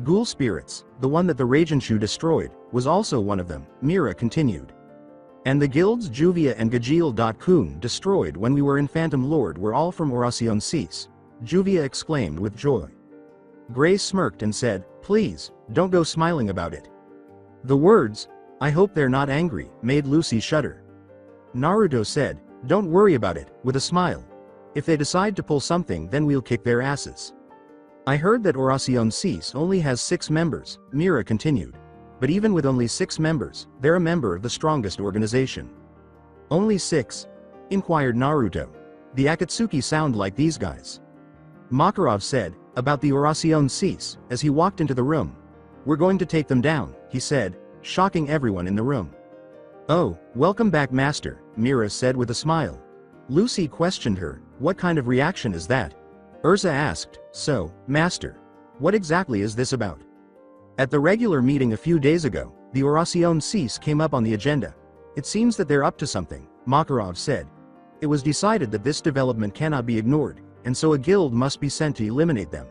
Ghoul Spirits, the one that the Ragenshu destroyed, was also one of them, Mira continued. And the guilds Juvia and Gajil.kun destroyed when we were in Phantom Lord were all from Oracion Cis, Juvia exclaimed with joy. Gray smirked and said, please, don't go smiling about it. The words, I hope they're not angry, made Lucy shudder. Naruto said, don't worry about it, with a smile. If they decide to pull something, then we'll kick their asses. I heard that Oracion Cis only has 6 members, Mira continued. But even with only 6 members, they're a member of the strongest organization. Only 6? Inquired Naruto. The Akatsuki sound like these guys. Makarov said, about the Oracion Cis, as he walked into the room. We're going to take them down, he said, shocking everyone in the room. Oh, welcome back, Master, Mira said with a smile. Lucy questioned her, what kind of reaction is that? Urza asked, so, Master, what exactly is this about? At the regular meeting a few days ago, the Oracion Cis came up on the agenda. It seems that they're up to something, Makarov said. It was decided that this development cannot be ignored, and so a guild must be sent to eliminate them.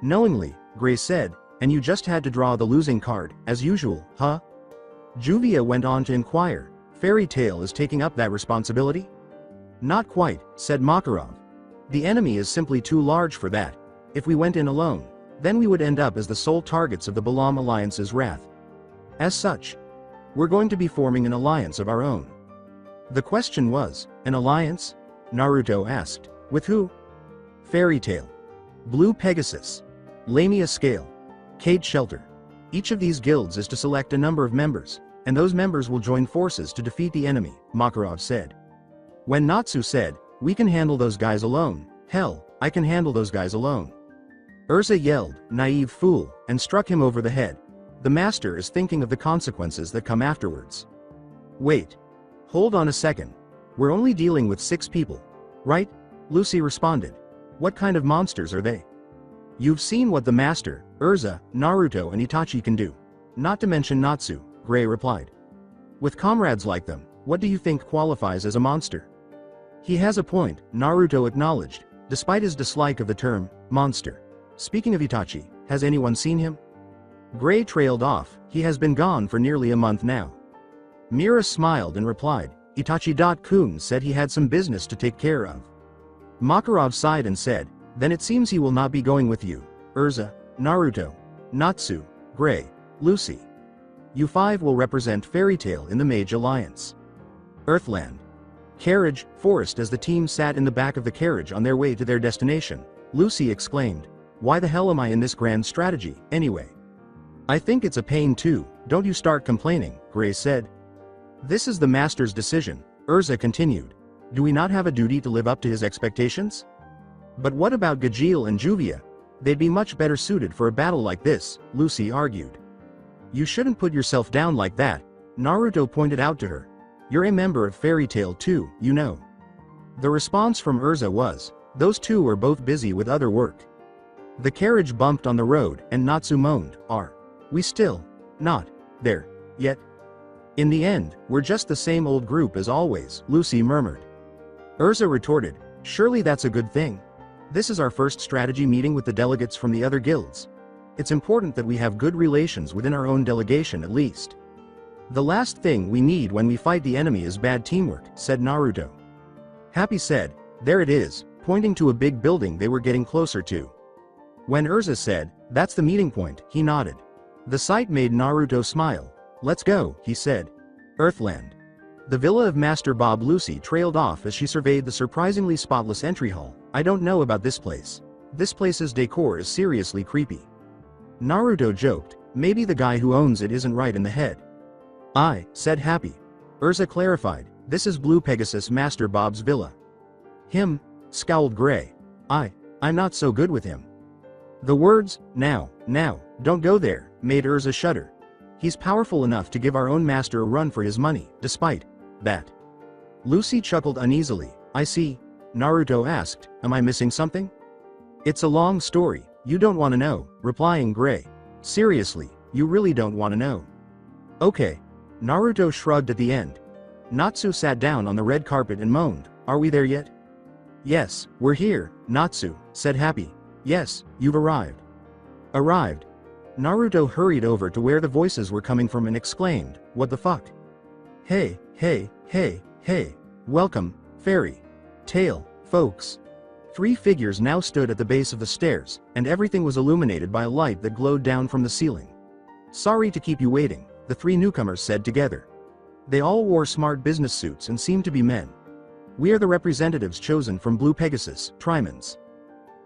Knowingly, Gray said, and you just had to draw the losing card, as usual, huh? Juvia went on to inquire, Fairy Tail is taking up that responsibility? Not quite, said Makarov. The enemy is simply too large for that. If we went in alone, then we would end up as the sole targets of the Balam Alliance's wrath. As such, we're going to be forming an alliance of our own. The question was, an alliance? Naruto asked. With who? Fairy Tail, Blue Pegasus, Lamia Scale, Cade Shelter. Each of these guilds is to select a number of members, and those members will join forces to defeat the enemy, Makarov said. When Natsu said, we can handle those guys alone, hell, I can handle those guys alone. Urza yelled, naive fool, and struck him over the head. The master is thinking of the consequences that come afterwards. Wait. Hold on a second. We're only dealing with 6 people, right? Lucy responded. What kind of monsters are they? You've seen what the master, Urza, Naruto and Itachi can do. Not to mention Natsu, Gray replied. With comrades like them, what do you think qualifies as a monster? He has a point, Naruto acknowledged, despite his dislike of the term, monster. Speaking of Itachi, Has anyone seen him? Gray trailed off. He has been gone for nearly a month now. Mira smiled and replied, Itachi.kun said he had some business to take care of. Makarov sighed and said, then it seems he will not be going with you. Urza, Naruto, Natsu, Gray, Lucy. You five will represent Fairy Tail in the Mage Alliance. Earthland. Carriage, Forest. As the team sat in the back of the carriage on their way to their destination, Lucy exclaimed, why the hell am I in this grand strategy, anyway? I think it's a pain too, don't you start complaining, Gray said. This is the master's decision, Urza continued. Do we not have a duty to live up to his expectations? But what about Gajeel and Juvia? They'd be much better suited for a battle like this, Lucy argued. You shouldn't put yourself down like that, Naruto pointed out to her. You're a member of Fairy Tail too, you know. The response from Urza was, those two are both busy with other work. The carriage bumped on the road and Natsu moaned, are we still not there yet? In the end, we're just the same old group as always, Lucy murmured. Urza retorted, surely that's a good thing. This is our first strategy meeting with the delegates from the other guilds. It's important that we have good relations within our own delegation at least. The last thing we need when we fight the enemy is bad teamwork, said Naruto. Happy said, there it is, pointing to a big building they were getting closer to. When Urza said, that's the meeting point, he nodded. The sight made Naruto smile. Let's go, he said. Earthland. The villa of Master Bob. Lucy trailed off as she surveyed the surprisingly spotless entry hall. I don't know about this place. This place's decor is seriously creepy. Naruto joked, maybe the guy who owns it isn't right in the head. Said Happy. Urza clarified, this is Blue Pegasus Master Bob's villa. Him? Scowled Gray. I'm not so good with him. The words, now, don't go there, made Urza shudder. He's powerful enough to give our own master a run for his money, despite that. Lucy chuckled uneasily. I see. Naruto asked, am I missing something? It's a long story, you don't want to know, replying Gray. Seriously, you really don't want to know. Okay. Naruto shrugged at the end. Natsu sat down on the red carpet and moaned, are we there yet? Yes, we're here, Natsu, said Happy. Yes, you've arrived. Arrived. Naruto hurried over to where the voices were coming from and exclaimed, what the fuck? Hey, welcome, Fairy Tail, folks. Three figures now stood at the base of the stairs, and everything was illuminated by a light that glowed down from the ceiling. Sorry to keep you waiting, the three newcomers said together. They all wore smart business suits and seemed to be men. We are the representatives chosen from Blue Pegasus, Trimans.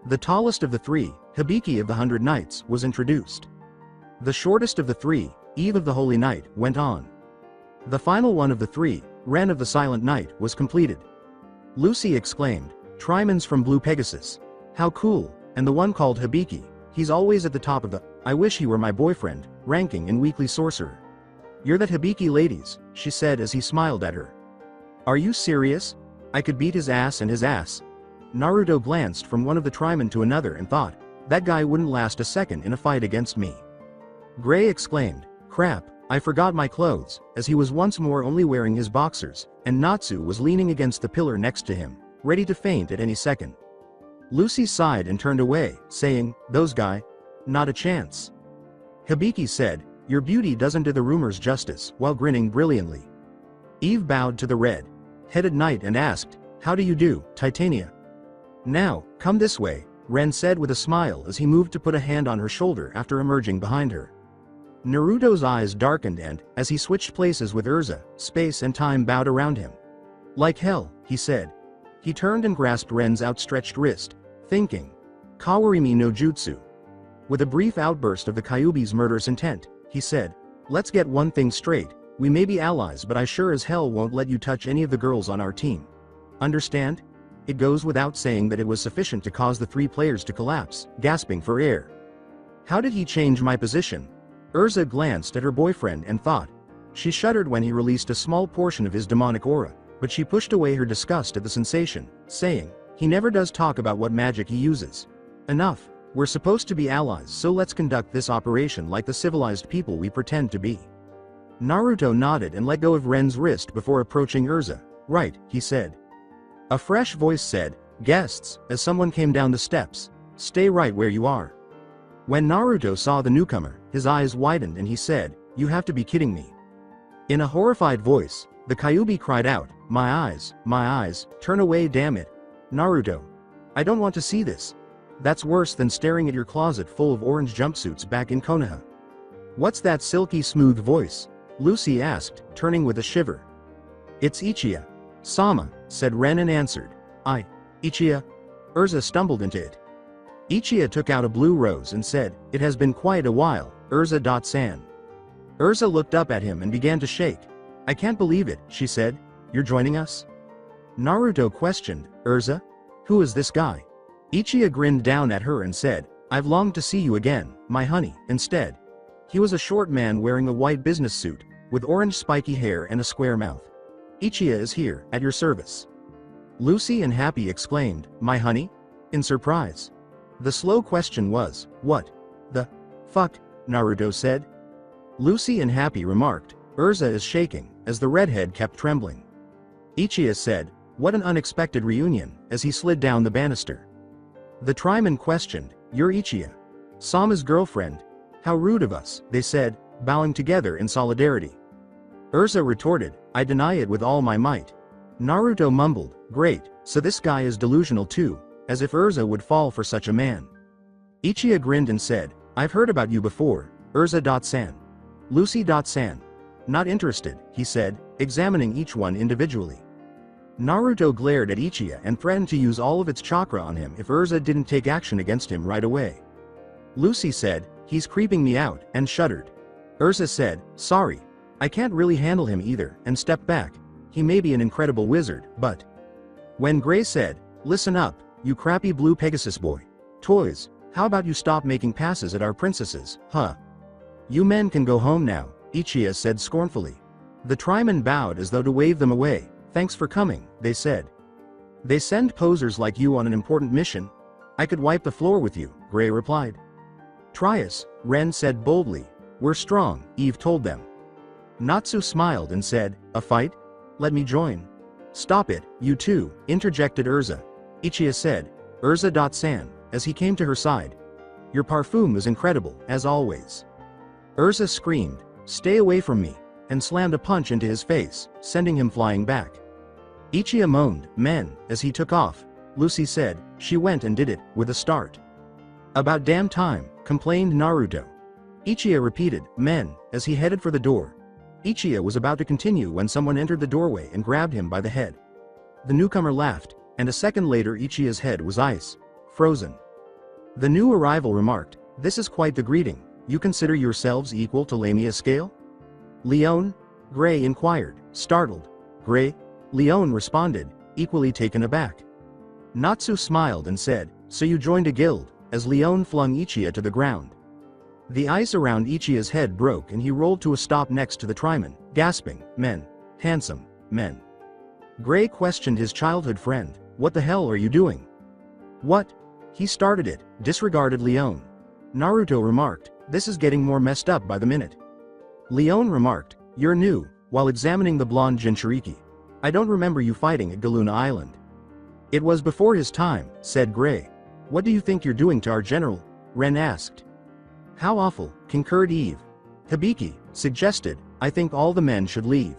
The tallest of the three, Hibiki of the 100 Knights, was introduced. The shortest of the three, Eve of the Holy Knight, went on. The final one of the three, Ren of the Silent Knight, was completed. Lucy exclaimed, Trimans from Blue Pegasus. How cool, and the one called Hibiki, he's always at the top of the, I wish he were my boyfriend, ranking in Weekly Sorcerer. You're that Hibiki ladies, she said as he smiled at her. Are you serious? I could beat his ass and his ass. Naruto glanced from one of the Trimen to another and thought, that guy wouldn't last a second in a fight against me. Gray exclaimed, crap, I forgot my clothes, as he was once more only wearing his boxers, and Natsu was leaning against the pillar next to him, ready to faint at any second. Lucy sighed and turned away, saying, those guy? Not a chance. Hibiki said, your beauty doesn't do the rumors justice, while grinning brilliantly. Eve bowed to the red-headed knight and asked, how do you do, Titania? Now, come this way, Ren said with a smile as he moved to put a hand on her shoulder after emerging behind her. Naruto's eyes darkened and, as he switched places with Urza, space and time bowed around him. Like hell, he said. He turned and grasped Ren's outstretched wrist, thinking, Kawarimi no Jutsu. With a brief outburst of the Kyuubi's murderous intent, he said, let's get one thing straight, we may be allies but I sure as hell won't let you touch any of the girls on our team. Understand? It goes without saying that it was sufficient to cause the three players to collapse, gasping for air. How did he change my position? Urza glanced at her boyfriend and thought. She shuddered when he released a small portion of his demonic aura, but she pushed away her disgust at the sensation, saying, he never does talk about what magic he uses. Enough, we're supposed to be allies so let's conduct this operation like the civilized people we pretend to be. Naruto nodded and let go of Ren's wrist before approaching Urza. Right, he said. A fresh voice said, guests, as someone came down the steps. Stay right where you are. When Naruto saw the newcomer, his eyes widened and he said, "You have to be kidding me." In a horrified voice, the Kyuubi cried out, my eyes, turn away, damn it. Naruto. I don't want to see this. That's worse than staring at your closet full of orange jumpsuits back in Konoha." "What's that silky smooth voice?" Lucy asked, turning with a shiver. "It's Ichiya. Sama," said Ren and answered. Ichiya?" Urza stumbled into it. Ichiya took out a blue rose and said, "It has been quite a while, Urza-san." Urza looked up at him and began to shake. "I can't believe it," she said. "You're joining us?" Naruto questioned, "Urza? Who is this guy?" Ichiya grinned down at her and said, "I've longed to see you again, my honey," instead. He was a short man wearing a white business suit, with orange spiky hair and a square mouth. "Ichiya is here, at your service." Lucy and Happy exclaimed, "My honey?" in surprise. The slow question was, "What the fuck?" Naruto said. Lucy and Happy remarked, "Urza is shaking," as the redhead kept trembling. Ichiya said, "What an unexpected reunion," as he slid down the banister. The Triman questioned, "You're Ichiya? Sama's girlfriend? How rude of us," they said, bowing together in solidarity. Urza retorted, "I deny it with all my might." Naruto mumbled, "Great, so this guy is delusional too, as if Urza would fall for such a man." Ichiya grinned and said, "I've heard about you before, Urza-san. Lucy-san. Not interested," he said, examining each one individually. Naruto glared at Ichiya and threatened to use all of its chakra on him if Urza didn't take action against him right away. Lucy said, "He's creeping me out," and shuddered. Urza said, "Sorry. I can't really handle him either," and stepped back. He may be an incredible wizard, but... When Gray said, "Listen up, you crappy blue Pegasus boy. Toys, how about you stop making passes at our princesses, huh? You men can go home now," Ichiya said scornfully. The Triman bowed as though to wave them away. "Thanks for coming," they said. "They send posers like you on an important mission? I could wipe the floor with you," Gray replied. "Try us," Ren said boldly. "We're strong," Eve told them. Natsu smiled and said, "A fight? Let me join." "Stop it, you two," interjected Urza. Ichiya said, "Urza-san," as he came to her side. "Your parfum is incredible, as always." Urza screamed, "Stay away from me," and slammed a punch into his face, sending him flying back. Ichiya moaned, "Men," as he took off. Lucy said, "She went and did it, with a start." "About damn time," complained Naruto. Ichiya repeated, "Men," as he headed for the door. Ichiya was about to continue when someone entered the doorway and grabbed him by the head. The newcomer laughed, and a second later Ichiya's head was ice. Frozen. The new arrival remarked, "This is quite the greeting. You consider yourselves equal to Lamia scale?" "Leon?" Gray inquired, startled. "Gray?" Leon responded, equally taken aback. Natsu smiled and said, "So you joined a guild," as Leon flung Ichiya to the ground. The ice around Ichiya's head broke and he rolled to a stop next to the Triman, gasping, "Men. Handsome. Men." Gray questioned his childhood friend, "What the hell are you doing?" "What?" He started it, disregarded Leon. Naruto remarked, "This is getting more messed up by the minute." Leon remarked, "You're new," while examining the blonde Jinchuriki. "I don't remember you fighting at Galuna Island." "It was before his time," said Gray. "What do you think you're doing to our general?" Ren asked. "How awful," concurred Eve. Hibiki suggested, "I think all the men should leave."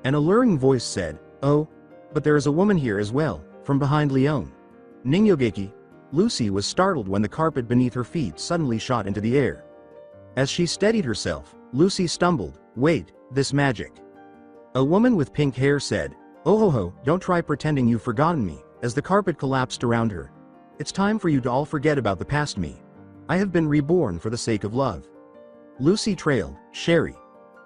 An alluring voice said, "Oh, but there is a woman here as well," from behind Leon. Ningyogeki. Lucy was startled when the carpet beneath her feet suddenly shot into the air. As she steadied herself, Lucy stumbled, "Wait, this magic." A woman with pink hair said, "Oh ho ho, don't try pretending you've forgotten me," as the carpet collapsed around her. "It's time for you to all forget about the past me. I have been reborn for the sake of love." Lucy trailed, "Sherry."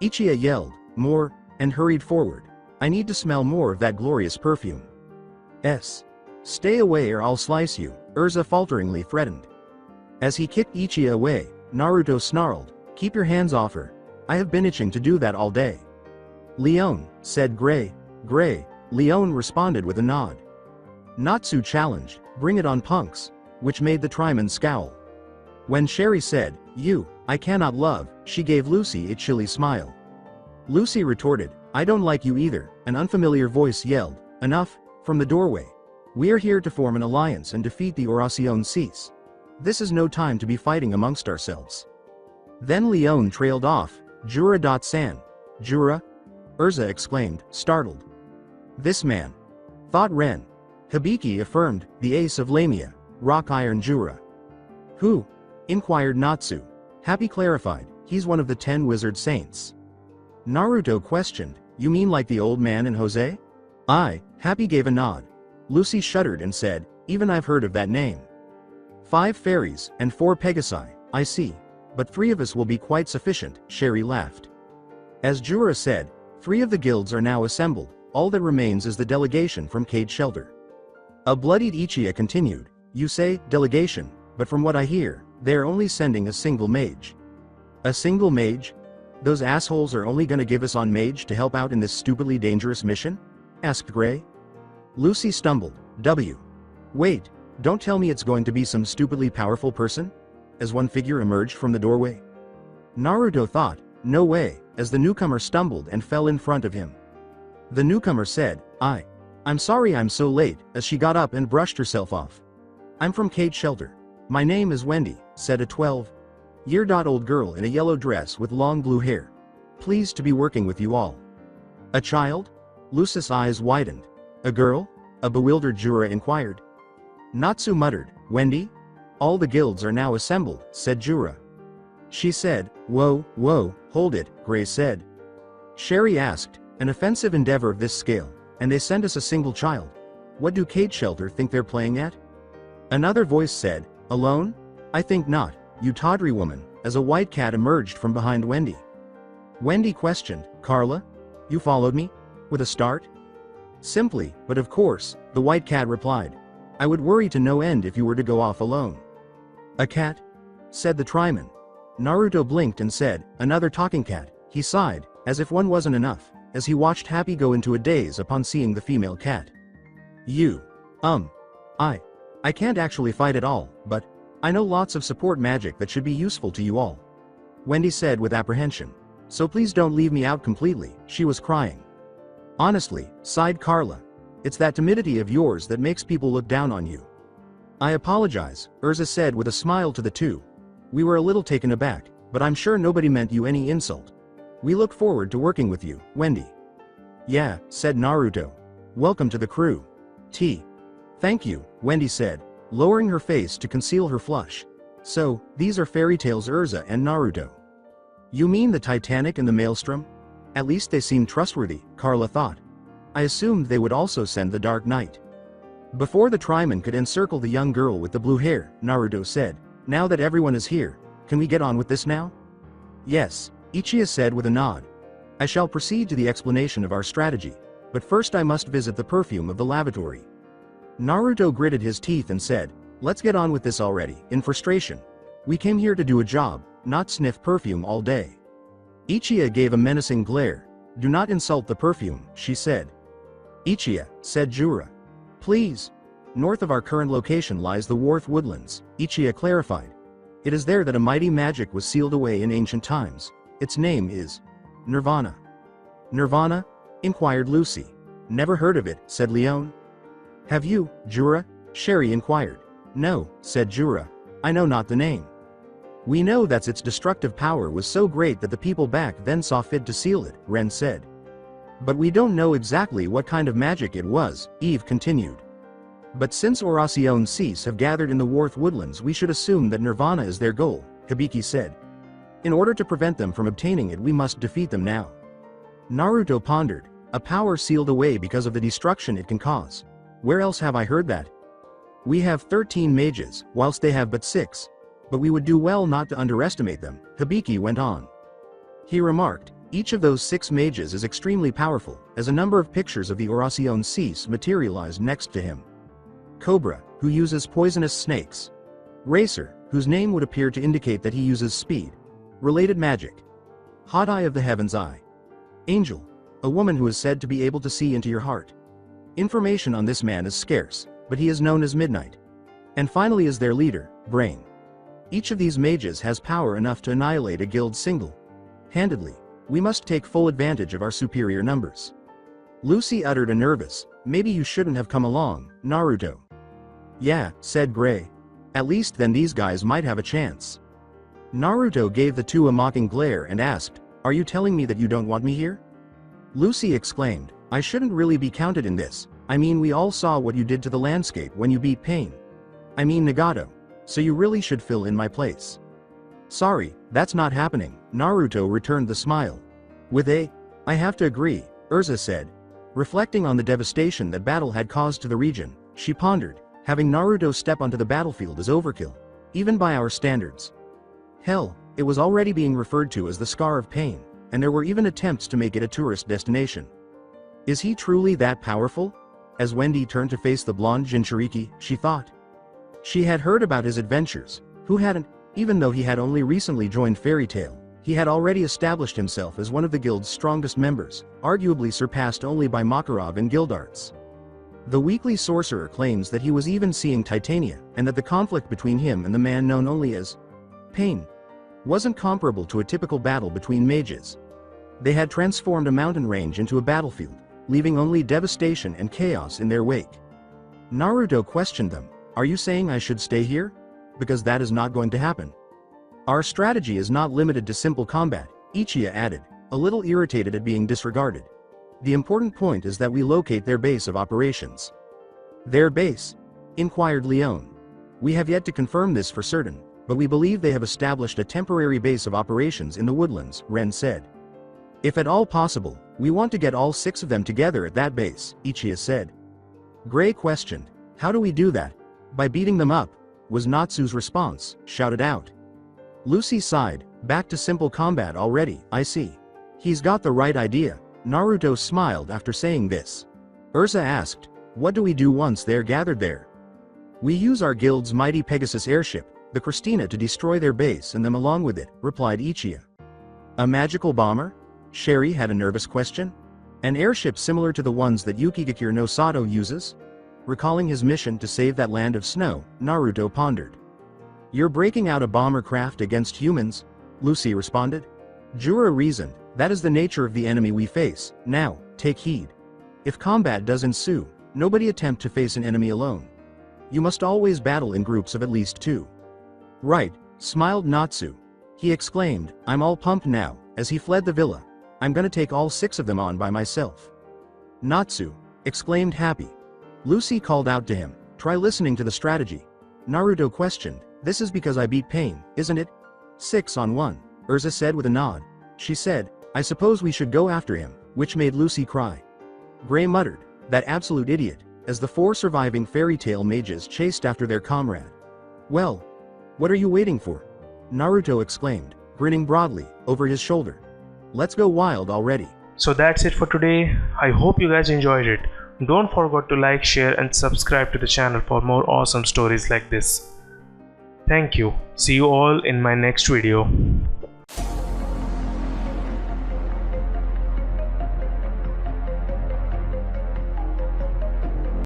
Ichiya yelled, "More," and hurried forward. "I need to smell more of that glorious perfume." "Stay away or I'll slice you," Urza falteringly threatened. As he kicked Ichiya away, Naruto snarled, "Keep your hands off her. I have been itching to do that all day." "Leon," said Gray. "Gray." Leon responded with a nod. Natsu challenged, "Bring it on, punks," which made the Triman scowl. When Sherry said, I cannot love," she gave Lucy a chilly smile. Lucy retorted, "I don't like you either," an unfamiliar voice yelled, "Enough," from the doorway. "We are here to form an alliance and defeat the Oración Cease." This is no time to be fighting amongst ourselves. Then Leon trailed off. Jura.san. Jura? Urza exclaimed, startled. This man. Thought Ren. Hibiki affirmed, the ace of Lamia, Rock Iron Jura. Who? Inquired Natsu. Happy clarified, he's one of the 10 wizard saints. Naruto questioned, you mean like the old man in Jose? Happy gave a nod. Lucy shuddered and said, even I've heard of that name. 5 fairies, and 4 Pegasi, I see. But 3 of us will be quite sufficient, Sherry laughed. As Jura said, 3 of the guilds are now assembled, all that remains is the delegation from Cade Shelter. A bloodied Ichiya continued, you say, delegation, but from what I hear, they are only sending a single mage. A single mage? Those assholes are only gonna give us on mage to help out in this stupidly dangerous mission? Asked Gray. Lucy stumbled, Wait, don't tell me it's going to be some stupidly powerful person? As one figure emerged from the doorway. Naruto thought, no way, as the newcomer stumbled and fell in front of him. The newcomer said, I'm sorry I'm so late, as she got up and brushed herself off. I'm from Cade Shelter. My name is Wendy, said a 12-year-old girl in a yellow dress with long blue hair. Pleased to be working with you all. A child? Lucy's eyes widened. A girl? A bewildered Jura inquired. Natsu muttered, Wendy? All the guilds are now assembled, said Jura. She said, whoa, hold it, Gray said. Sherry asked, an offensive endeavor of this scale, and they send us a single child. What do Cade Shelter think they're playing at? Another voice said, alone? I think not, you tawdry woman, as a white cat emerged from behind Wendy. Wendy questioned, Carla? You followed me? With a start? Simply, but of course, the white cat replied. I would worry to no end if you were to go off alone. A cat? Said the Triman. Naruto blinked and said, another talking cat. He sighed, as if one wasn't enough, as he watched Happy go into a daze upon seeing the female cat. I can't actually fight at all, but I know lots of support magic that should be useful to you all. Wendy said with apprehension. So please don't leave me out completely, she was crying. Honestly, sighed Carla. It's that timidity of yours that makes people look down on you. I apologize, Urza said with a smile to the two. We were a little taken aback, but I'm sure nobody meant you any insult. We look forward to working with you, Wendy. Yeah, said Naruto. Welcome to the crew. Thank you, Wendy said, lowering her face to conceal her flush. So, these are fairy tales Urza and Naruto. You mean the Titanic and the Maelstrom? At least they seem trustworthy, Carla thought. I assumed they would also send the Dark Knight. Before the Triman could encircle the young girl with the blue hair, Naruto said, now that everyone is here, can we get on with this now? Yes, Ichiya said with a nod. I shall proceed to the explanation of our strategy, but first I must visit the perfume of the lavatory. Naruto gritted his teeth and said, let's get on with this already, in frustration. We came here to do a job, not sniff perfume all day. Ichiya gave a menacing glare. Do not insult the perfume, she said. Ichiya, said Jura. Please. North of our current location lies the Warth Woodlands, Ichiya clarified. It is there that a mighty magic was sealed away in ancient times. Its name is Nirvana. Nirvana? Inquired Lucy. Never heard of it, said Leon. Have you, Jura? Sherry inquired. No, said Jura. I know not the name. We know that its destructive power was so great that the people back then saw fit to seal it, Ren said. But we don't know exactly what kind of magic it was, Eve continued. But since Oracion Cease have gathered in the Warth Woodlands, we should assume that Nirvana is their goal, Hibiki said. In order to prevent them from obtaining it, we must defeat them now. Naruto pondered. A power sealed away because of the destruction it can cause. Where else have I heard that? We have 13 mages, whilst they have but 6. But we would do well not to underestimate them, Hibiki went on. He remarked, each of those 6 mages is extremely powerful, as a number of pictures of the Oracion Cease materialized next to him. Cobra, who uses poisonous snakes. Racer, whose name would appear to indicate that he uses speed. Related magic. Hot Eye of the Heaven's Eye. Angel, a woman who is said to be able to see into your heart. Information on this man is scarce, but he is known as Midnight. And finally is their leader, Brain. Each of these mages has power enough to annihilate a guild single-handedly. We must take full advantage of our superior numbers. Lucy uttered a nervous, maybe you shouldn't have come along, Naruto. Yeah, said Gray. At least then these guys might have a chance. Naruto gave the two a mocking glare and asked, "Are you telling me that you don't want me here?" Lucy exclaimed, "I shouldn't really be counted in this. I mean, we all saw what you did to the landscape when you beat Pain. I mean Nagato. So you really should fill in my place." "Sorry, that's not happening," Naruto returned the smile. I have to agree," Urza said. Reflecting on the devastation that battle had caused to the region, she pondered, having Naruto step onto the battlefield is overkill, even by our standards. Hell, it was already being referred to as the Scar of Pain, and there were even attempts to make it a tourist destination. Is he truly that powerful? As Wendy turned to face the blonde Jinchuriki, she thought. She had heard about his adventures. Who hadn't? Even though he had only recently joined Fairy Tail, he had already established himself as one of the guild's strongest members, arguably surpassed only by Makarov in guild arts. The weekly sorcerer claims that he was even seeing Tatania, and that the conflict between him and the man known only as Pain wasn't comparable to a typical battle between mages. They had transformed a mountain range into a battlefield, leaving only devastation and chaos in their wake. Naruto questioned them, "Are you saying I should stay here? Because that is not going to happen." "Our strategy is not limited to simple combat," Ichiya added, a little irritated at being disregarded. "The important point is that we locate their base of operations." "Their base?" inquired Leone. "We have yet to confirm this for certain, but we believe they have established a temporary base of operations in the woodlands," Ren said. "If at all possible, we want to get all 6 of them together at that base," Ichiya said. Gray questioned, "How do we do that?" "By beating them up," was Natsu's response, shouted out. Lucy sighed, "Back to simple combat already, I see. He's got the right idea." Naruto smiled after saying this. Urza asked, "What do we do once they're gathered there?" "We use our guild's mighty Pegasus airship, the Christina, to destroy their base and them along with it," replied Ichiya. "A magical bomber?" Sherry had a nervous question. "An airship similar to the ones that Yukigakure no Sato uses?" Recalling his mission to save that land of snow, Naruto pondered. "You're breaking out a bomber craft against humans?" Lucy responded. Jura reasoned, "That is the nature of the enemy we face. Now, take heed. If combat does ensue, nobody attempt to face an enemy alone. You must always battle in groups of at least 2. "Right," smiled Natsu. He exclaimed, "I'm all pumped now," as he fled the villa. "I'm gonna take all 6 of them on by myself." Natsu exclaimed happy. Lucy called out to him, "Try listening to the strategy." Naruto questioned, "This is because I beat Pain, isn't it?" 6 on 1, Urza said with a nod. She said, "I suppose we should go after him," which made Lucy cry. Gray muttered, "That absolute idiot," as the 4 surviving Fairy Tail mages chased after their comrade. "Well, what are you waiting for?" Naruto exclaimed, grinning broadly, over his shoulder. "Let's go wild already." So that's it for today. I hope you guys enjoyed it. Don't forget to like, share and subscribe to the channel for more awesome stories like this. Thank you. See you all in my next video.